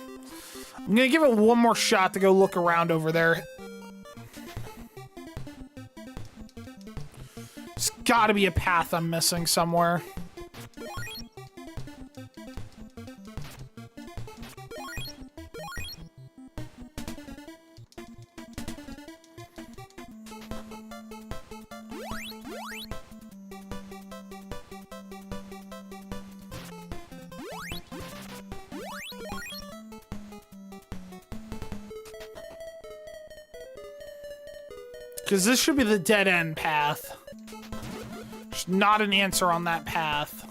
A: I'm gonna give it one more shot to go look around over there. There's gotta be a path I'm missing somewhere. Because this should be the dead-end path. There's not an answer on that path.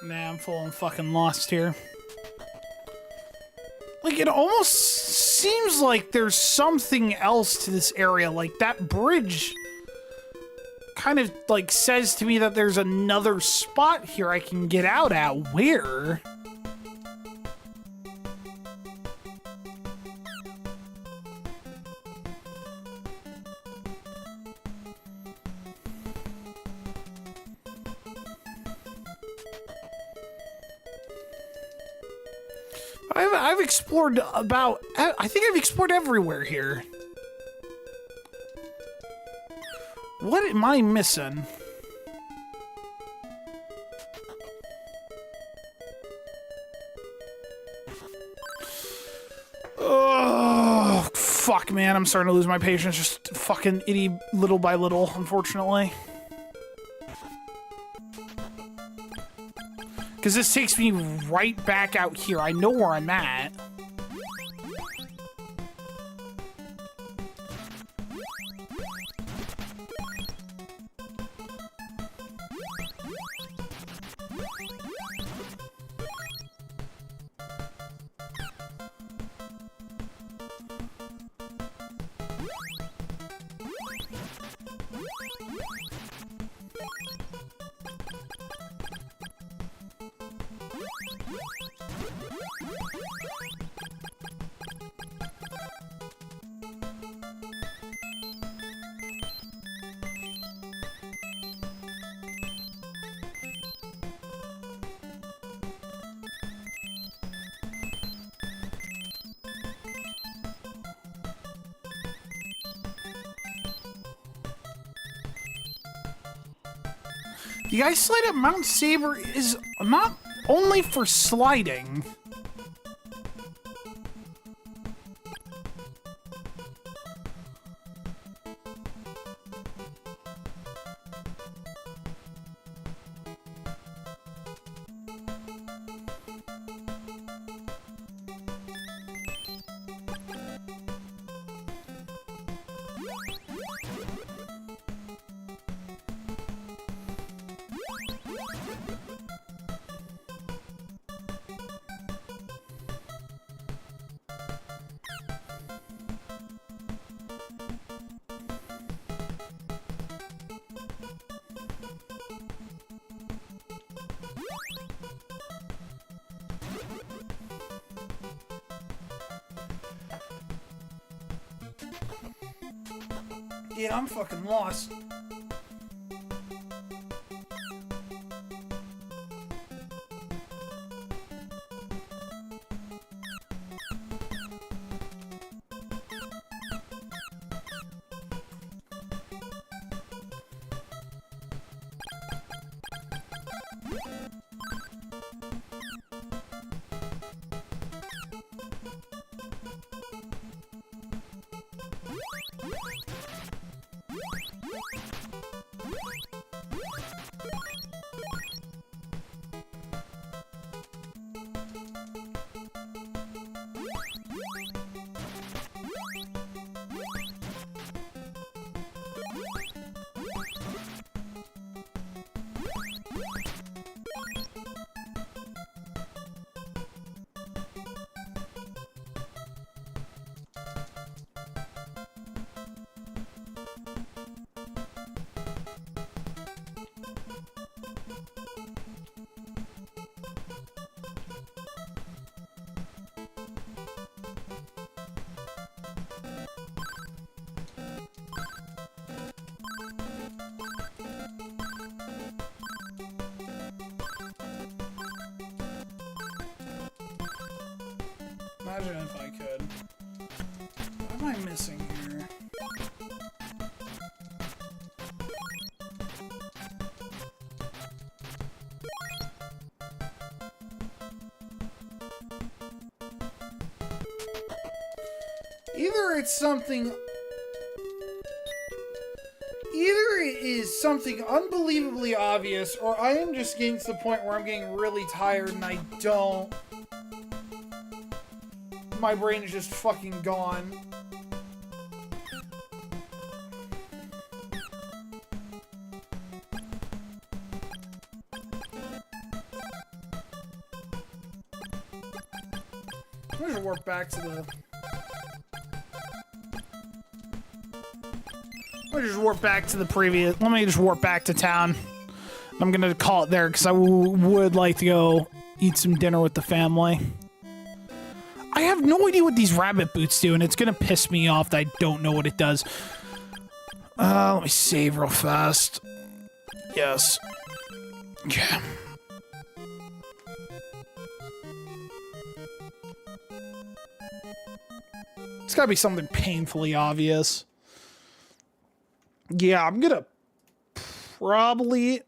A: Nah, I'm full and fucking lost here. Like, it almost seems like there's something else to this area. Like, that bridge kind of, like, says to me that there's another spot here I can get out at. Where? I've explored about... I think I've explored everywhere here. What am I missing? Oh, fuck, man. I'm starting to lose my patience. Just fucking itty little by little, unfortunately. Because this takes me right back out here. I know where I'm at. The ice slide at Mount Saber is not only for sliding. Yeah, I'm fucking lost. Imagine if I could. What am I missing here? Either it's something... Either it is something unbelievably obvious, or I am just getting to the point where I'm getting really tired and I don't... My brain is just fucking gone. I'm gonna warp back to the... Let me just warp back to the previous... Let me just warp back to town. I'm gonna call it there because I would like to go eat some dinner with the family. I have no idea what these rabbit boots do, and it's gonna piss me off that I don't know what it does. Let me save real fast. Yes. Yeah. It's gotta be something painfully obvious. Yeah, I'm gonna probably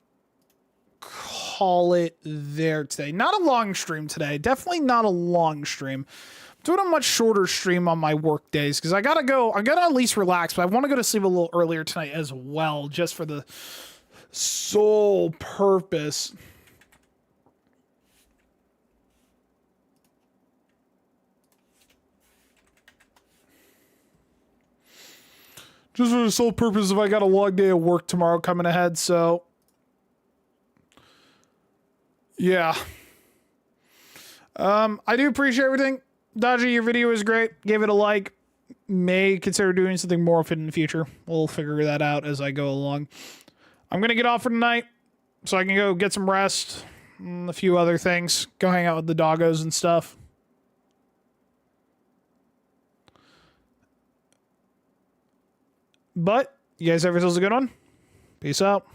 A: call it there today. Not a long stream today. Definitely not a long stream. I'm doing a much shorter stream on my work days because I gotta at least relax, but I want to go to sleep a little earlier tonight as well, just for the sole purpose. Just for the sole purpose if I got a long day of work tomorrow coming ahead, so... Yeah. I do appreciate everything. Dodgy, your video is great. Gave it a like. May consider doing something more of it in the future. We'll figure that out as I go along. I'm gonna get off for tonight, so I can go get some rest. And a few other things. Go hang out with the doggos and stuff. But, you guys have yourselves a good one. Peace out.